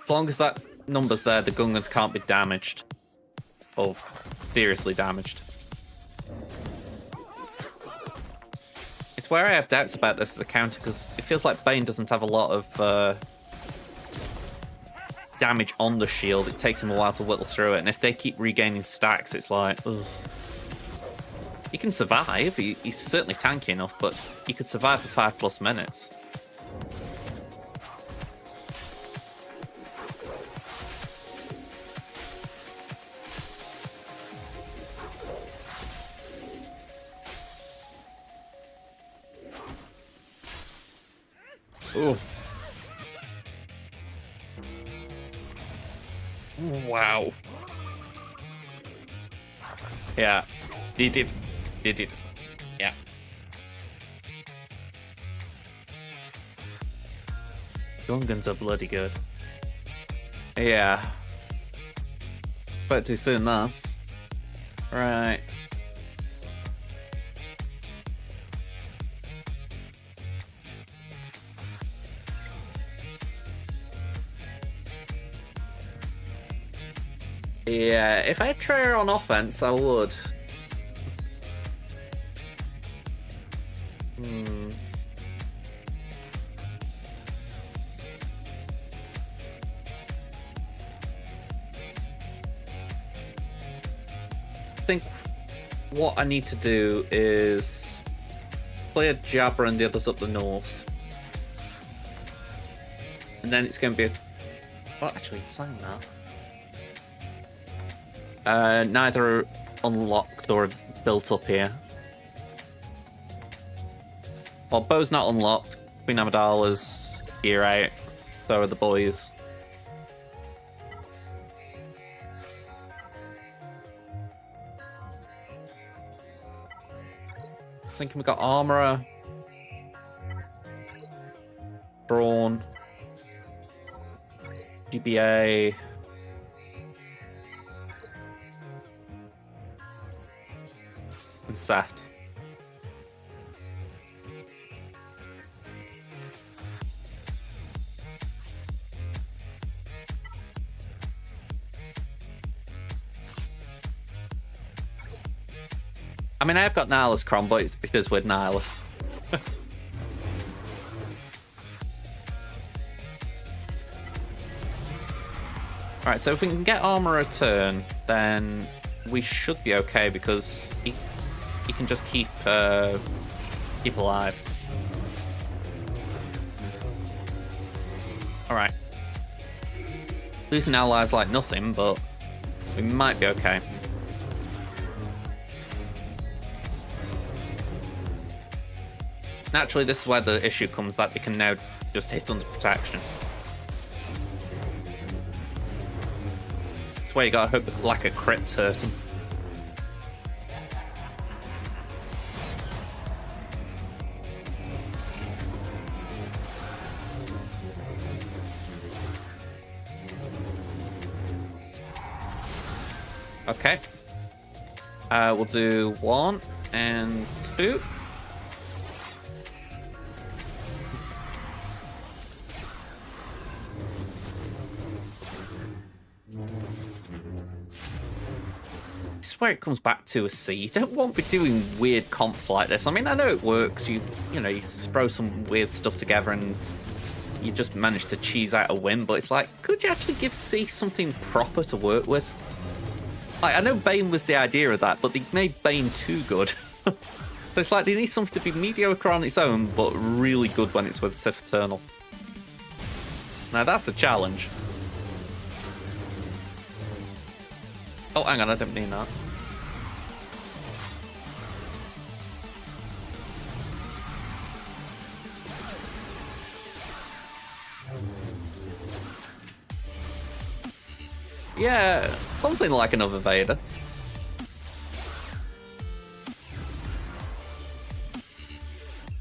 As long as that number's there, the Gungans can't be damaged. Or seriously damaged. It's where I have doubts about this as a counter, because it feels like Bane doesn't have a lot of damage on the shield. It takes him a while to whittle through it, and if they keep regaining stacks, it's like, ugh. He can survive. He's certainly tanky enough, but he could survive for 5+ minutes. Ooh. Wow. Yeah. Did it. Did it. Yeah. Gungans are bloody good. Yeah. But too soon, though. Right. Yeah, if I had Treyarch on offense, I would. think what I need to do is clear Jabra and the others up the north. And then it's going to be a... Well, actually, it's saying that. Neither are unlocked or built up here. Well, Bo's not unlocked. Queen Amidala's gear out. So are the boys. Thinking we got Armorer, Brawn, GBA, and Sat. I mean, I've got Nihilus Cron, but it's because we're Nihilus. Alright, so if we can get Armor a turn, then we should be okay because he can just keep alive. Alright. Losing allies like nothing, but we might be okay. Naturally, this is where the issue comes that they can now just hit under protection. That's where you gotta hope the lack of crits hurt them. Okay. We'll do 1 and 2. Where it comes back to a C. You don't want to be doing weird comps like this. I mean, I know it works. You know, you throw some weird stuff together and you just manage to cheese out a win, but it's like, could you actually give C something proper to work with? Like, I know Bane was the idea of that, but they made Bane too good. So it's like they need something to be mediocre on its own, but really good when it's with Sith Eternal. Now that's a challenge. Oh, hang on, I didn't mean that. Yeah, something like another Vader.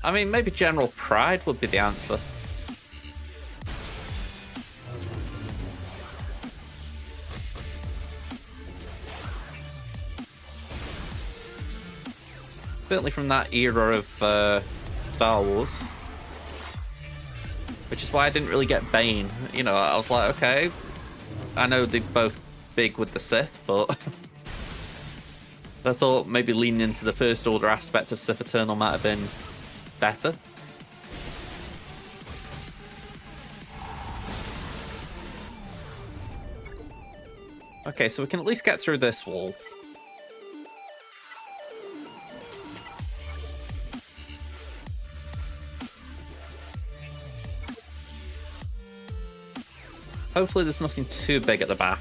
I mean, maybe General Pride would be the answer. Certainly from that era of Star Wars. Which is why I didn't really get Bane. You know, I was like, okay, I know they're both big with the Sith, but I thought maybe leaning into the First Order aspect of Sith Eternal might have been better. Okay, so we can at least get through this wall. Hopefully there's nothing too big at the back.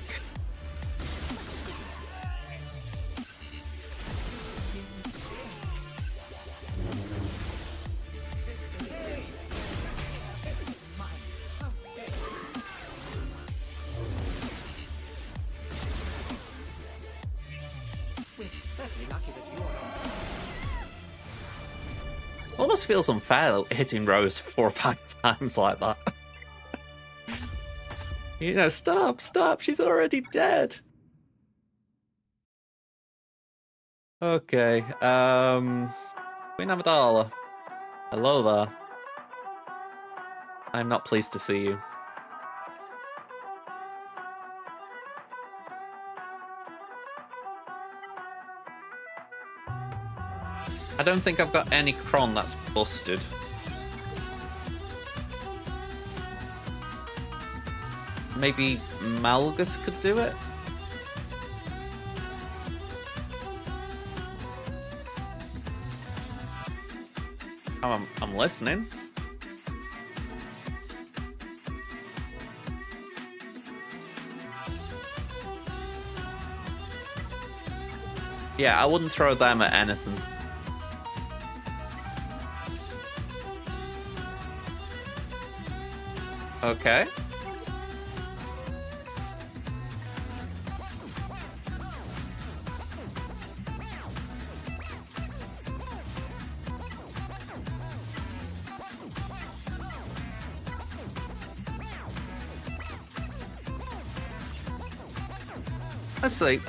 Almost feels unfair hitting Rose 4 or 5 times like that. You know, stop, she's already dead. Okay, Queen Amidala. Hello there. I'm not pleased to see you. I don't think I've got any Cron that's busted. Maybe Malgus could do it? I'm listening. Yeah, I wouldn't throw them at anything. Okay. Let's see.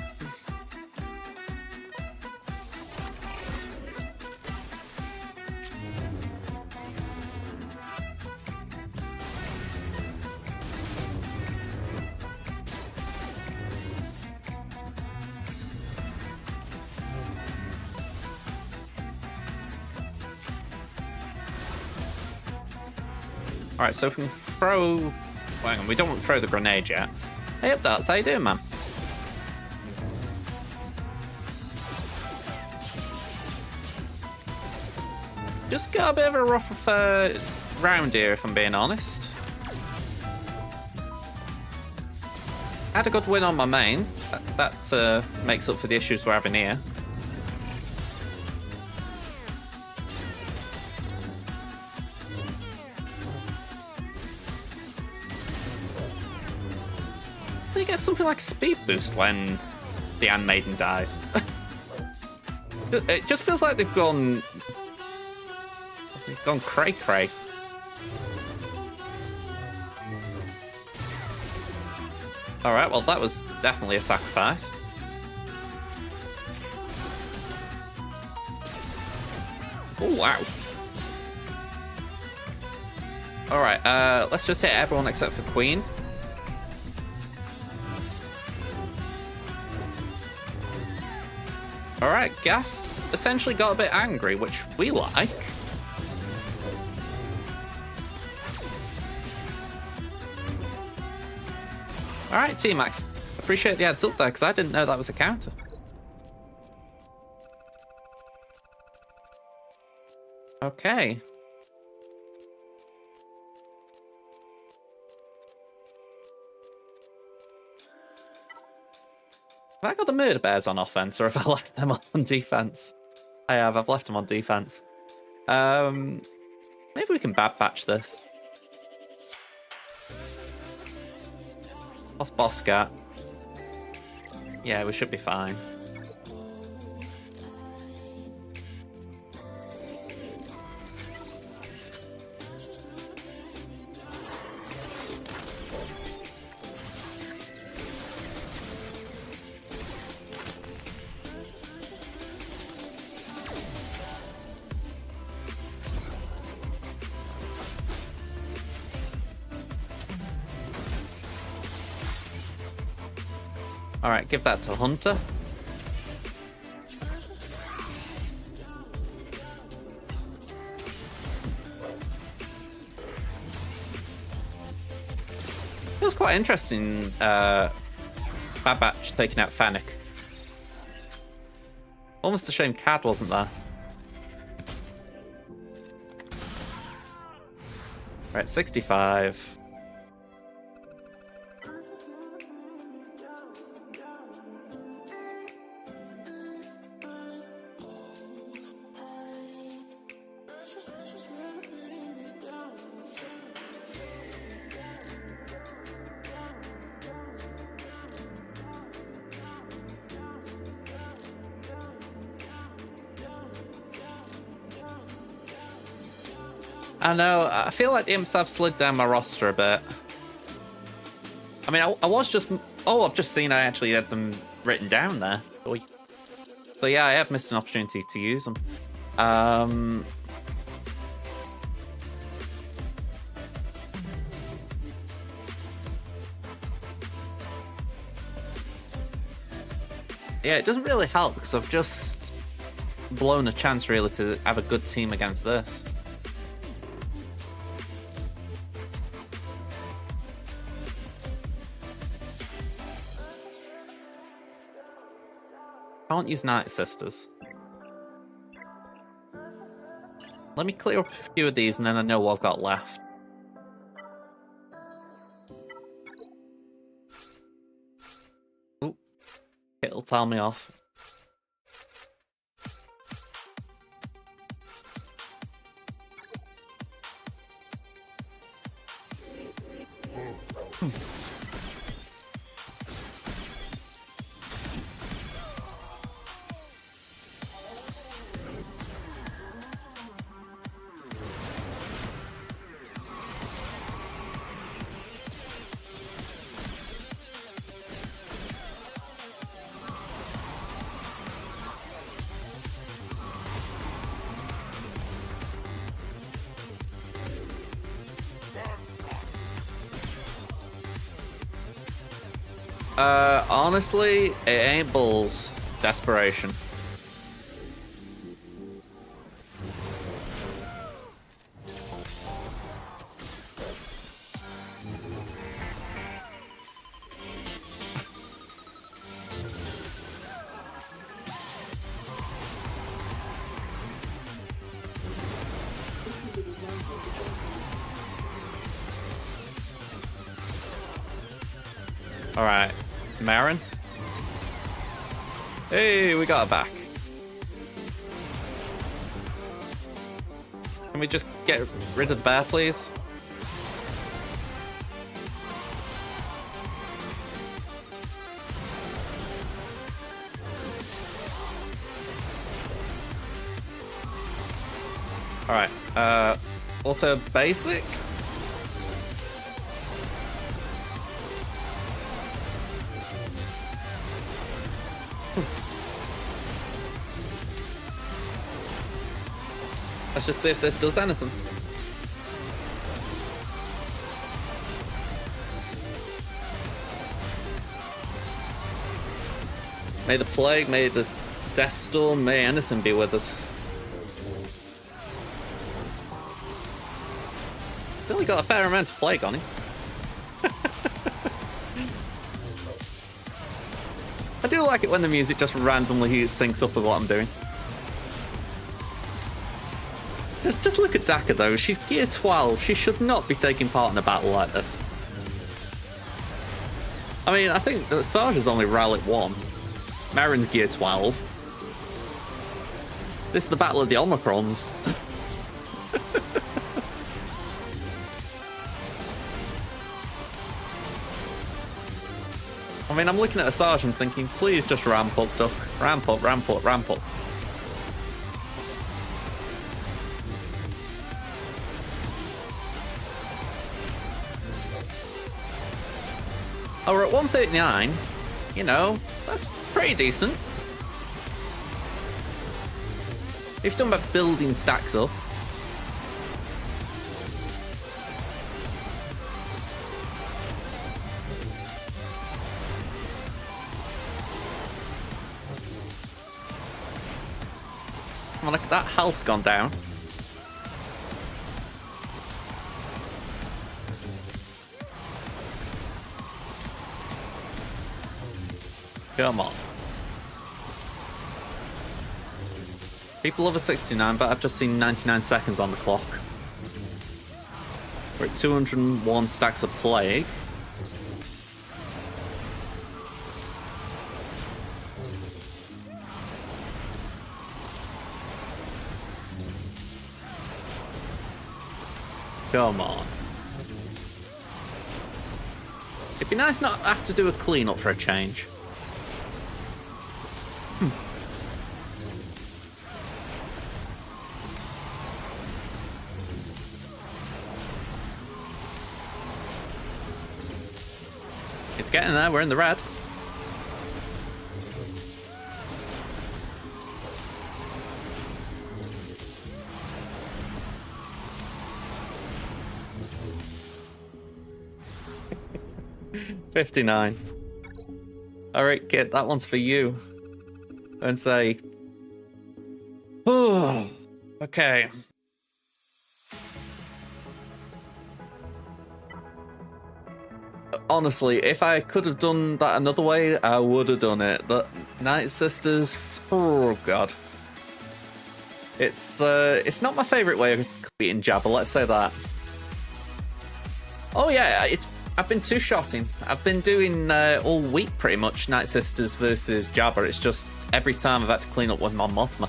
Alright, so we can throw... Hang on, we don't throw the grenade yet. Hey, up, Darts, how you doing, man? Just got a bit of a rough round here, if I'm being honest. Had a good win on my main. That makes up for the issues we're having here. You get something like a speed boost when the Handmaiden dies. It just feels like they've gone cray-cray. Alright, well that was definitely a sacrifice. Oh, wow. Alright, let's just hit everyone except for Queen. Alright, Gas essentially got a bit angry, which we like. Alright, T-Max. Appreciate the heads up there, because I didn't know that was a counter. Okay. Have I got the Murder Bears on offense, or have I left them on defense? I have. I've left them on defense. Maybe we can Bad Batch this. What's Boscat? Yeah, we should be fine. Alright, give that to Hunter. It was quite interesting, Bad Batch taking out Fennec. Almost a shame Cad wasn't there. Right, 65. I know, I feel like the imps have slid down my roster a bit. I mean, I was just... Oh, I've just seen I actually had them written down there. So yeah, I have missed an opportunity to use them. Yeah, it doesn't really help because I've just blown a chance really to have a good team against this. Can't use Night Sisters. Let me clear up a few of these and then I know what I've got left. Ooh. It'll tell me off. Honestly, it ain't bulls. Desperation. All right, Marin. Hey, we got her back. Can we just get rid of the bear, please? All right, auto basic. Let's just see if this does anything. May the plague, may the death storm, may anything be with us. He's only got a fair amount of plague on him. I do like it when the music just randomly syncs up with what I'm doing. Just look at Daka though, she's gear 12, she should not be taking part in a battle like this. I mean, I think that Sarja's only Rowlet 1. Marin's gear 12. This is the battle of the Omicrons. I mean, I'm looking at a Sarge and thinking, please just ramp up, Duck. Ramp up, ramp up, ramp up. Oh, we're at 139. You know, that's pretty decent. If you're talking about building stacks up. Come on, look, that health's gone down. Come on. People love a 69, but I've just seen 99 seconds on the clock. We're at 201 stacks of plague. Come on. It'd be nice not to have to do a cleanup for a change. It's getting there, we're in the red. $59. Alright, kid, that one's for you. And say, oh, okay. Honestly, if I could have done that another way, I would have done it. But Night Sisters, oh god. It's not my favourite way of beating Jabba, let's say that. Oh yeah, I've been two-shotting. I've been doing all week pretty much Night Sisters versus Jabba. It's just every time I've had to clean up with my Mothma.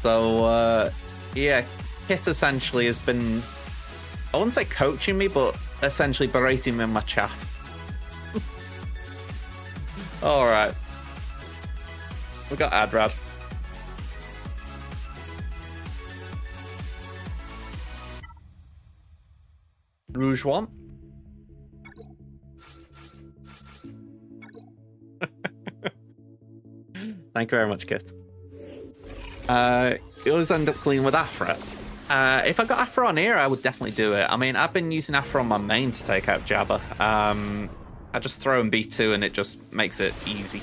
So yeah, Kit essentially has been, I wouldn't say coaching me, but essentially berating me in my chat. Alright. We got Adrad. Rouge one. Thank you very much, Kit. You always end up clean with Aphra. If I got Aphra on here, I would definitely do it. I mean, I've been using Aphra on my main to take out Jabba. I just throw in B2 and it just makes it easy.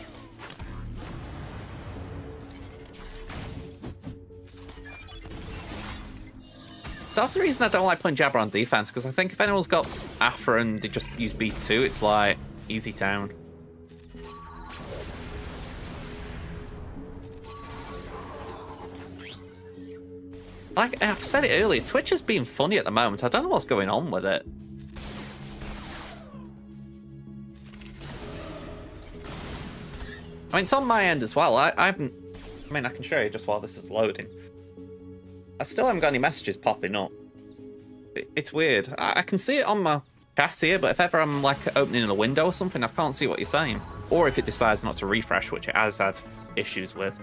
That's the reason I don't like playing Jabba on defense, because I think if anyone's got Aphra and they just use B2, it's like easy town. Like I've said it earlier, Twitch is being funny at the moment. I don't know what's going on with it. I mean, it's on my end as well. I mean, I can show you just while this is loading. I still haven't got any messages popping up. It's weird. I can see it on my chat here, but if ever I'm like opening a window or something, I can't see what you're saying. Or if it decides not to refresh, which it has had issues with.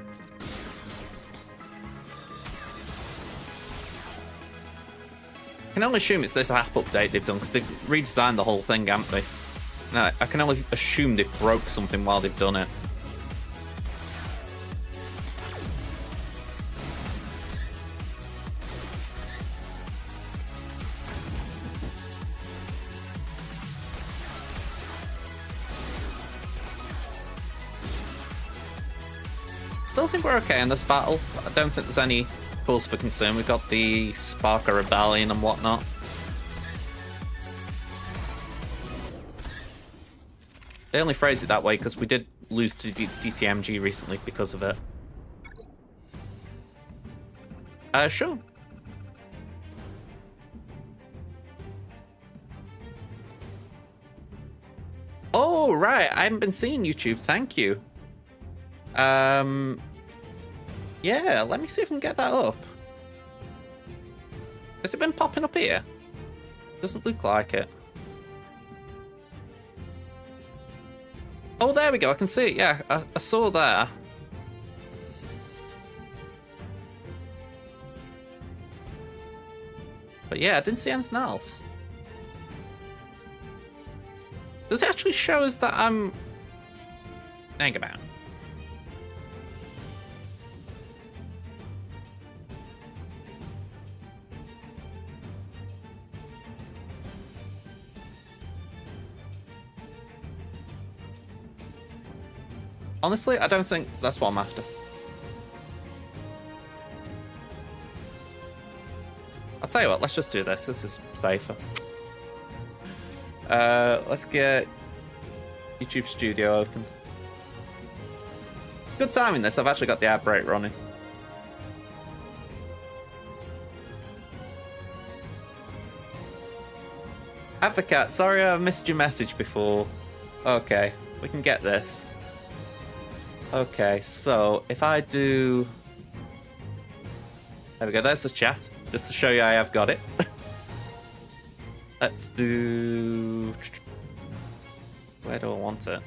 I can only assume it's this app update they've done, because they've redesigned the whole thing, haven't they? No, I can only assume they've broke something while they've done it. Still think we're okay in this battle. I don't think there's any cause for concern. We've got the Spark of Rebellion and whatnot. They only phrase it that way because we did lose to DTMG recently because of it. Sure. Oh, right. I haven't been seeing YouTube. Thank you. Yeah, let me see if I can get that up. Has it been popping up here? Doesn't look like it. Oh, there we go. I can see it. Yeah, I saw there. But yeah, I didn't see anything else. Does it actually show us that I'm... Hang about. Honestly, I don't think that's what I'm after. I'll tell you what, let's just do this. This is safer. Let's get YouTube Studio open. Good timing this, I've actually got the ad break running. Advocat, sorry I missed your message before. Okay, we can get this. Okay, so if I do... There we go, there's the chat. Just to show you I have got it. Let's do... Where do I want it?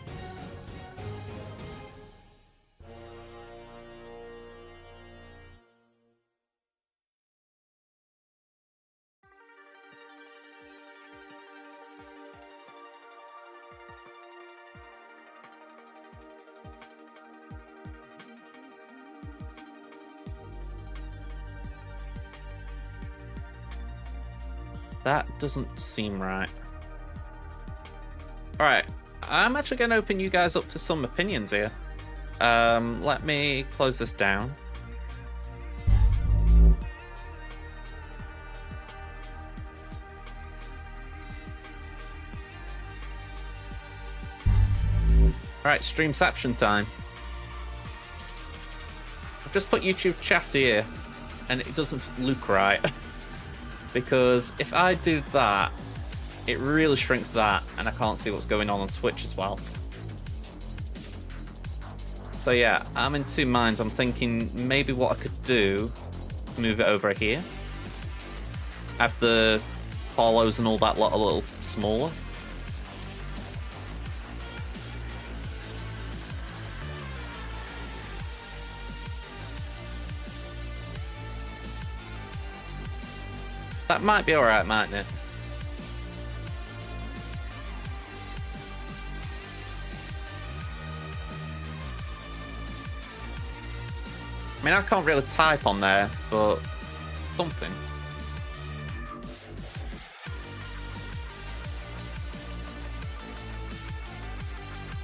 That doesn't seem right. Alright, I'm actually going to open you guys up to some opinions here. Let me close this down. Alright, Streamception time. I've just put YouTube chat here. and it doesn't look right. Because if I do that, it really shrinks that, and I can't see what's going on Twitch as well. So yeah, I'm in two minds. I'm thinking maybe what I could do, move it over here. Have the hollows and all that lot a little smaller. That might be alright, mightn't it? I mean, I can't really type on there, but something.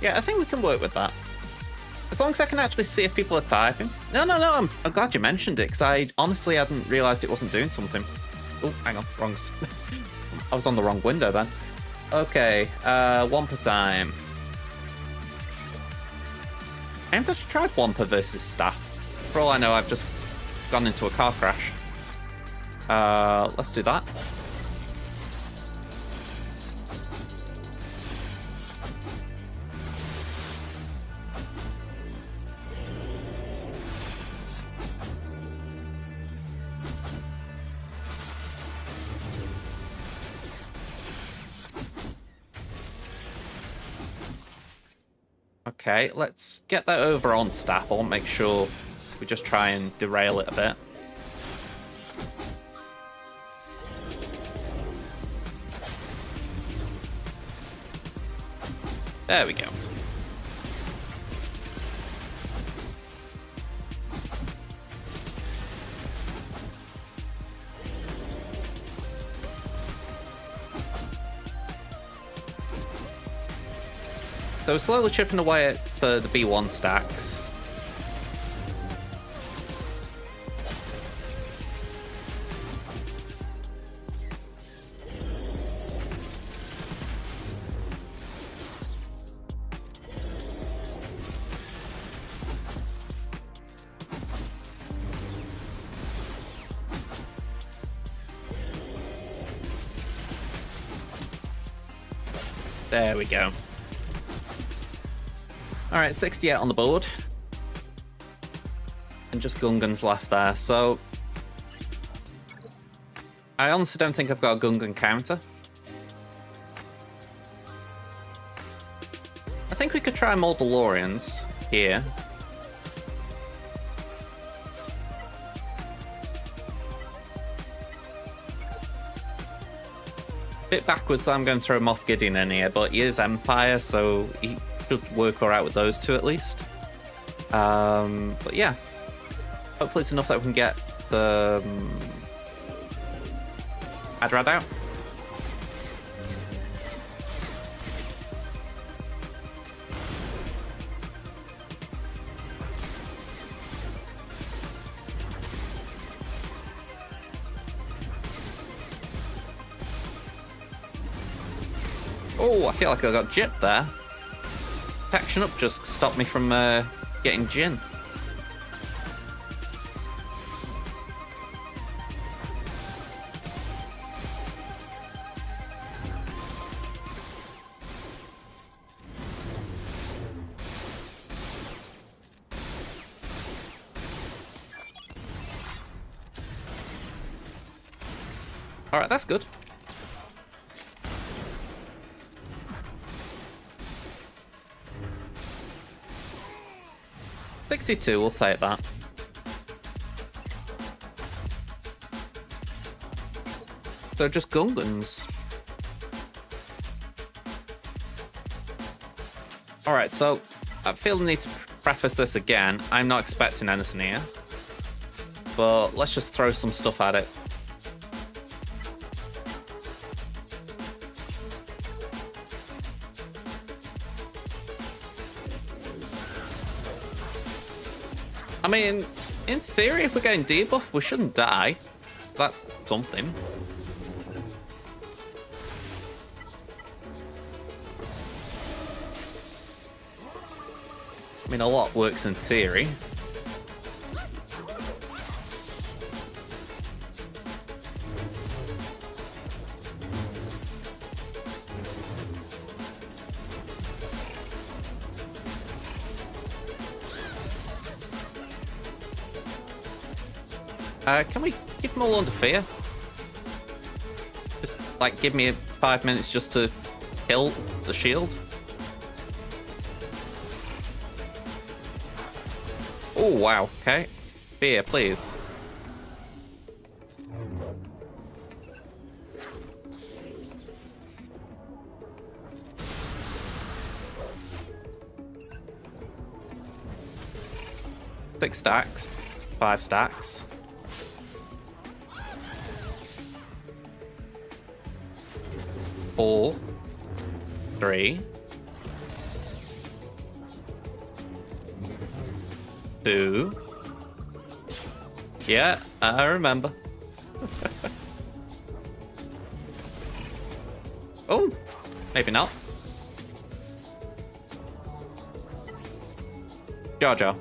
Yeah, I think we can work with that. As long as I can actually see if people are typing. No, I'm glad you mentioned it, because I honestly hadn't realised it wasn't doing something. Oh, hang on, wrong. I was on the wrong window then. Okay, Wampa time. I haven't actually tried Wampa versus Staff. For all I know, I've just gone into a car crash. Let's do that. Okay, let's get that over on Staff. I want to make sure we just try and derail it a bit. There we go. So we're slowly chipping away at the B1 stacks. There we go. Alright, 68 on the board. And just Gungans left there, so... I honestly don't think I've got a Gungan counter. I think we could try more DeLoreans here. Bit backwards that I'm going to throw Moff Gideon in here, but he is Empire, so he should work alright with those two at least. But yeah, hopefully it's enough that we can get the Adrad out. Oh, I feel like I got gypped there. Protection up just stopped me from getting Jin. Alright, that's good. $62, we'll take that. They're just Gungans. Alright, so I feel the need to preface this again. I'm not expecting anything here. But let's just throw some stuff at it. I mean, in theory, if we're getting debuff, we shouldn't die. That's something. I mean, a lot works in theory. Can we keep them all under fear? Just, like, give me 5 minutes just to kill the shield? Oh, wow. Okay. Fear, please. Six stacks. 5 stacks. Four. 3. 2. Yeah, I remember. Oh, maybe not. Jar Jar.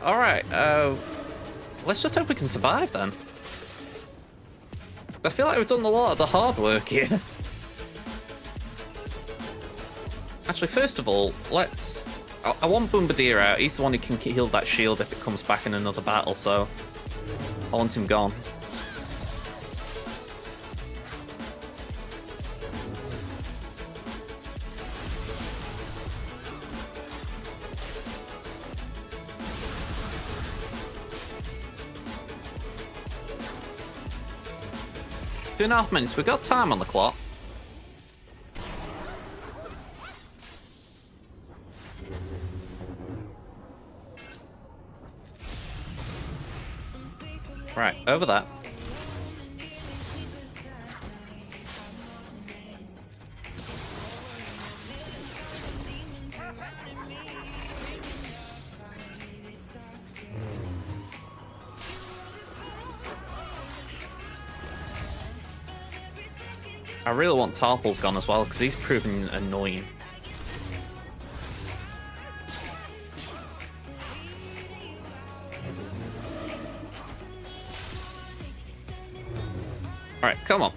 All right, let's just hope we can survive then. I feel like we've done a lot of the hard work here. Actually, first of all, let's... I want Bombardier out. He's the one who can heal that shield if it comes back in another battle, so I want him gone. Two and a half minutes. We've got time on the clock. Right, over that. I really want Tarples gone as well, because he's proven annoying. Alright, come on.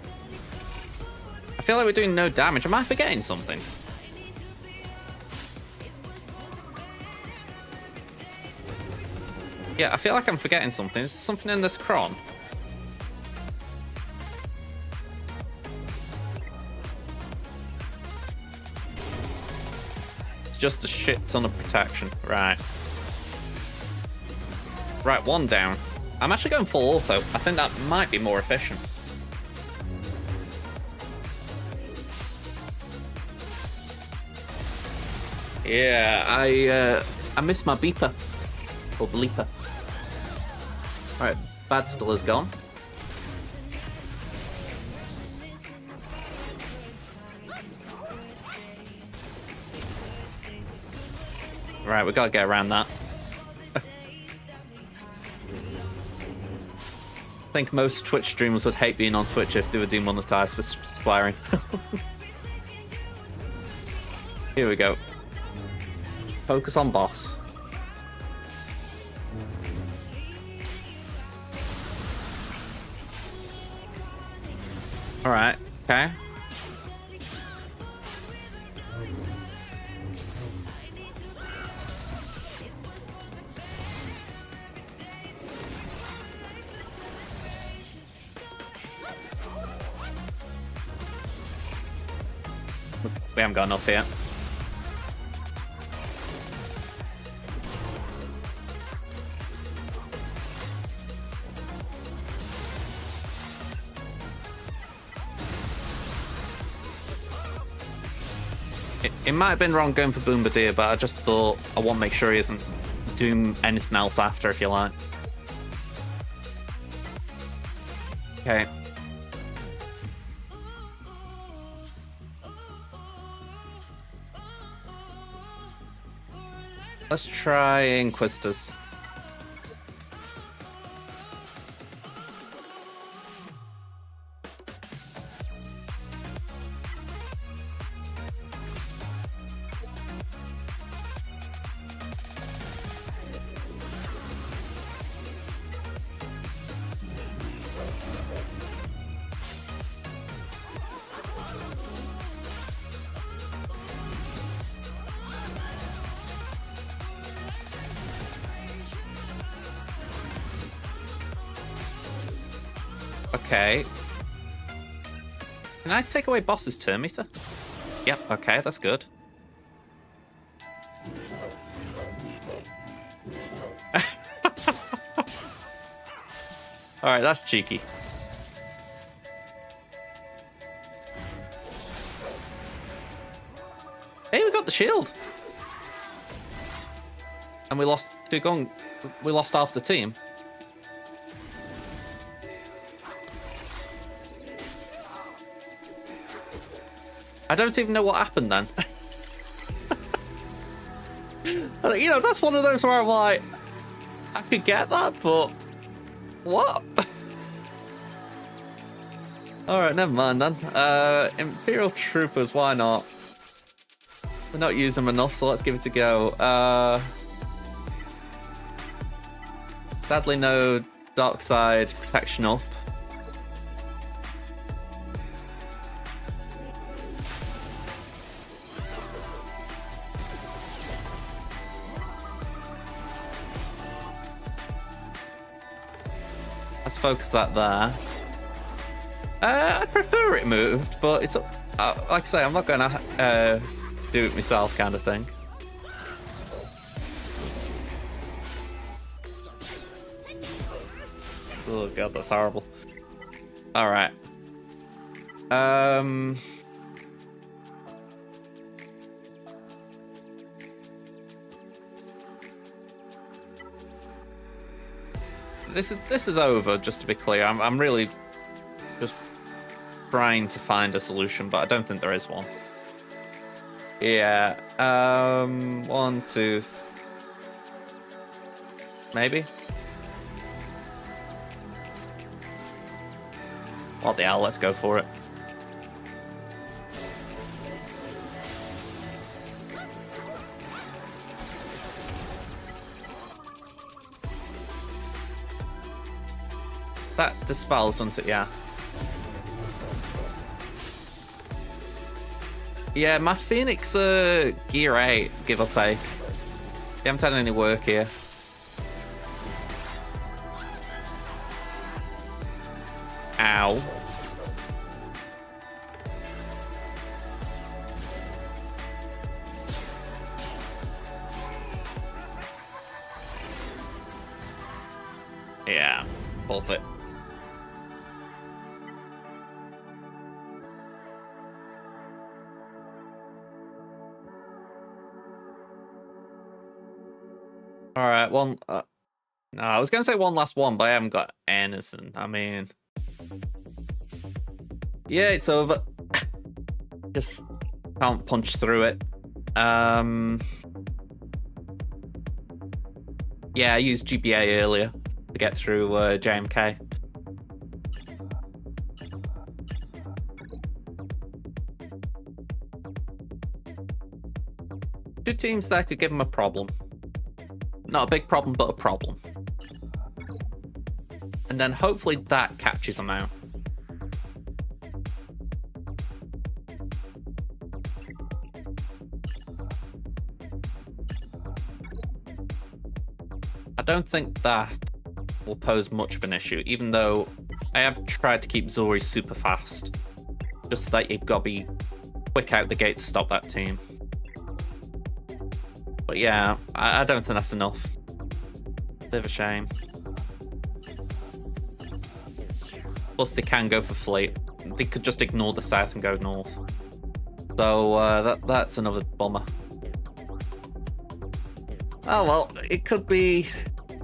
I feel like we're doing no damage. Am I forgetting something? Yeah, I feel like I'm forgetting something. Is there something in this cron? It's just a shit ton of protection. Right. Right, one down. I'm actually going full auto. I think that might be more efficient. Yeah, I missed my beeper. Or bleeper. Alright, Bad still is gone. Right, we gotta get around that. I think most Twitch streamers would hate being on Twitch if they were demonetized for swearing. Here we go. Focus on boss. Alright, okay. We haven't got enough yet. It might have been wrong going for Bombardier, but I just thought I want to make sure he isn't doing anything else after, if you like. Okay. Let's try Inquisitors. Okay. Can I take away boss's turn meter? Yep, okay, that's good. Alright, that's cheeky. Hey, we got the shield. And we lost we lost half the team. I don't even know what happened then. You know, that's one of those where I'm like, I could get that, but what? Alright, never mind then. Imperial Troopers, why not? We're not using them enough, so let's give it a go. Sadly, no dark side protection up. Let's focus that there. I prefer it moved, but it's like I say, I'm not gonna do it myself, kind of thing. Oh god, that's horrible. All right. This is over. Just to be clear, I'm really just trying to find a solution, but I don't think there is one. Yeah. 1, 2. Maybe. What the hell? Let's go for it. That dispels, doesn't it? Yeah. Yeah, my Phoenix gear 8, give or take. You haven't had any work here. Ow. Yeah, both it. All right, one. No, I was gonna say one last one, but I haven't got anything. I mean, yeah, it's over. Just can't punch through it. Yeah, I used GBA earlier to get through JMK. Two teams there could give him a problem. Not a big problem, but a problem. And then hopefully that catches him out. I don't think that will pose much of an issue, even though I have tried to keep Zori super fast. Just so that you've got to be quick out the gate to stop that team. But yeah, I don't think that's enough. Bit of a shame. Plus, they can go for fleet. They could just ignore the south and go north. So that's another bummer. Oh well, it could be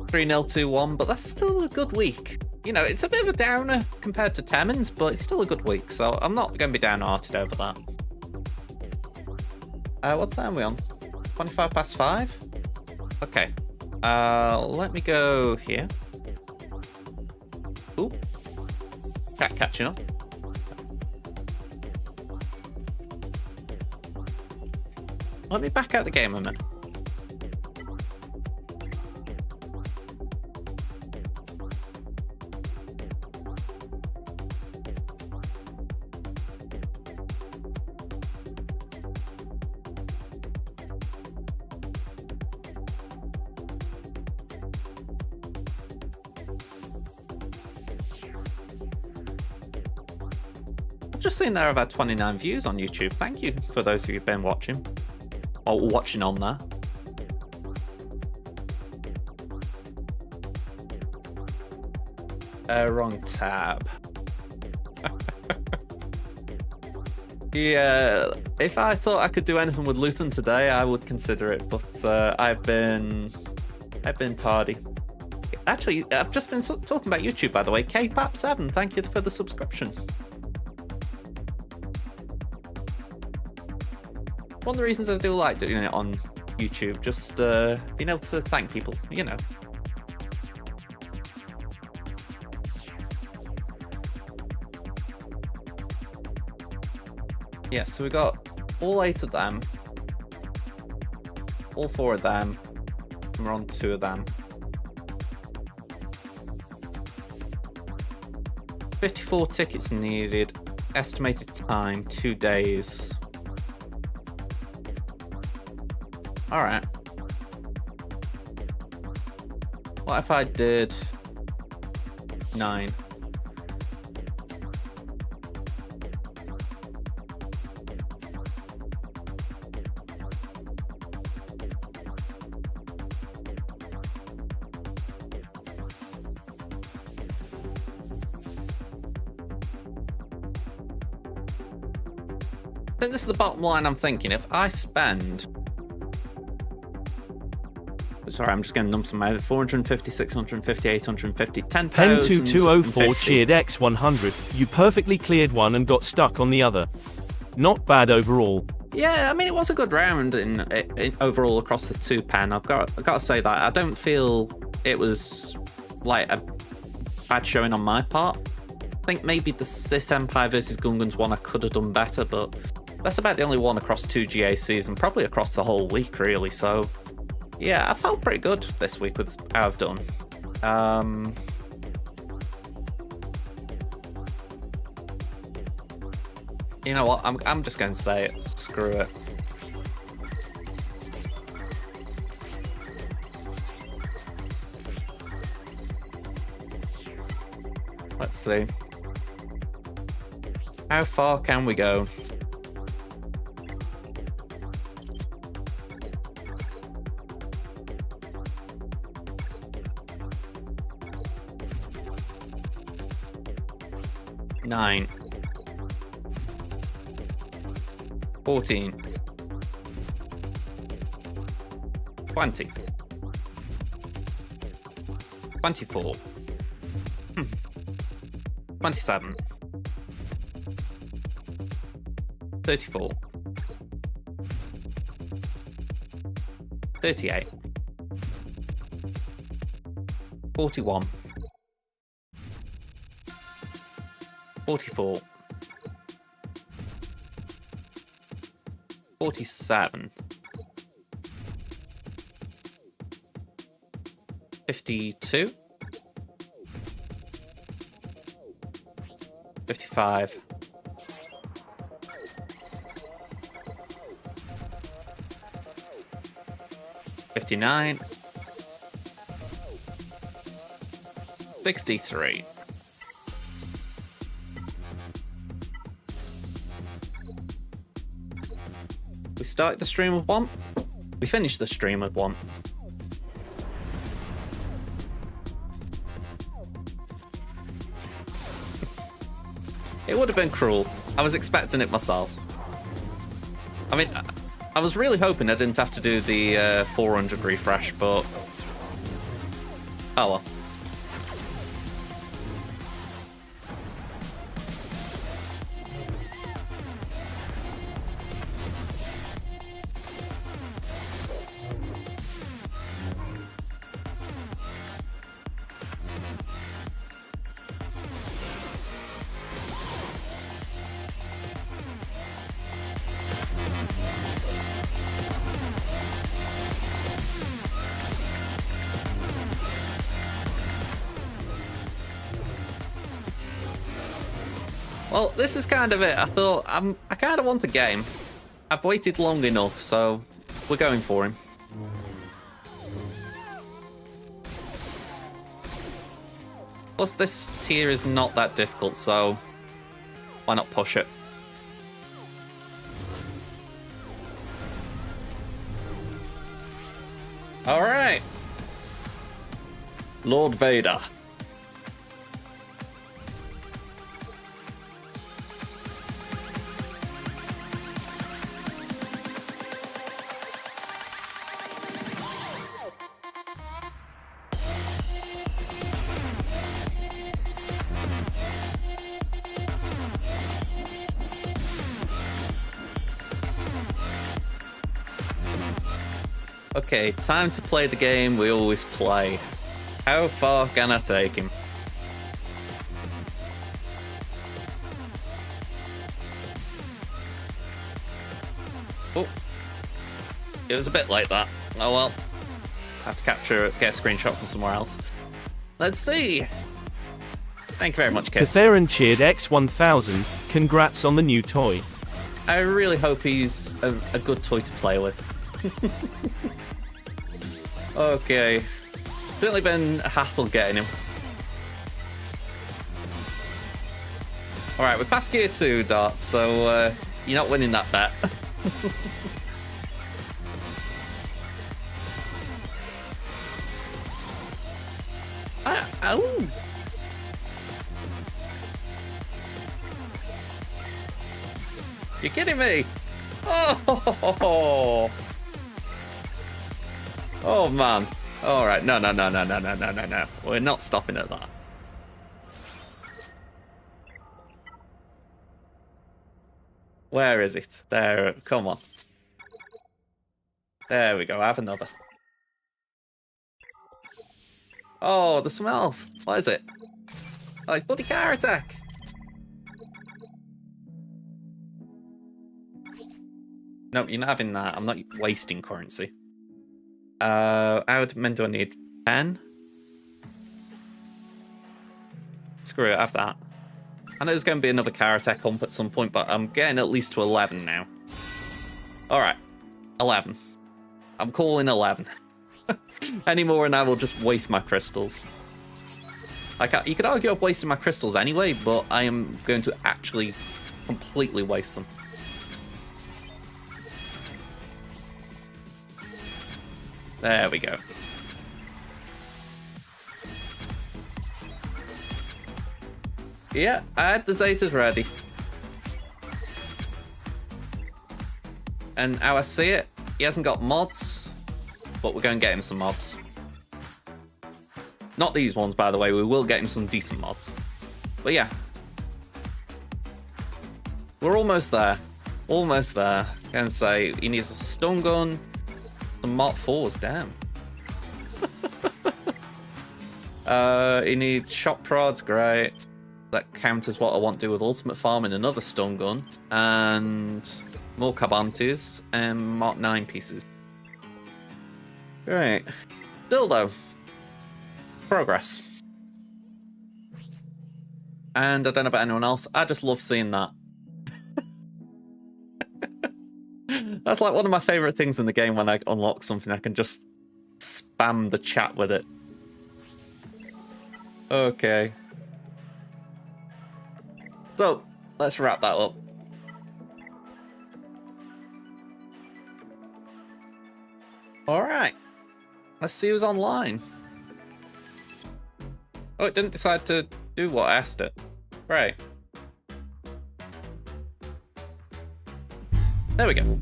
3-0, 2-1, but that's still a good week. You know, it's a bit of a downer compared to Temmin's, but it's still a good week, so I'm not going to be downhearted over that. What time are we on? 25 past 5? Okay. Let me go here. Ooh. Cat catching up. Let me back out the game a minute. just seen there I've had 29 views on YouTube. Thank you for those who've been watching. Or watching on there. Wrong tab. Yeah, if I thought I could do anything with Luthien today, I would consider it, but I've been tardy. Actually, I've just been talking about YouTube, by the way. KPAP7, thank you for the subscription. One of the reasons I do like doing it on YouTube, just being able to thank people, you know. Yeah, so we got all 8 of them, all 4 of them, and we're on 2 of them. 54 tickets needed, estimated time 2 days. Alright. What if I did 9? I think this is the bottom line I'm thinking. If I spend... Sorry, I'm just getting numbers in my head. 450, 650, 850, 10,000. Pen2204 cheered X100. You perfectly cleared one and got stuck on the other. Not bad overall. Yeah, I mean, it was a good round in overall across the 2 pen. I've got to say that. I don't feel it was like a bad showing on my part. I think maybe the Sith Empire versus Gungans one I could have done better, but that's about the only one across 2 GACs and probably across the whole week, really. So, yeah, I felt pretty good this week with how I've done. You know what? I'm just going to say it. Screw it. Let's see. How far can we go? Nine. 14. 20. 24. 27. 34. 38. 41. 44. 47. 52. 55. 59. 63. We started the stream with 1. We finished the stream with 1. It would have been cruel. I was expecting it myself. I mean, I was really hoping I didn't have to do the 400 refresh, but... oh well. Well, this is kind of it. I thought, I kind of want a game. I've waited long enough, so we're going for him. Plus, this tier is not that difficult, so Why not push it? All right. Lord Vader. Okay, time to play the game we always play. How far can I take him? Oh. It was a bit like that. Oh well. Have to get a screenshot from somewhere else. Let's see. Thank you very much, Kit. Katherin cheered X1000. Congrats on the new toy. I really hope he's a good toy to play with. Okay. Certainly been a hassle getting him. Alright, we're past gear 2, Darts, so you're not winning that bet. Oh! You're kidding me? Oh! Oh man. Alright, no. We're not stopping at that. Where is it? There, come on. There we go, have another. Oh, there's something else. What is it? Oh, it's bloody car attack. No, you're not having that. I'm not wasting currency. How many do I need? 10? Screw it, have that. I know there's going to be another car attack hump at some point, but I'm getting at least to 11 now. Alright, 11. I'm calling 11. Any more and I will just waste my crystals. You could argue I've wasted my crystals anyway, but I am going to actually completely waste them. There we go. Yeah, I had the Zetas ready. And how I see it, he hasn't got mods, but we're going to get him some mods. Not these ones, by the way. We will get him some decent mods. But yeah. We're almost there. Almost there. I'm going to say he needs a stun gun. Some Mark 4s, damn. He needs shock prods, great. That counters what I want to do with Ultimate Farm and another stun gun. And more Cabantes and Mark 9 pieces. Great. Dildo. Progress. And I don't know about anyone else, I just love seeing that. That's like one of my favourite things in the game when I unlock something, I can just spam the chat with it. Okay. So, let's wrap that up. Alright. Let's see who's online. Oh, it didn't decide to do what I asked it. Right. There we go.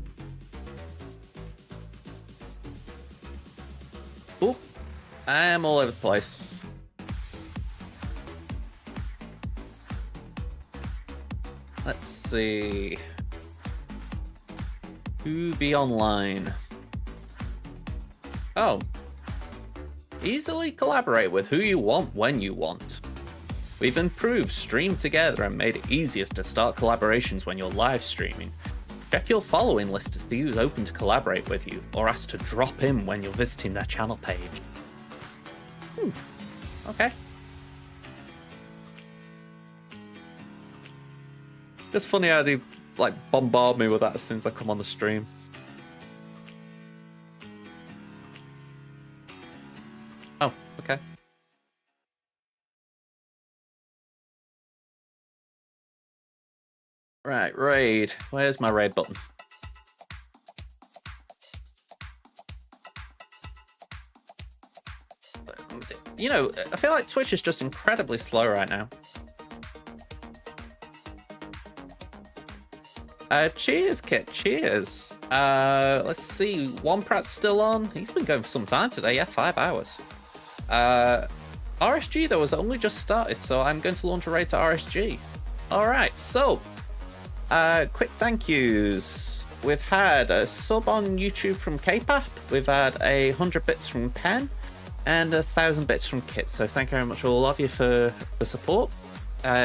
Oop. I'm all over the place. Let's see. Who be online? Oh. Easily collaborate with who you want when you want. We've improved Stream Together and made it easiest to start collaborations when you're live streaming. Check your following list to see who's open to collaborate with you, or ask to drop in when you're visiting their channel page. Okay. Just funny how they like bombard me with that as soon as I come on the stream. Oh, okay. Right, raid. Where's my raid button? You know, I feel like Twitch is just incredibly slow right now. Cheers, Kit. Cheers. Let's see. Womprat's still on. He's been going for some time today. Yeah, 5 hours. RSG, though, has only just started, so I'm going to launch a raid to RSG. All right, so quick thank yous. We've had a sub on YouTube from K-Pap. We've had 100 bits from Pen and 1,000 bits from Kit. So thank you very much all of you for the support.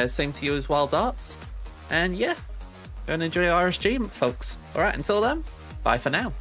Same to you as Wild Darts. And yeah, go and enjoy RSG, folks. All right, until then, bye for now.